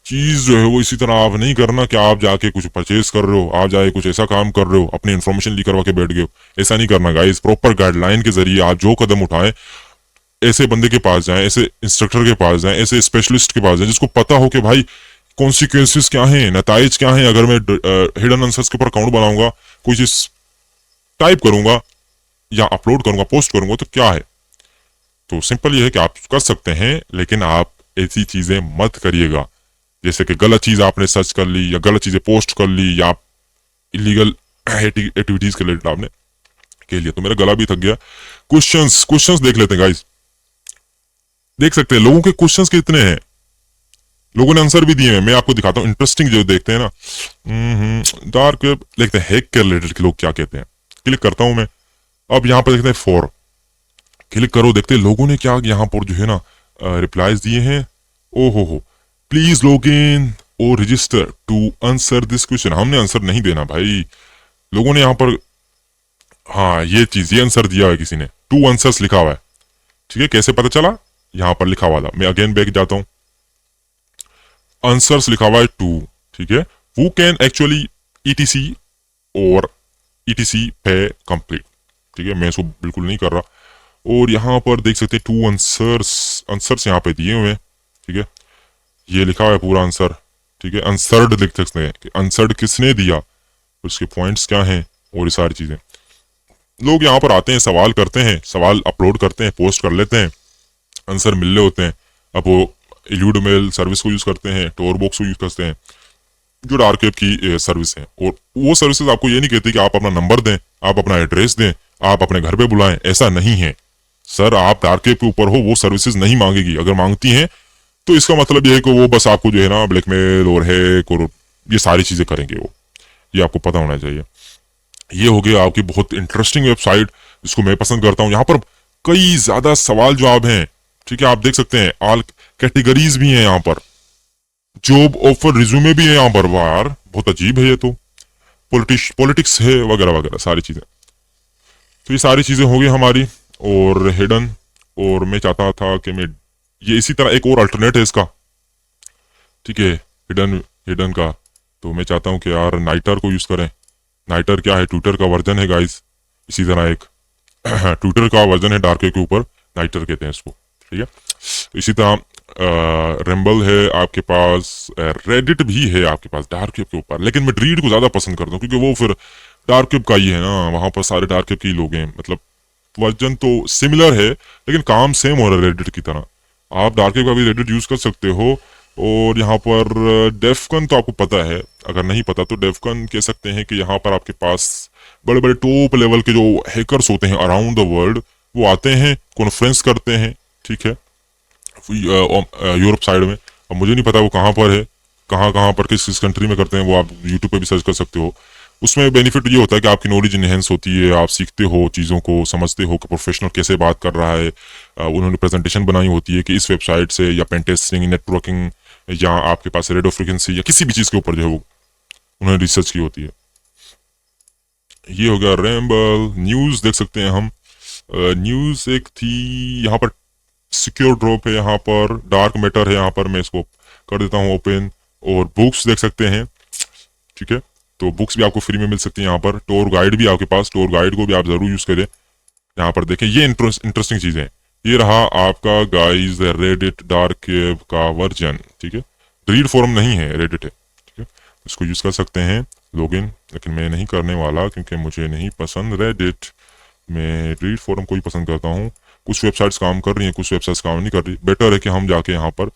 चीज जो है वो इसी तरह आप नहीं करना कि आप जाके कुछ परचेज कर रहे हो, आप जाके कुछ ऐसा काम कर रहे हो, अपनी इन्फॉर्मेशन लीक करवा के बैठ गए हो। ऐसा नहीं करना गाइस। प्रॉपर गाइडलाइन के जरिए आप जो कदम उठाएं, ऐसे बंदे के पास जाएं, ऐसे इंस्ट्रक्टर के पास जाएं, ऐसे स्पेशलिस्ट के पास जाएं जिसको पता हो कि भाई कॉन्सिक्वेंसेस क्या हैं, नताइज क्या हैं अगर मैं हिडन आंसर्स के ऊपर अकाउंट बनाऊंगा, कोई चीज टाइप करूंगा या अपलोड करूंगा, पोस्ट करूंगा तो क्या है। तो सिंपल ये है कि आप कर सकते हैं, लेकिन आप ऐसी चीजें मत करिएगा जैसे कि गलत चीज आपने सर्च कर ली या गलत चीजें पोस्ट कर ली या इलीगल एक्टिविटीज के रिलेटेड आपने के लिए। तो मेरा गला भी थक गया। क्वेश्चंस देख लेते हैं गाइस। देख सकते हैं लोगों के क्वेश्चंस कितने हैं, लोगों ने आंसर भी दिए हैं। मैं आपको दिखाता हूँ इंटरेस्टिंग जो देखते हैं ना। डार्क वेब देखते हैं, हैक के रिलेटेड लोग क्या कहते हैं। क्लिक करता हूं मैं। अब यहाँ पर देखते हैं फॉर, क्लिक करो, देखते हैं लोगों ने क्या यहाँ पर जो है ना रिप्लाईज दिए हैं। ओ हो, प्लीज लॉग इन और register to answer this question. हमने आंसर नहीं देना भाई, लोगों ने यहाँ पर हाँ ये आंसर दिया है किसी ने। 2 आंसर्स लिखा हुआ है, ठीक है। कैसे पता चला, यहाँ पर लिखा हुआ था। मैं अगेन बैक जाता हूँ, आंसर्स लिखा हुआ है 2, ठीक है। हु कैन एक्चुअली ETC और ETC पे कंप्लीट, ठीक है। मैं इसको बिल्कुल नहीं कर रहा। और यहाँ पर देख सकते हैं 2 आंसर्स यहाँ पे दिए हुए हैं, ठीक है। ये लिखा हुआ है पूरा आंसर, ठीक है। आंसर्ड लिख सकते हैं कि आंसर्ड किसने दिया, उसके पॉइंट्स क्या हैं और ये सारी चीजें। लोग यहाँ पर आते हैं, सवाल करते हैं, सवाल अपलोड करते हैं, पोस्ट कर लेते हैं, आंसर मिल रहे होते हैं। अब वो इल्यूड मेल सर्विस को यूज करते हैं, टोर बॉक्स को यूज करते हैं, जो डार्क वेब की सर्विस है। और वो सर्विसेज आपको ये नहीं कहती कि आप अपना नंबर दें, आप अपना एड्रेस दें, आप अपने घर पे बुलाएं, ऐसा नहीं है सर। आप डार्क वेब के ऊपर हो, वो सर्विसेज नहीं मांगेगी। अगर मांगती हैं तो इसका मतलब ये है कि वो बस आपको जो है ना ब्लैकमेल और हैक और ये सारी चीजें करेंगे वो, ये आपको पता होना चाहिए। ये हो गया आपकी बहुत इंटरेस्टिंग वेबसाइट जिसको मैं पसंद करता हूँ। यहाँ पर कई ज्यादा सवाल जवाब हैं, ठीक है। आप देख सकते हैं ऑल कैटेगरीज भी हैं यहाँ पर, जॉब ऑफर रिज्यूमे भी है यहाँ पर। वाह यार बहुत अजीब है ये तो। पॉलिटिक्स है वगैरह वगैरह सारी चीजें। तो ये सारी चीजें हो गई हमारी। और हिडन, और मैं चाहता था कि मैं ये इसी तरह एक और अल्टरनेट है इसका, ठीक है, हिडन का। तो मैं चाहता हूँ कि यार नाइटर को यूज करें। नाइटर क्या है, ट्विटर का वर्जन है गाइस। इसी तरह एक ट्विटर का वर्जन है डार्क वेब के ऊपर, नाइटर कहते हैं इसको, ठीक है। तो इसी तरह रेम्बल है आपके पास, रेडिट भी है आपके पास डार्क वेब के ऊपर। लेकिन मैं रीड को ज्यादा पसंद करता हूँ क्योंकि वो फिर डार्क वेब का ही है ना, वहां पर सारे डार्क वेब के ही लोग हैं। मतलब वर्जन तो सिमिलर है लेकिन काम सेम हो रहा है रेडिट की तरह। आप डार्क वेब का भी रेडिट यूज कर सकते हो। और यहाँ पर डेफकन तो आपको पता है, अगर नहीं पता तो डेफकन कह सकते हैं कि यहाँ पर आपके पास बड़े बड़े टॉप लेवल के जो हैकर्स होते हैं अराउंड द वर्ल्ड, वो आते हैं, कॉन्फ्रेंस करते हैं, ठीक है, यूरोप साइड में। अब मुझे नहीं पता वो कहाँ पर है, कहाँ पर किस कंट्री में करते हैं, वो आप यूट्यूब पे भी सर्च कर सकते हो। उसमें बेनिफिट ये होता है कि आपकी नॉलेज इनहेंस होती है, आप सीखते हो चीज़ों को, समझते हो कि प्रोफेशनल कैसे बात कर रहा है। उन्होंने प्रेजेंटेशन बनाई होती है कि इस वेबसाइट से या पेन टेस्टिंग, नेटवर्किंग, या आपके पास रेडियो फ्रिक्वेंसी या किसी भी चीज़ के ऊपर जो है वो उन्होंने रिसर्च की होती है। ये हो गया रैम्बल। न्यूज़ देख सकते हैं हम। न्यूज़ एक थी यहाँ पर, सिक्योर ड्रॉप है यहाँ पर, डार्क मैटर है यहाँ पर, मैं इसको कर देता हूँ ओपन। और बुक्स देख सकते हैं, ठीक है। तो बुक्स भी आपको फ्री में मिल सकती है यहाँ पर। टूर गाइड भी आपके पास, टूर गाइड को भी आप जरूर यूज करें। यहाँ पर देखें, ये इंटरेस्टिंग चीजें हैं। ये रहा आपका गाइस रेडिट डार्क वेब का वर्जन, ठीक है। रीड फोरम नहीं है, रेडिट है, ठीक है। इसको यूज कर सकते हैं लॉगिन, लेकिन मैं नहीं करने वाला क्योंकि मुझे नहीं पसंद रेडिट। मैं रीड फोरम को ही पसंद करता हूँ। कुछ वेबसाइट्स काम कर रही हैं, कुछ वेबसाइट्स काम नहीं कर रही। बेटर है कि हम जाके यहाँ पर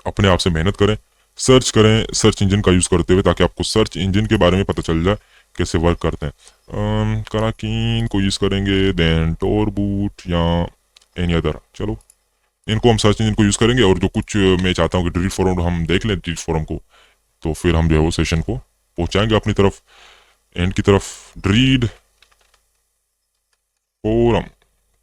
अपने आप से मेहनत करें, सर्च करें, सर्च इंजन का यूज करते हुए, ताकि आपको सर्च इंजन के बारे में पता चल जाए कैसे वर्क करते हैं। कराकीन को यूज करेंगे, देन टोर बूट या एनी अदर। चलो इनको हम सर्च इंजन को यूज करेंगे। और जो कुछ मैं चाहता हूँ कि डिलीट फोरम हम देख लें, डिलीट फोरम को, तो फिर हम जो है वो सेशन को पहुंचाएंगे अपनी तरफ। एंड की तरफ रीड फोरम।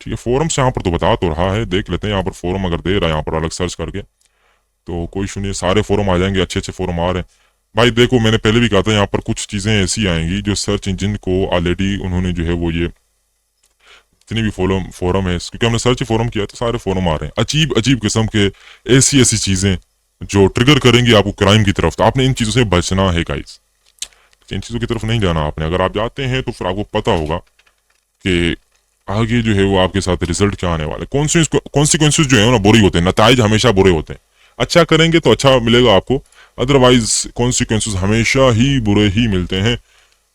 ठीक है, फोरम से यहाँ पर तो बता तो रहा है, देख लेते हैं यहाँ पर फोरम अगर दे रहा है यहाँ पर अलग सर्च करके तो कोई इशू नहीं है, सारे फोरम आ जाएंगे, अच्छे अच्छे फोरम आ रहे हैं भाई। देखो मैंने पहले भी कहा था यहाँ पर कुछ चीज़ें ऐसी आएंगी जो सर्च इंजन को ऑलरेडी उन्होंने जो है वो ये जितने भी फोरम है, क्योंकि हमने सर्च फोरम किया तो सारे फोरम आ रहे हैं अजीब अजीब किस्म के, ऐसी ऐसी चीज़ें जो ट्रिगर करेंगी आपको क्राइम की तरफ। तो आपने इन चीज़ों से बचना है गाइस, इन चीज़ों की तरफ नहीं जाना आपने। अगर आप जाते हैं तो फिर आपको पता होगा कि आगे जो है वो आपके साथ रिजल्ट क्या आने वाले। कॉन्सिक्वेंसेज जो है ना बुरे होते हैं, नताइज हमेशा बुरे होते हैं। अच्छा करेंगे तो अच्छा मिलेगा आपको, अदरवाइज कॉन्सिक्वेंसेज हमेशा ही बुरे ही मिलते हैं।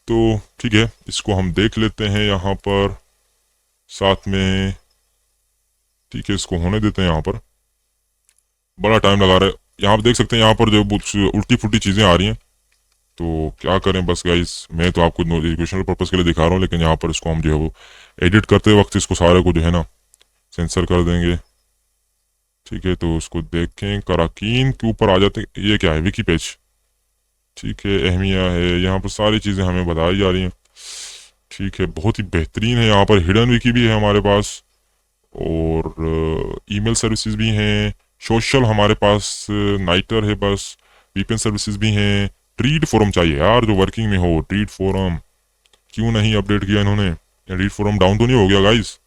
तो ठीक है, इसको हम देख लेते हैं यहाँ पर साथ में। ठीक है, इसको होने देते हैं यहाँ पर, बड़ा टाइम लगा रहा है। यहाँ पर देख सकते हैं यहाँ पर जो उल्टी फुल्टी चीज़ें आ रही हैं, तो क्या करें बस गाइस, मैं तो आपको एजुकेशनल पर्पज़ के लिए दिखा रहा हूँ, लेकिन यहाँ पर इसको हम जो है वो एडिट करते वक्त इसको सारे को जो है ना सेंसर कर देंगे। ठीक है, तो उसको देखें, कराकीन के ऊपर आ जाते हैं। ये क्या है, विकी पेज। ठीक है, अहमिया है, यहाँ पर सारी चीज़ें हमें बताई जा रही हैं। ठीक है, बहुत ही बेहतरीन है। यहाँ पर हिडन विकी भी है हमारे पास, और ईमेल सर्विसेज भी हैं, सोशल हमारे पास नाइटर है, बस वीपीएन सर्विसेज भी हैं। ट्रीड फोरम चाहिए यार जो वर्किंग में हो, ट्रीड फोरम क्यों नहीं अपडेट किया इन्होंने। ट्रीड फोरम डाउन तो नहीं हो गया गाइस?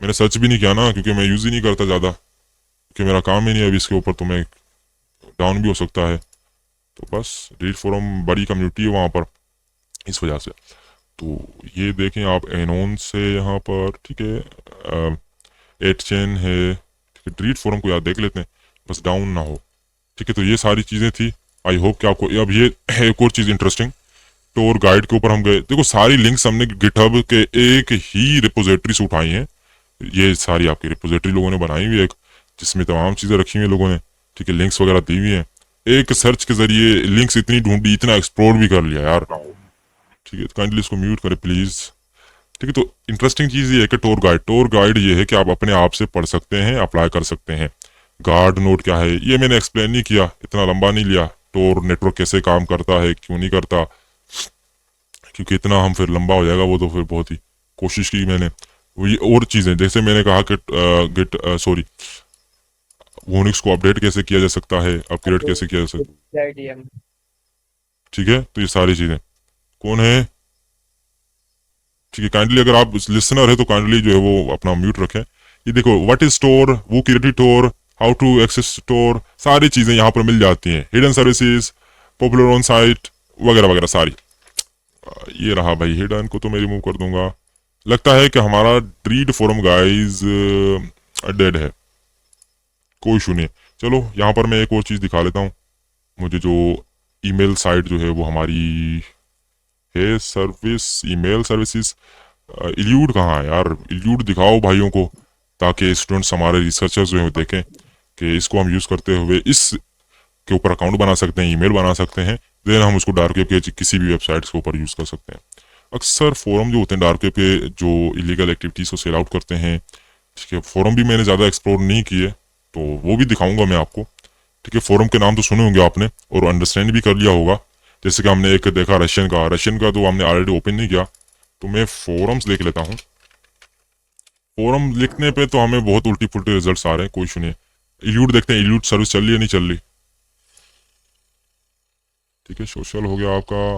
मैंने सर्च भी नहीं किया ना, क्योंकि मैं यूज़ ही नहीं करता ज़्यादा, क्योंकि मेरा काम ही नहीं है अभी इसके ऊपर, तो मैं डाउन भी हो सकता है। तो बस रीड फोरम बड़ी कम्युनिटी है वहाँ पर, इस वजह से। तो ये देखें आप एनोन से यहाँ पर। ठीक है, 8chain है। ठीक है, रीड फोरम को यार देख लेते हैं, बस डाउन ना हो। ठीक है, तो ये सारी चीज़ें थी। आई होप कि आपको अब ये है एक और चीज़ इंटरेस्टिंग, टोर गाइड के ऊपर हम गए। देखो सारी लिंक्स हमने गिटहब के एक ही रिपोजिटरी से उठाई हैं। ये सारी आपकी रिपोजिटरी लोगों ने बनाई हुई है, जिसमें तमाम चीज़ें रखी हुई हैं लोगों ने। ठीक है, लिंक्स वगैरह दी हुई हैं। एक सर्च के जरिए लिंक्स इतनी ढूंढी, इतना एक्सप्लोर भी कर लिया यार। ठीक है, काइंडली इसको म्यूट करें प्लीज़। ठीक है, तो इंटरेस्टिंग चीज़ ये है कि टूर गाइड ये है कि आप अपने आप से पढ़ सकते हैं, अप्लाई कर सकते हैं। गार्ड नोड क्या है ये मैंने एक्सप्लेन नहीं किया, इतना लंबा नहीं लिया। टोर नेटवर्क कैसे काम करता है, क्यों नहीं करता, क्योंकि इतना हम फिर लंबा हो जाएगा वो, तो फिर बहुत ही कोशिश की मैंने। ये और चीज़ें जैसे मैंने कहा कि वोनिक्स को अपडेट कैसे किया जा सकता है, अपग्रेड कैसे किया जा सकता है। ठीक है, तो ये सारी चीज़ें कौन है। ठीक है, काइंडली अगर आप लिसनर है तो काइंडली जो है वो अपना म्यूट रखें। ये देखो व्हाट इज स्टोर, वो created store, how to access store, सारी चीज़ें यहाँ पर मिल जाती हैं। Hidden services, popular on site वगैरह वगैरह सारी। ये रहा भाई, हिडन को तो मैं रिमूव कर दूंगा। लगता है कि हमारा रीड फोरम गाइज डेड है, कोई इशू नहीं। चलो यहाँ पर मैं एक और चीज़ दिखा लेता हूँ। मुझे जो ईमेल साइट जो है वो हमारी है, सर्विस ईमेल सर्विसेज। इल्यूड कहाँ है यार, इल्यूड दिखाओ भाइयों को, ताकि स्टूडेंट्स हमारे रिसर्चर्स जो है देखें कि इसको हम यूज़ करते हुए इस के ऊपर अकाउंट बना सकते हैं, ईमेल बना सकते हैं। देन हम उसको डार्क वेब के किसी भी वेबसाइट्स के ऊपर यूज़ कर सकते हैं। अक्सर फोरम जो होते हैं डार्क वेब के, जो इलीगल एक्टिविटीज़ को सेल आउट करते हैं। ठीक है, फोरम भी मैंने ज़्यादा एक्सप्लोर नहीं किए, तो वो भी दिखाऊंगा मैं आपको। ठीक है, फोरम के नाम तो सुने होंगे आपने और अंडरस्टैंड भी कर लिया होगा। जैसे कि हमने एक देखा रशियन का तो हमने ऑलरेडी ओपन नहीं किया, तो मैं फोरम्स देख लेता हूँ। फोरम लिखने पे तो हमें बहुत उल्टी फुल्टी रिजल्ट्स आ रहे हैं, कोई इशू नहीं है। इल्यूट देखते हैं, इल्यूट सर्विस चल रही है नहीं चल रही। ठीक है, सोशल हो गया आपका।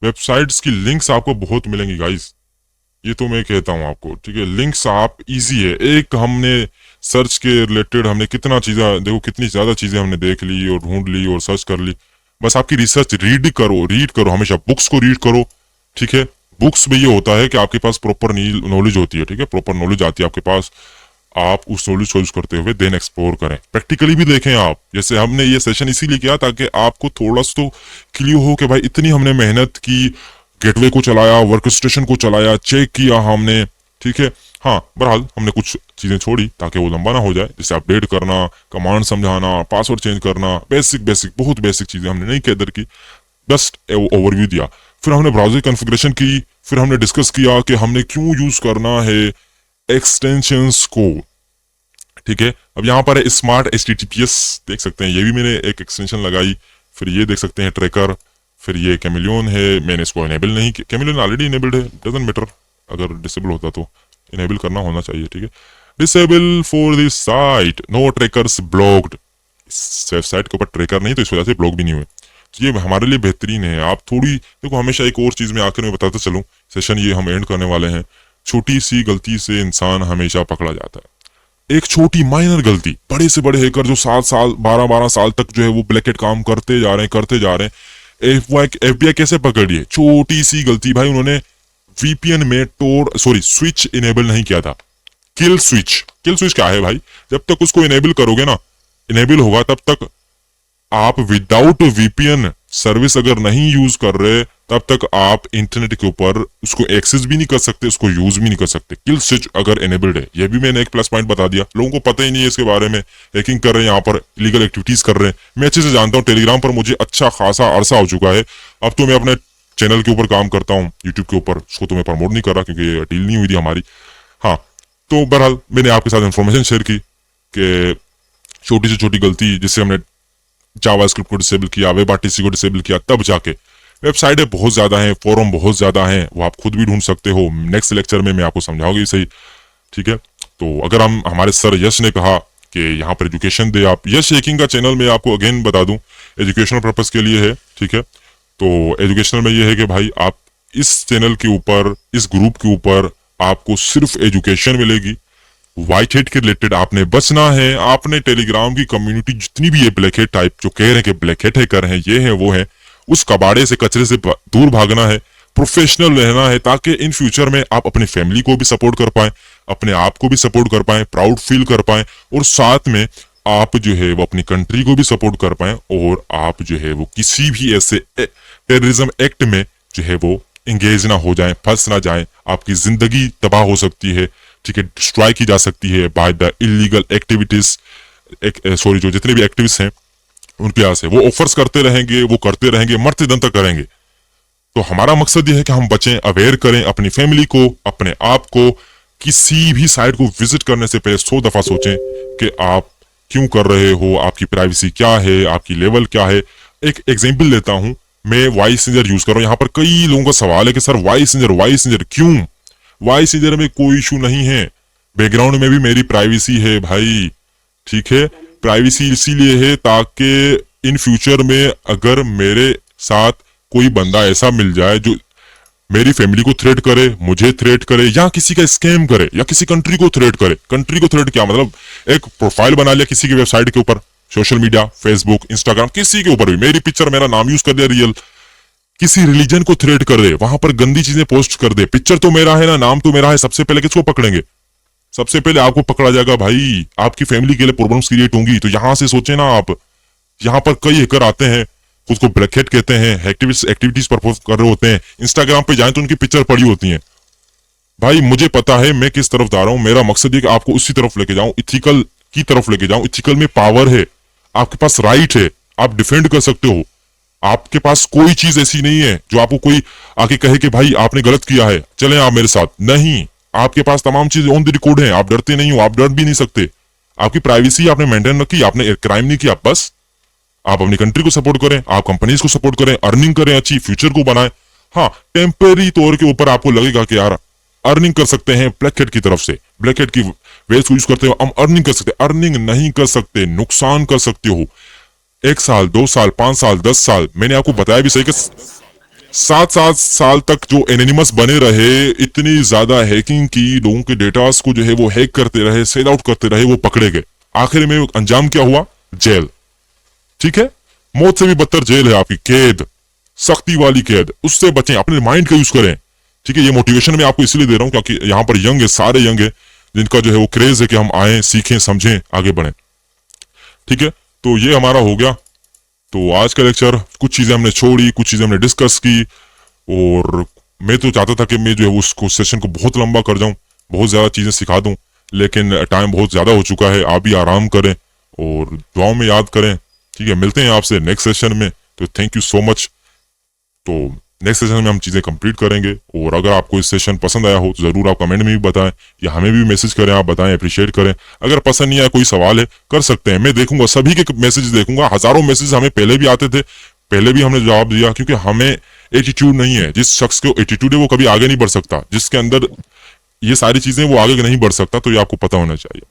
वेबसाइट्स की लिंक्स आपको बहुत मिलेंगी गाइस, ये तो मैं कहता हूँ आपको। ठीक है, लिंक्स आप इजी है। एक हमने सर्च के रिलेटेड हमने कितना चीज़ें, देखो कितनी ज़्यादा चीज़ें हमने देख ली और ढूंढ ली और सर्च कर ली। बस आपकी रिसर्च रीड करो, हमेशा बुक्स को रीड करो। ठीक है, बुक्स में ये होता है कि आपके पास प्रॉपर नॉलेज होती है। ठीक है, प्रॉपर नॉलेज आती है आपके पास, आप उस नॉलेज को यूज करते हुए देन एक्सप्लोर करें। प्रैक्टिकली भी देखें आप, जैसे हमने ये सेशन इसीलिए किया ताकि आपको थोड़ा सा तो क्लियर हो कि भाई इतनी हमने मेहनत की, गेटवे को चलाया, वर्क स्टेशन को चलाया, चेक किया हमने। ठीक है, हाँ बहरहाल हमने कुछ चीज़ें छोड़ी ताकि वो लंबा ना हो जाए, जैसे अपडेट करना, कमांड समझाना, पासवर्ड चेंज करना, बेसिक बहुत बेसिक चीज़ें हमने नहीं कैदर की, बस ओवरव्यू दिया। फिर हमने ब्राउजर कॉन्फ़िगरेशन की, फिर हमने डिस्कस किया कि हमने क्यों यूज़ करना है एक्सटेंशंस को। ठीक है, अब यहाँ पर है स्मार्ट HTTPS, देख सकते हैं, ये भी मैंने एक एक्सटेंशन लगाई। फिर ये देख सकते हैं ट्रैकर, फिर ये कैमिलियन है, मैंने इसको इनेबल नहीं किया, कैमिलियन ऑलरेडी इनेबल्ड है, डजंट मैटर, अगर डिसेबल होता तो इनेबल करना होना चाहिए, ठीक है। Disable for this site, no trackers blocked, site के ऊपर ट्रैकर नहीं तो इस वजह से ब्लॉक भी नहीं हुए, तो ये हमारे लिए बेहतरीन है। आप थोड़ी देखो, हमेशा एक और चीज में आखिर में बताता चलूं, सेशन ये हम एंड करने वाले हैं, छोटी सी गलती से इंसान हमेशा पकड़ा जाता है। एक छोटी माइनर गलती, बड़े से बड़े हैकर जो 7 साल 12 साल तक जो है वो ब्लैकेट काम करते जा रहे हैं, FBI कैसे पकड़िए, छोटी सी गलती भाई, उन्होंने VPN में स्विच इनेबल नहीं किया था, किल स्विच क्या है भाई, जब तक उसको इनेबल करोगे ना, इनेबल होगा तब तक आप विदाउट VPN सर्विस अगर नहीं यूज कर रहे तब तक आप इंटरनेट के ऊपर उसको एक्सेस भी नहीं कर सकते, उसको यूज भी नहीं कर सकते। किल स्विच अगर एनेबल्ड है, ये भी मैंने एक प्लस पॉइंट बता दिया, लोगों को पता ही नहीं है इसके बारे में, हैकिंग कर रहे हैं, यहाँ पर इलीगल एक्टिविटीज कर रहे हैं। मैं अच्छे से जानता हूँ, टेलीग्राम पर मुझे अच्छा खासा अरसा हो चुका है, अब तो मैं अपने चैनल के ऊपर काम करता हूँ, यूट्यूब के ऊपर, उसको तो मैं प्रमोट नहीं कर रहा क्योंकि ये डील नहीं हुई थी हमारी। हाँ, तो बहरहाल मैंने आपके साथ इन्फॉर्मेशन शेयर की कि छोटी से छोटी गलती जिससे हमने जावास्क्रिप्ट को डिसेबल किया, वेब आरटीसी को डिसेबल किया, तब जाके वेबसाइटें बहुत ज्यादा हैं, फोरम बहुत ज्यादा हैं, वो आप खुद भी ढूंढ सकते हो, नेक्स्ट लेक्चर में मैं आपको समझाऊंगी सही, ठीक है। तो अगर हम हमारे सर यश ने कहा कि यहाँ पर एजुकेशन दे आप, यश हैकिंग का चैनल मैं आपको अगेन बता दूं एजुकेशनल पर्पस के लिए है, ठीक है। तो एजुकेशनल में ये है कि भाई आप इस चैनल के ऊपर, इस ग्रुप के ऊपर आपको सिर्फ एजुकेशन मिलेगी, व्हाइट हेड के रिलेटेड आपने बचना है, आपने टेलीग्राम की कम्युनिटी जितनी भी है ब्लैक हेड टाइप जो कह रहे हैं कि ब्लैक हेड हैकर हैं, ये है वो है, उस कबाड़े से कचरे से दूर भागना है, प्रोफेशनल रहना है, ताकि इन फ्यूचर में आप अपनी फैमिली को भी सपोर्ट कर पाए, अपने आप को भी सपोर्ट कर पाए, प्राउड फील कर पाए, और साथ में आप जो है वो अपनी कंट्री को भी सपोर्ट कर पाए, और आप जो है वो किसी भी ऐसे टेररिज्म एक्ट में जो है वो एंगेज ना हो जाए, फंस ना जाए, आपकी जिंदगी तबाह हो सकती है, ठीक है, डिस्ट्रॉय की जा सकती है बाय द इलीगल एक्टिविटीज, जो जितने भी एक्टिविस्ट हैं उनके यहाँ से वो ऑफर्स करते रहेंगे, वो करते रहेंगे, मरते दम तक करेंगे। तो हमारा मकसद ये है कि हम बचें, अवेयर करें अपनी फैमिली को, अपने आप को। किसी भी साइट को विजिट करने से पहले 100 दफा सोचें कि आप क्यों कर रहे हो, आपकी प्राइवेसी क्या है, आपकी लेवल क्या है। एक एग्जाम्पल लेता हूं, मैं वॉइस मैसेंजर यूज कर रहा हूं, यहाँ पर कई लोगों का सवाल है कि सर वॉइस मैसेंजर क्यों? वॉइस मैसेंजर में कोई इशू नहीं है, बैकग्राउंड में भी मेरी प्राइवेसी है भाई, ठीक है। प्राइवेसी इसीलिए है ताकि इन फ्यूचर में अगर मेरे साथ कोई बंदा ऐसा मिल जाए जो मेरी फैमिली को थ्रेट करे, मुझे थ्रेट करे, या किसी का स्कैम करे, या किसी कंट्री को थ्रेट करे। कंट्री को थ्रेट क्या मतलब, एक प्रोफाइल बना लिया किसी की वेबसाइट के ऊपर, सोशल मीडिया, फेसबुक, इंस्टाग्राम, किसी के ऊपर भी मेरी पिक्चर, मेरा नाम यूज कर दिया रियल, किसी रिलीजन को थ्रेट कर दे, वहां पर गंदी चीजें पोस्ट कर दे, पिक्चर तो मेरा है ना, नाम तो मेरा है, सबसे पहले किसको पकड़ेंगे? सबसे पहले आपको पकड़ा जाएगा भाई, आपकी फैमिली के लिए प्रॉब्लम्स क्रिएट होंगी। तो यहां से सोचे ना आप, यहाँ पर कई हैकर आते हैं, खुद को ब्लैक हेड कहते हैं, एक्टिविटीज परफॉर्म कर रहे होते हैं, इंस्टाग्राम पे जाएं तो उनकी पिक्चर पड़ी होती है। भाई मुझे पता है मैं किस तरफ जा रहा हूं, मेरा मकसद है कि आपको उसी तरफ लेके जाऊं, इथिकल की तरफ लेके जाऊं। इथिकल में पावर है, आपके पास राइट है, आप डिफेंड कर सकते हो, आपके पास कोई चीज ऐसी नहीं है जो आपको कोई आके कहे कि भाई आपने गलत किया है, चलें आप मेरे साथ, नहीं। आपके पास तमाम चीजें ऑन द रिकॉर्ड है, आप डरते नहीं हो, आप डर भी नहीं सकते। आपकी प्राइवेसी आपने मेंटेन रखी, आपने क्राइम नहीं किया, बस आप अपनी कंट्री को सपोर्ट करें, आप कंपनीज को सपोर्ट करें, अर्निंग करें, अच्छी फ्यूचर को बनाएं। हाँ, टेम्पररी तौर के ऊपर आपको लगेगा कि यार अर्निंग कर सकते हैं ब्लैक हेड की तरफ से, ब्लैक हेड की वेज को यूज करते हो हम अर्निंग कर सकते, अर्निंग नहीं कर सकते, नुकसान कर सकते हो। 1 साल, 2 साल, 5 साल, 10 साल, मैंने आपको बताया भी सही कि 7 साल तक जो एनोनिमस बने रहे, इतनी ज्यादा हैकिंग की, लोगों के डेटास को जो है वो हैक करते रहे, सेल आउट करते रहे, वो पकड़े गए। आखिर में अंजाम क्या हुआ? जेल, ठीक है। मौत से भी बदतर जेल है आपकी, कैद, सख्ती वाली कैद। उससे बचें, अपने माइंड का यूज करें, ठीक है। ये मोटिवेशन मैं आपको इसलिए दे रहा हूं क्योंकि यहाँ पर यंग है, सारे यंग है, जिनका जो है वो क्रेज है कि हम आए, सीखें, समझें, आगे बढ़ें, ठीक है। तो ये हमारा हो गया। तो आज का लेक्चर, कुछ चीजें हमने छोड़ी, कुछ चीजें हमने डिस्कस की, और मैं तो चाहता था कि मैं जो है उसको सेशन को बहुत लंबा कर जाऊं, बहुत ज्यादा चीजें सिखा दूं, लेकिन टाइम बहुत ज्यादा हो चुका है। आप भी आराम करें और दुआओं में याद करें, ठीक है। मिलते हैं आपसे नेक्स्ट सेशन में, तो थैंक यू सो मच। तो नेक्स्ट सेशन में हम चीजें कंप्लीट करेंगे, और अगर आपको इस सेशन पसंद आया हो तो जरूर आप कमेंट में भी बताएं, या हमें भी मैसेज करें, आप बताएं, अप्रिशिएट करें। अगर पसंद नहीं आया, कोई सवाल है, कर सकते हैं, मैं देखूंगा, सभी के मैसेज देखूंगा। हजारों मैसेज हमें पहले भी आते थे, पहले भी हमने जवाब दिया, क्योंकि हमें एटीट्यूड नहीं है। जिस शख्स को एटीट्यूड है वो कभी आगे नहीं बढ़ सकता, जिसके अंदर ये सारी चीजें वो आगे नहीं बढ़ सकता। तो ये आपको पता होना चाहिए।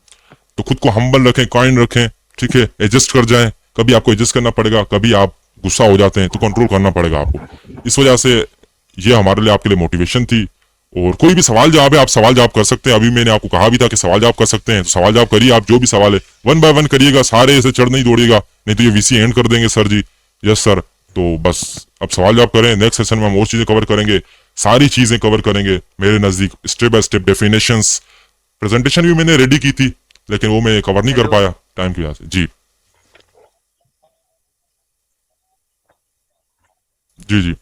तो खुद को हम्बल रखें, काइंड रखें, ठीक है, एडजस्ट कर जाएं। कभी आपको एडजस्ट करना पड़ेगा, कभी आप गुस्सा हो जाते हैं तो कंट्रोल करना पड़ेगा आपको। इस वजह से ये हमारे लिए, आपके लिए मोटिवेशन थी। और कोई भी सवाल जवाब है, आप सवाल जवाब कर सकते हैं। अभी मैंने आपको कहा भी था कि सवाल जवाब कर सकते हैं, तो सवाल जवाब करिए। आप जो भी सवाल है 1 बाय 1 करिएगा, सारे ऐसे चढ़ नहीं दौड़िएगा, नहीं तो ये वीसी एंड कर देंगे सर जी। Yes sir. तो बस अब सवाल जवाब करें। नेक्स्ट सेशन में हम और चीजें कवर करेंगे, सारी चीजें कवर करेंगे मेरे नजदीक, step by step definitions. Presentation भी मैंने रेडी की थी, लेकिन वो मैं कवर नहीं कर पाया टाइम की वजह से। जी जी जी।